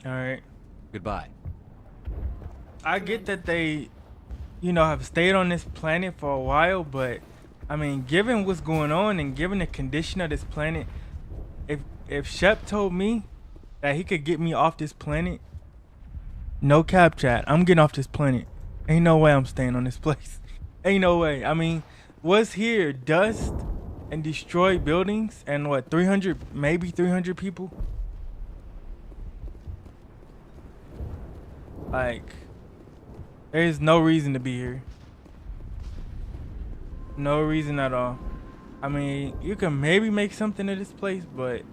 Alright.
Goodbye.
I get that they, you know, have stayed on this planet for a while, but I mean, given what's going on and given the condition of this planet, if Shep told me that he could get me off this planet, no cap chat, I'm getting off this planet. Ain't no way I'm staying on this place. Ain't no way. I mean, what's here? Dust and destroyed buildings and what, 300, maybe 300 people? Like, there's no reason to be here. No reason at all. I mean, you can maybe make something of this place, but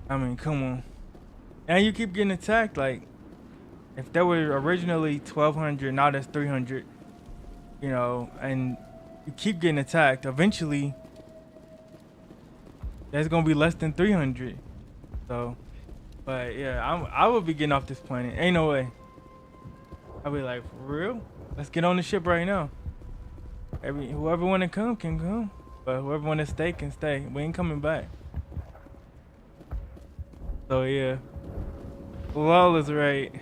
I mean, come on. And you keep getting attacked. Like, if there were originally 1,200, now there's 300. You know, and you keep getting attacked. Eventually, there's gonna be less than 300. So, but yeah, I would be getting off this planet. Ain't no way. I'll be like, for real? Let's get on the ship right now. Whoever want to come can come, but whoever want to stay can stay. We ain't coming back. So yeah, Lol is right.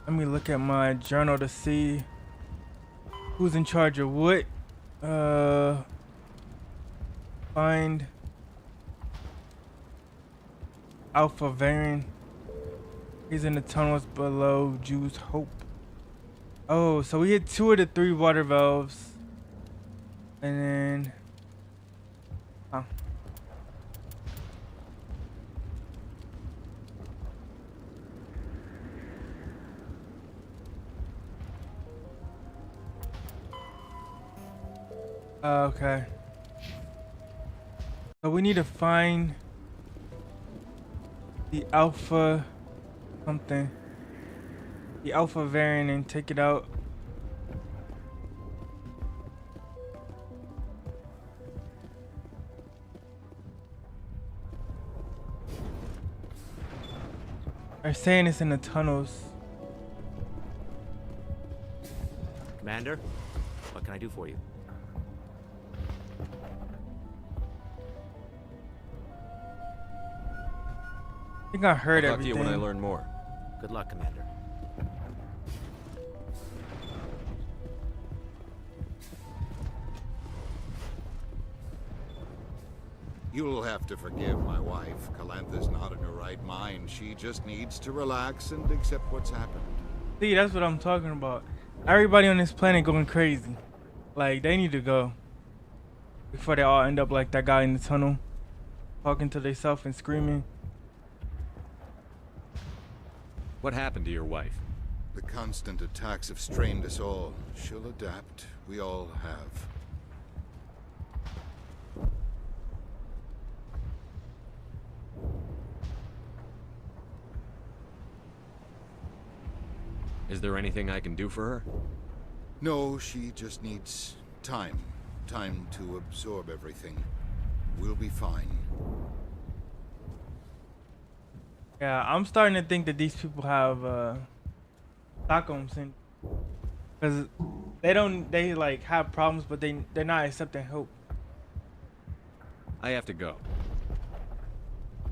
Let me look at my journal to see who's in charge of what. Find Alpha Varian. He's in the tunnels below Zeus Hope. Oh, so we hit 2 of the 3 water valves. And then okay. So we need to find the Alpha something. The Alpha variant and take it out. They're saying it's in the tunnels.
Commander, what can I do for you?
I think I heard
I'll talk
everything.
to you when I learn more.
Good luck, Commander.
You'll have to forgive my wife. Calantha's not in her right mind. She just needs to relax and accept what's happened.
See, that's what I'm talking about. Everybody on this planet going crazy. Like, they need to go. Before they all end up like that guy in the tunnel. Talking to themselves and screaming.
What happened to your wife?
The constant attacks have strained us all. She'll adapt. We all have.
Is there anything I can do for her?
No, she just needs time. Time to absorb everything. We'll be fine.
Yeah, I'm starting to think that these people have Stockholm syndrome. Because they like have problems, but they're not accepting help.
I have to go.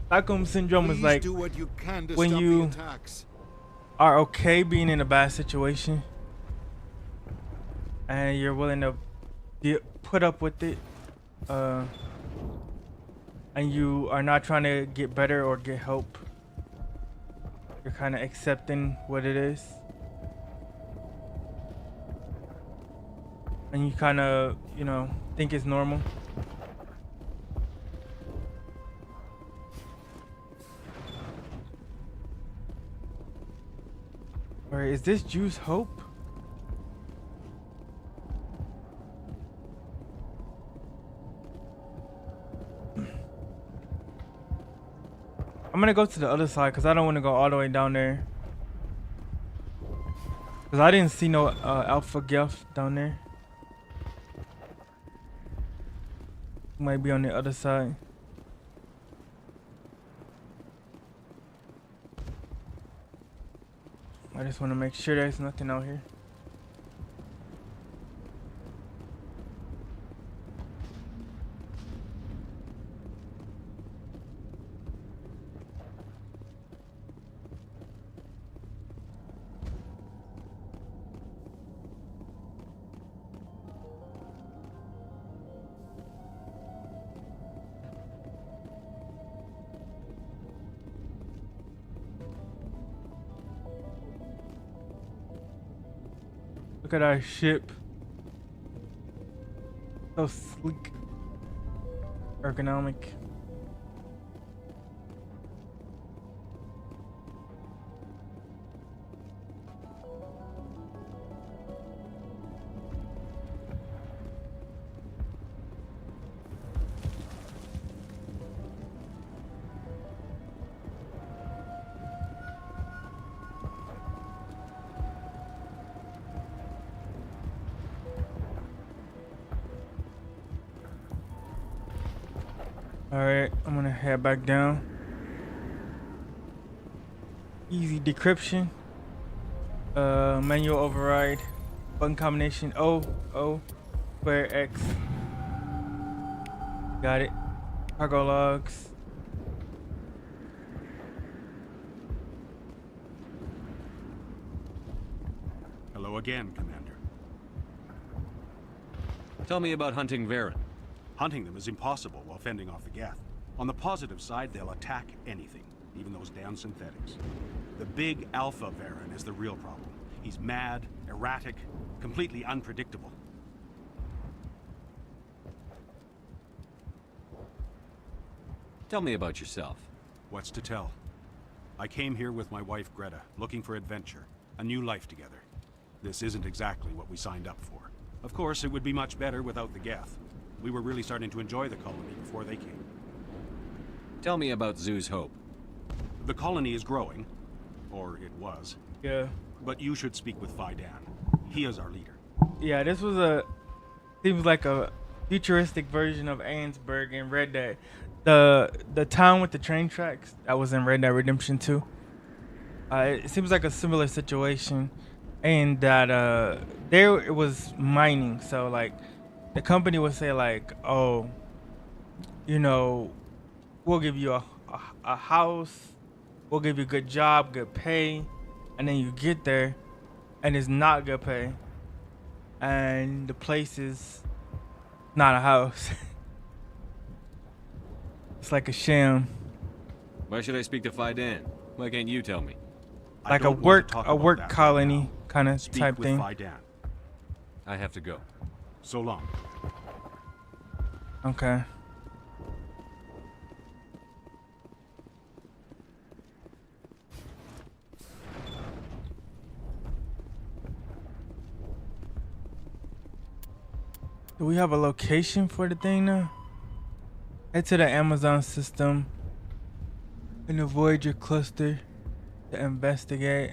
Stockholm syndrome is
Please
like
do what you can to
when
stop
you
the attacks.
are okay being in a bad situation and you're willing to put up with it, and you are not trying to get better or get help. You're kind of accepting what it is, and you kind of, you know, think it's normal. Or is this juice hope? I'm gonna go to the other side because I don't want to go all the way down there. Because I didn't see no alpha gift down there. Might be on the other side. I just want to make sure there's nothing out here. Look at our ship. So sleek. Ergonomic. Alright, I'm gonna head back down. Easy decryption. Manual override. Button combination O square X. Got it. Cargo logs.
Hello again, Commander.
Tell me about hunting Varen.
Hunting them is impossible while fending off the Geth. On the positive side, they'll attack anything, even those damn synthetics. The big Alpha Varen is the real problem. He's mad, erratic, completely unpredictable.
Tell me about yourself.
What's to tell? I came here with my wife Greta, looking for adventure, a new life together. This isn't exactly what we signed up for. Of course, it would be much better without the Geth. We were really starting to enjoy the colony before they came.
Tell me about Zoo's Hope.
The colony is growing. Or it was.
Yeah.
But you should speak with Fidan. He is our leader.
Yeah, this was seems like a futuristic version of Ansburg in Red Dead. The town with the train tracks that was in Red Dead Redemption 2. It seems like a similar situation, and that there it was mining. So like, the company would say like, oh, you know, we'll give you a house, we'll give you a good job, good pay, and then you get there, and it's not good pay, and the place is not a house. It's like a sham.
Why should I speak to Fidan? Why can't you tell me?
Like a work colony kind of type
with
thing.
Fidan.
I have to go.
So long.
Okay. Do we have a location for the thing now? Head to the Amazon system and the Voyager cluster to investigate.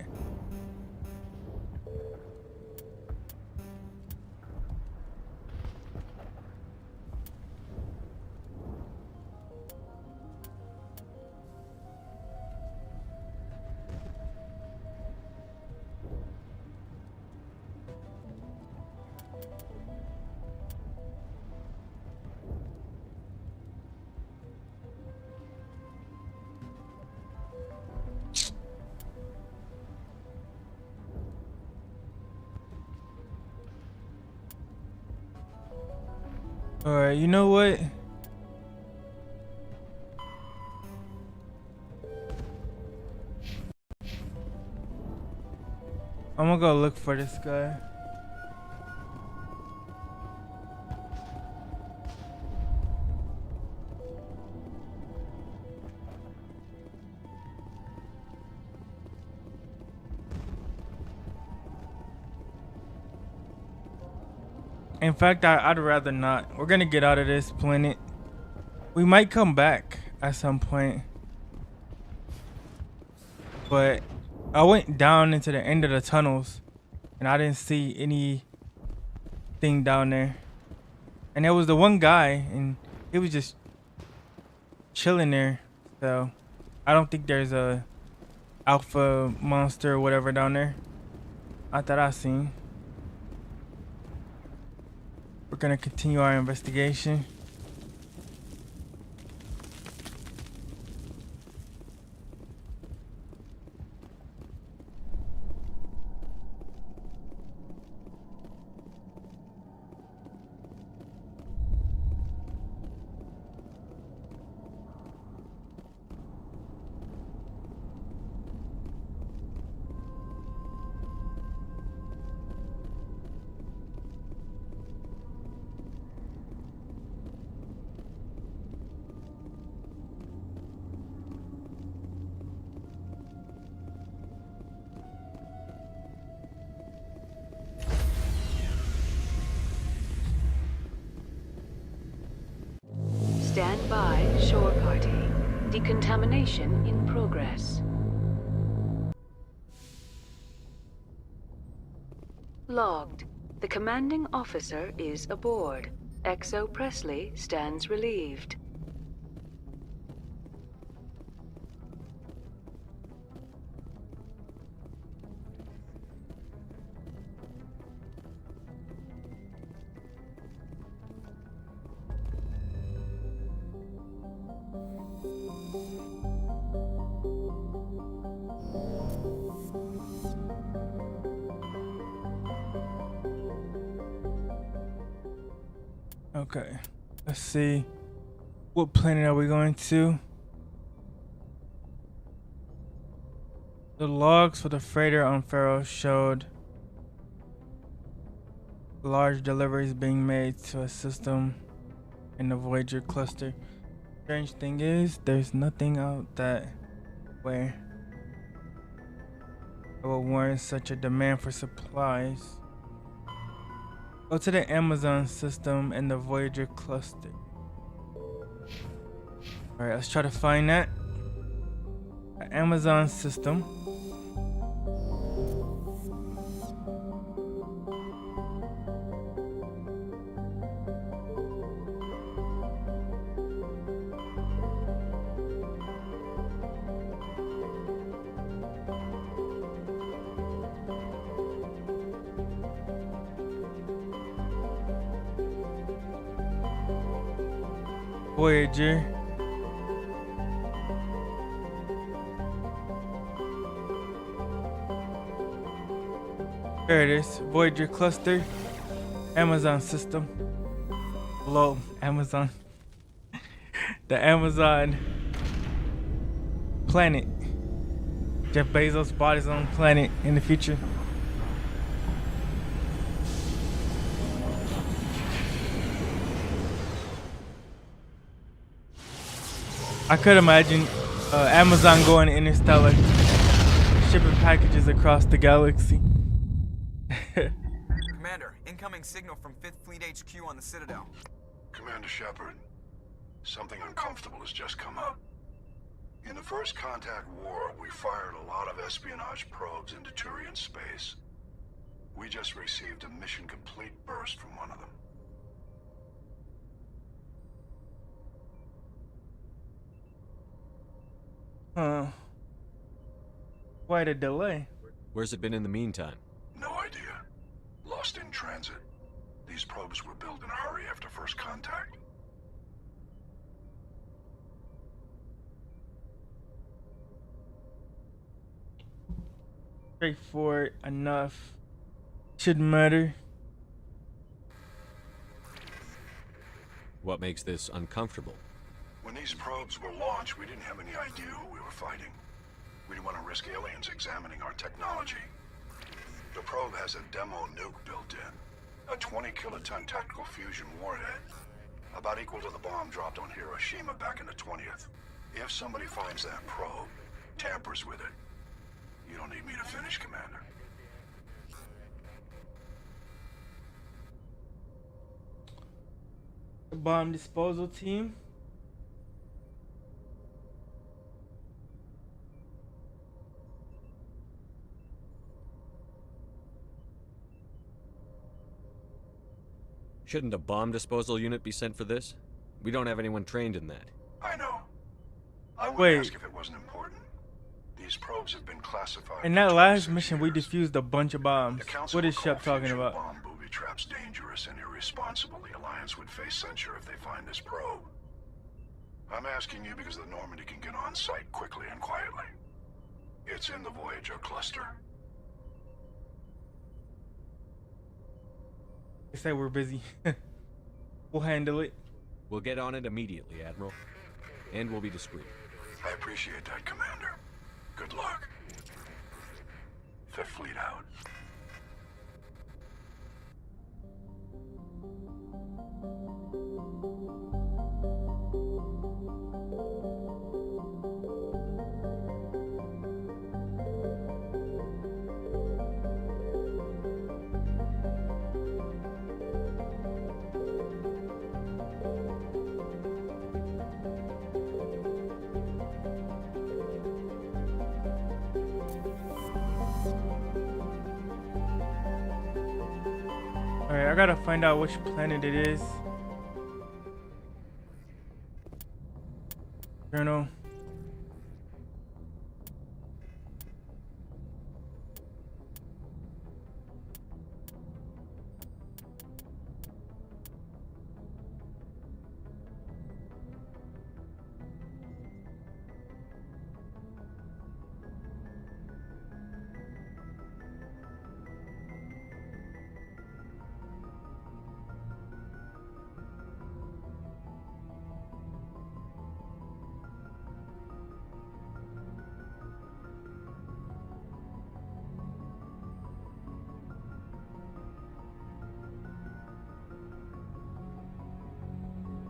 Alright, you know what? I'm gonna go look for this guy. In fact, I'd rather not. We're gonna get out of this planet. We might come back at some point. But I went down into the end of the tunnels and I didn't see anything down there. And there was the one guy and he was just chilling there. So I don't think there's a alpha monster or whatever down there. Not that I seen. We're gonna continue our investigation.
Stand by, shore party. Decontamination in progress. Logged. The commanding officer is aboard. XO Presley stands relieved.
Okay, let's see. What planet are we going to? The logs for the freighter on Pharaoh showed large deliveries being made to a system in the Voyager cluster. Strange thing is, there's nothing out that way that will warrant such a demand for supplies. Go to the Amazon system and the Voyager cluster. Alright, let's try to find that. The Amazon system. Voyager. There it is. Voyager cluster. Amazon system. Below Amazon. The Amazon planet. Jeff Bezos bought his own planet in the future. I could imagine Amazon going interstellar, shipping packages across the galaxy.
Commander, incoming signal from 5th Fleet HQ on the Citadel.
Commander Shepard, something uncomfortable has just come up. In the First Contact War, we fired a lot of espionage probes into Turian space. We just received a mission complete burst from one of them.
Quite a delay.
Where's it been in the meantime?
No idea. Lost in transit. These probes were built in a hurry after First Contact.
Straightforward enough. Shouldn't matter.
What makes this uncomfortable?
When these probes were launched, we didn't have any idea who we were fighting. We didn't want to risk aliens examining our technology. The probe has a demo nuke built in. A 20-kiloton tactical fusion warhead. About equal to the bomb dropped on Hiroshima back in the 20th. If somebody finds that probe, tampers with it, you don't need me to finish, Commander.
The bomb disposal team.
Shouldn't a bomb disposal unit be sent for this? We don't have anyone trained in that.
I know. I would
Wait.
ask if it wasn't important. These probes have been classified.
In that last mission, we defused a bunch of bombs. What is Shep talking about?
Bomb booby traps dangerous and irresponsible. The Alliance would face censure if they find this probe. I'm asking you because the Normandy can get on site quickly and quietly. It's in the Voyager cluster.
They say we're busy. We'll handle it.
We'll get on it immediately, Admiral. And we'll be discreet.
I appreciate that, Commander. Good luck. Fifth Fleet out.
Alright, I gotta find out which planet it is. Journal.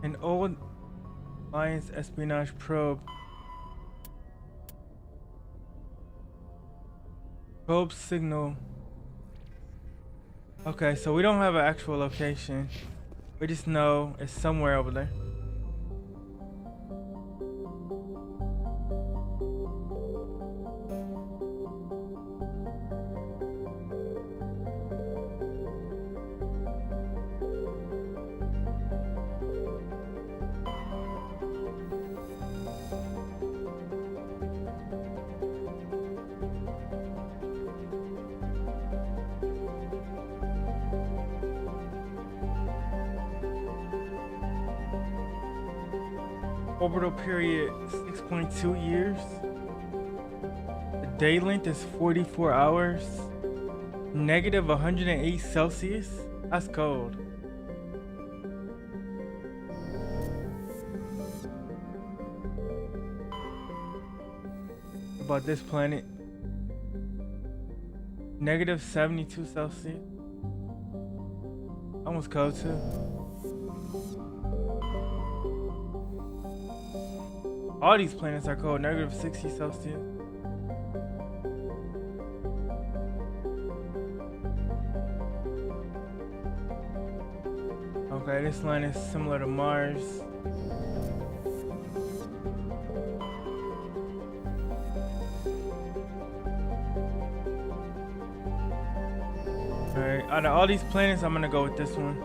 An old Alliance espionage probe. Probe signal. Okay, so we don't have an actual location. We just know it's somewhere over there. Orbital period 6.2 years. The day length is 44 hours. Negative 108 Celsius. That's cold. About this planet. Negative 72 Celsius. Almost cold too. All these planets are cold. Negative 60 Celsius. Okay, this line is similar to Mars. Alright, out of all these planets, I'm gonna go with this one.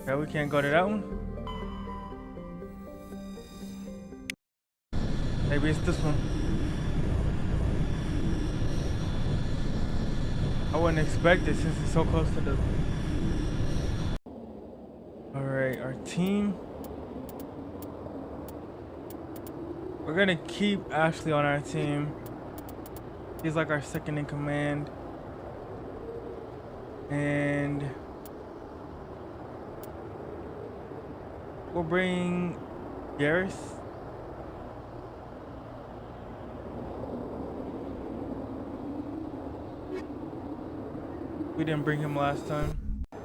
Okay, we can't go to that one. Maybe it's this one. I wouldn't expect it since it's so close to the... Alright, our team. We're gonna keep Ashley on our team. He's like our second in command. And we'll bring Garrus. We didn't bring him last time. I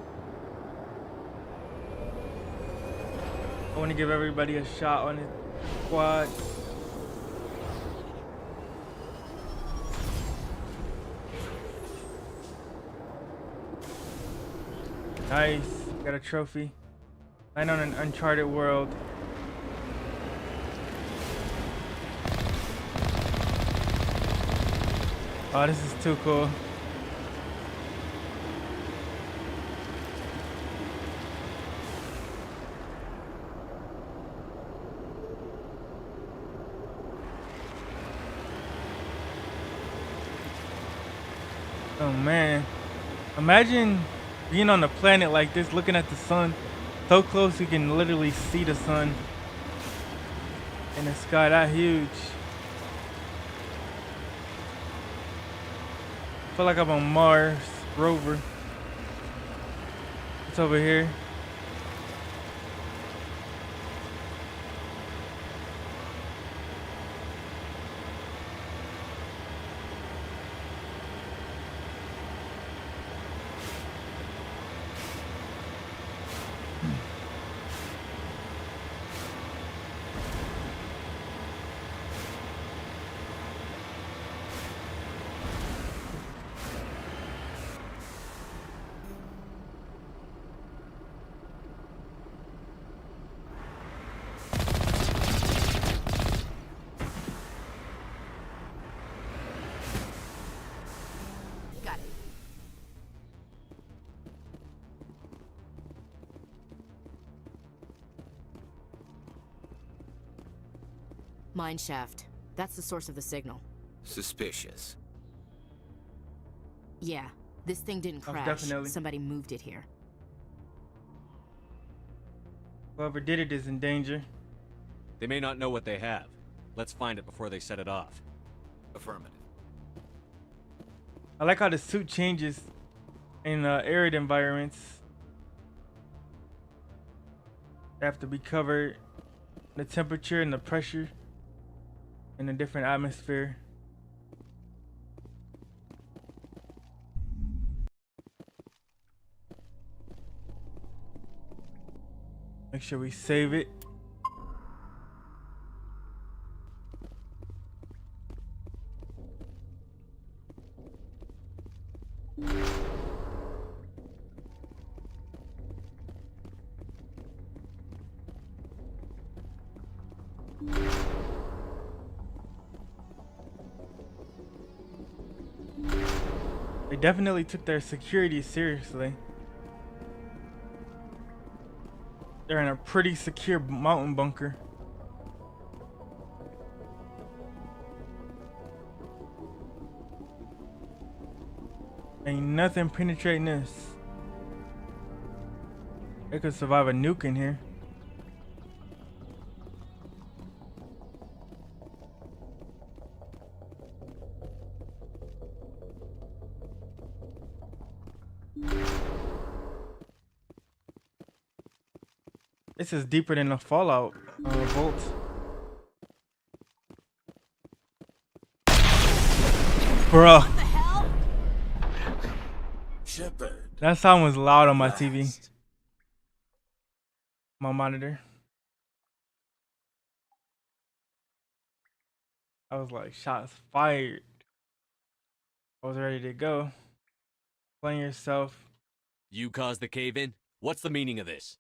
want to give everybody a shot on his squad. Nice, got a trophy. Land on an uncharted world. Oh, this is too cool. Oh man, imagine being on a planet like this, looking at the sun so close you can literally see the sun in the sky that huge. I feel like I'm on Mars rover. It's over here.
Mine shaft. That's the source of the signal.
Suspicious.
Yeah, this thing didn't crash.
Definitely.
Somebody moved it here.
Whoever did it is in danger.
They may not know what they have. Let's find it before they set it off.
Affirmative.
I like how the suit changes in arid environments. They have to be covered. The temperature and the pressure in a different atmosphere. Make sure we save it. They definitely took their security seriously. They're in a pretty secure mountain bunker. Ain't nothing penetrating this. They could survive a nuke in here. This is deeper than the Fallout vault. Bruh.
Shepard.
That sound was loud on my TV. My monitor. I was like, shots fired. I was ready to go. Playing yourself.
You caused the cave-in? What's the meaning of this?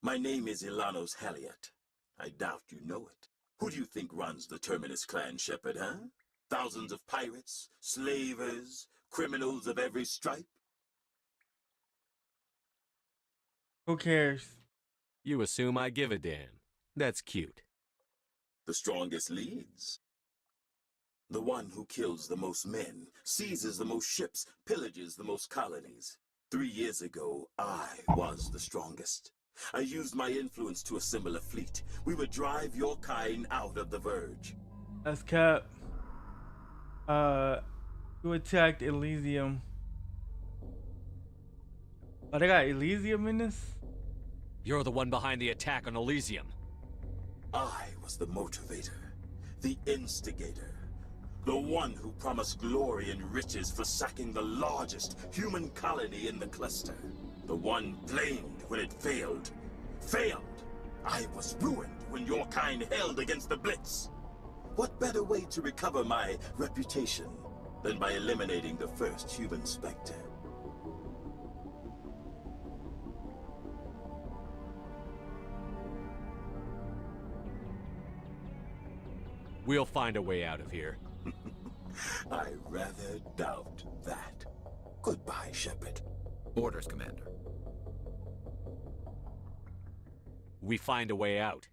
My name is Ilanos Haliat. I doubt you know it. Who do you think runs the Terminus clan, Shepard, huh? Thousands of pirates, slavers, criminals of every stripe?
Who cares?
You assume I give a damn. That's cute.
The strongest leads. The one who kills the most men, seizes the most ships, pillages the most colonies. 3 years ago, I was the strongest. I used my influence to assemble a fleet. We would drive your kind out of the Verge.
That's cap. You attacked Elysium. Oh, they got Elysium in this?
You're the one behind the attack on Elysium.
I was the motivator, the instigator, the one who promised glory and riches for sacking the largest human colony in the cluster. The one blamed when it failed. Failed! I was ruined when your kind held against the Blitz. What better way to recover my reputation than by eliminating the first human Spectre?
We'll find a way out of here.
I rather doubt that. Goodbye, Shepard.
Orders, Commander. We find a way out.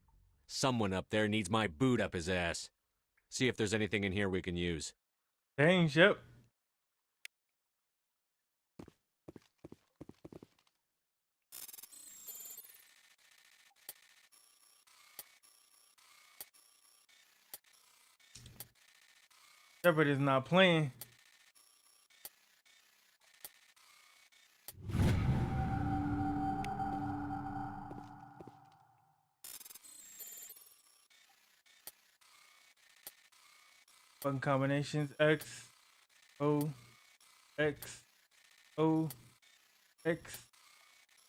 Someone up there needs my boot up his ass. See if there's anything in here we can use.
Dang, Shep. Shepard is not playing. Button combinations X, O, X, O, X,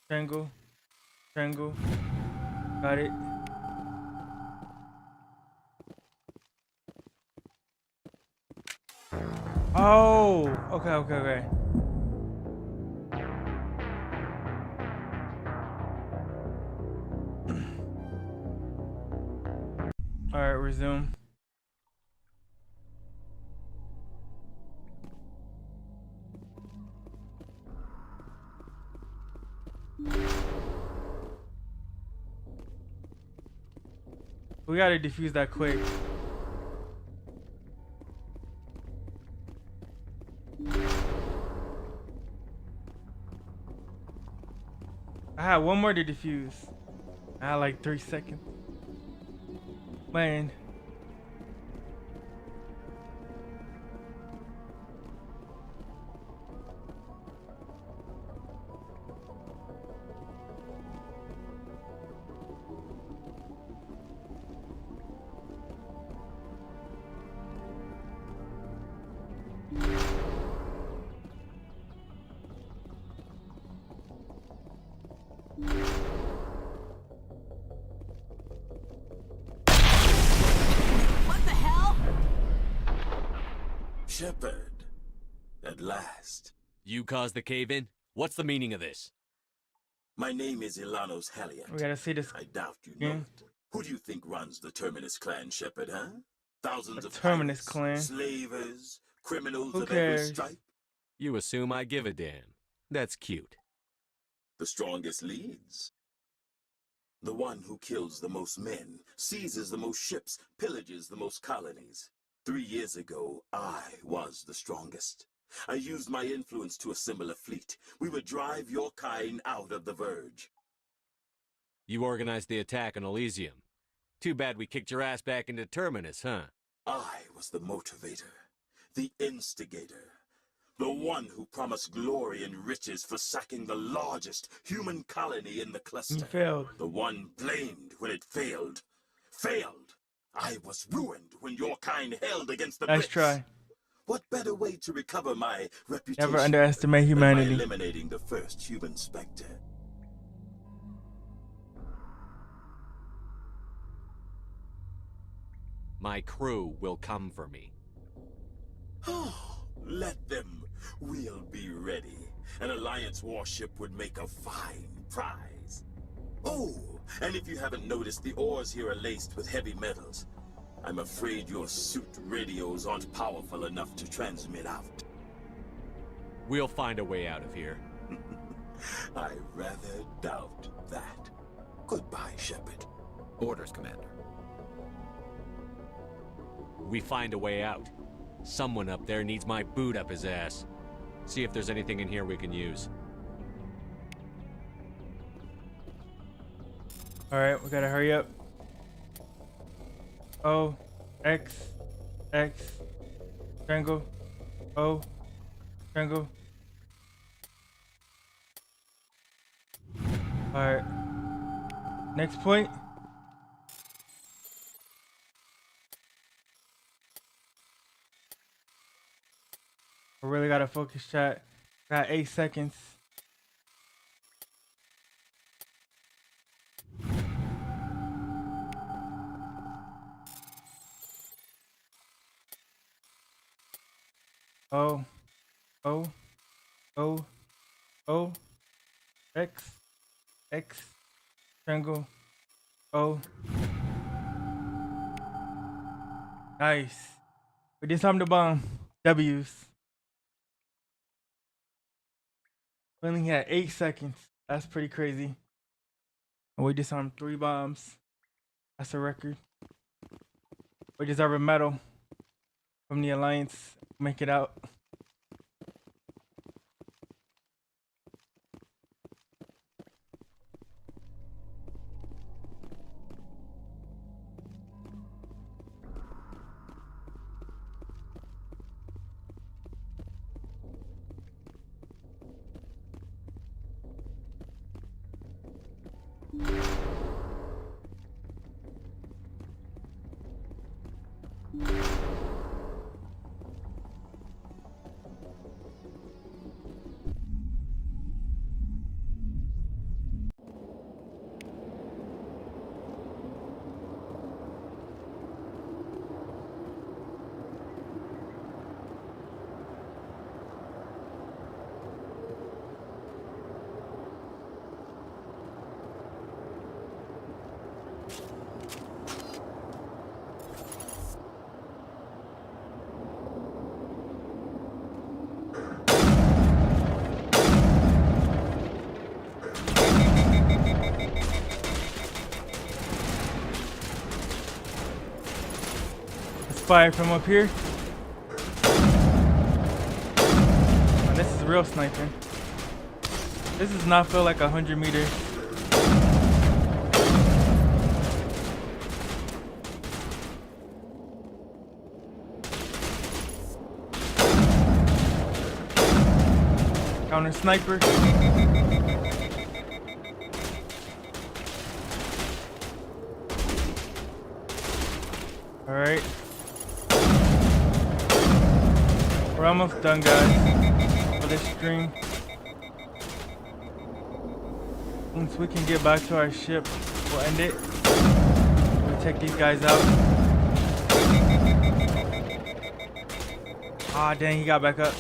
triangle, triangle. Got it. Oh, okay. All right, resume. We gotta defuse that quick. I had one more to defuse. I had like 3 seconds. Man.
Shepard, at last.
You caused the cave-in? What's the meaning of this?
My name is Ilanos Haliat.
We gotta see this.
I doubt you know it. Who do you think runs the Terminus clan, Shepard, huh? Thousands of
Terminus
pirates,
clan.
slavers, criminals
Who
of every
cares?
stripe.
You assume I give a damn. That's cute.
The strongest leads. The one who kills the most men, seizes the most ships, pillages the most colonies. 3 years ago, I was the strongest. I used my influence to assemble a fleet. We would drive your kind out of the Verge.
You organized the attack on Elysium. Too bad we kicked your ass back into Terminus, huh?
I was the motivator, the instigator, the one who promised glory and riches for sacking the largest human colony in the cluster.
You failed.
The one blamed when it failed. Failed! I was ruined when your kind held against the
Nice
Blitz.
try.
What better way to recover my reputation
Never underestimate
than by
humanity.
eliminating the first human Spectre?
My crew will come for me.
Let them. We'll be ready. An Alliance warship would make a fine prize. Oh, and if you haven't noticed, the ores here are laced with heavy metals. I'm afraid your suit radios aren't powerful enough to transmit out.
We'll find a way out of here.
I rather doubt that. Goodbye, Shepard.
Orders, Commander.
We find a way out. Someone up there needs my boot up his ass. See if there's anything in here we can use.
Alright, we gotta hurry up. O, X, triangle, O, triangle. Alright. Next point. I really gotta focus, chat. Got 8 seconds. O, O, O, O, X, triangle, O. Nice. We did something to bomb. W's. We only had 8 seconds. That's pretty crazy. And we disarmed 3 bombs. That's a record. We deserve a medal from the Alliance. Make it out. Fire from up here. Oh, this is real sniping. This does not feel like 100 meters. Counter sniper. All right. We're almost done, guys, for this stream. Once we can get back to our ship, we'll end it. We'll take these guys out. Ah, dang, he got back up.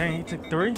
Dang, he took 3.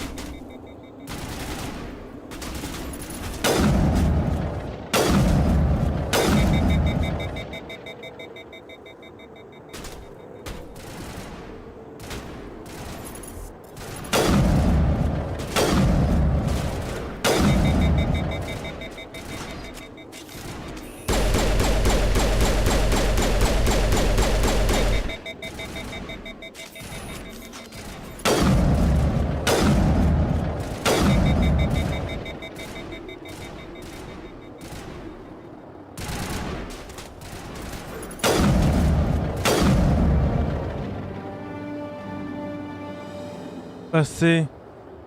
Let's see.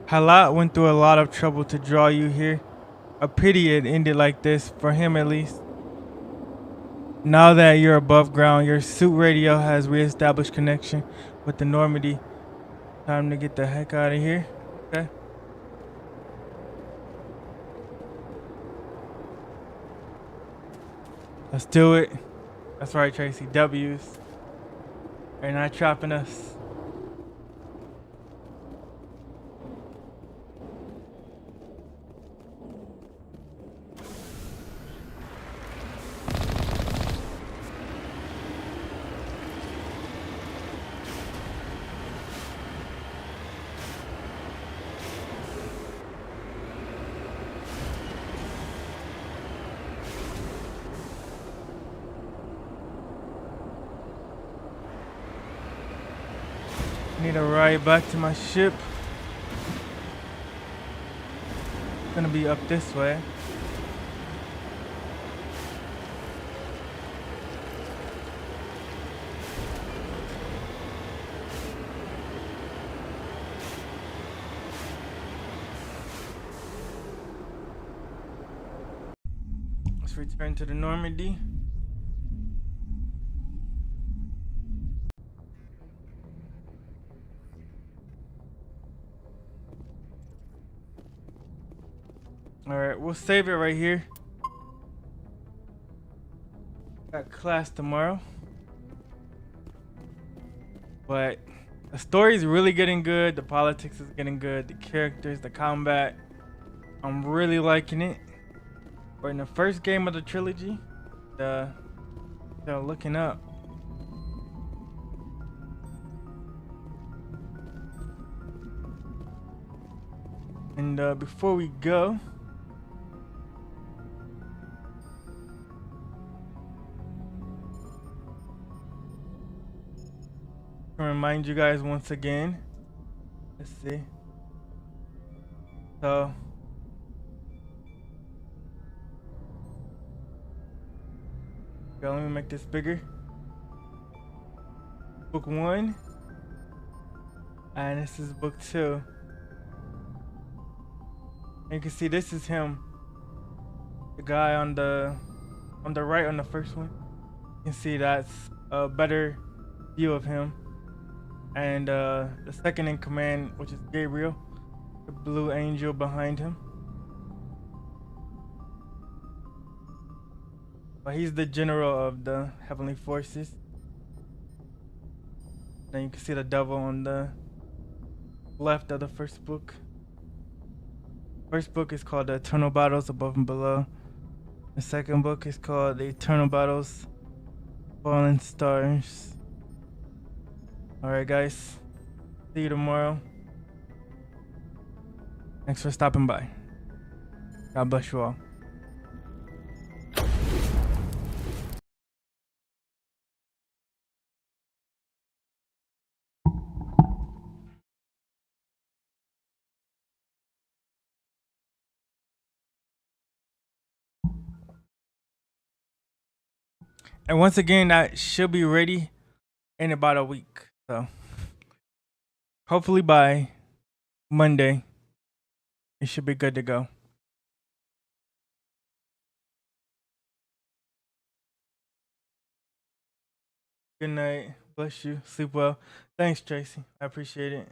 Halat went through a lot of trouble to draw you here. A pity it ended like this, for him at least. Now that you're above ground, your suit radio has reestablished connection with the Normandy. Time to get the heck out of here. Okay. Let's do it. That's right, Tracy. W's. They're not trapping us. Need to ride back to my ship. It's gonna be up this way. Let's return to the Normandy. Alright, we'll save it right here. Got class tomorrow. But the story's really getting good. The politics is getting good. The characters, the combat. I'm really liking it. We're in the first game of the trilogy. Looking up. And before we go, I remind you guys once again. Let's see. So let me make this bigger. Book 1, and this is book 2. And you can see this is him, the guy on the right on the first one. You can see that's a better view of him. And the second in command, which is Gabriel, the blue angel behind him. But he's the general of the heavenly forces. Then you can see the devil on the left of the first book. First book is called The Eternal Battles Above and Below. The second book is called The Eternal Battles Fallen Stars. Alright guys, see you tomorrow. Thanks for stopping by. God bless you all. And once again, that should be ready in about a week. So hopefully by Monday, it should be good to go. Good night. Bless you. Sleep well. Thanks, Tracy. I appreciate it.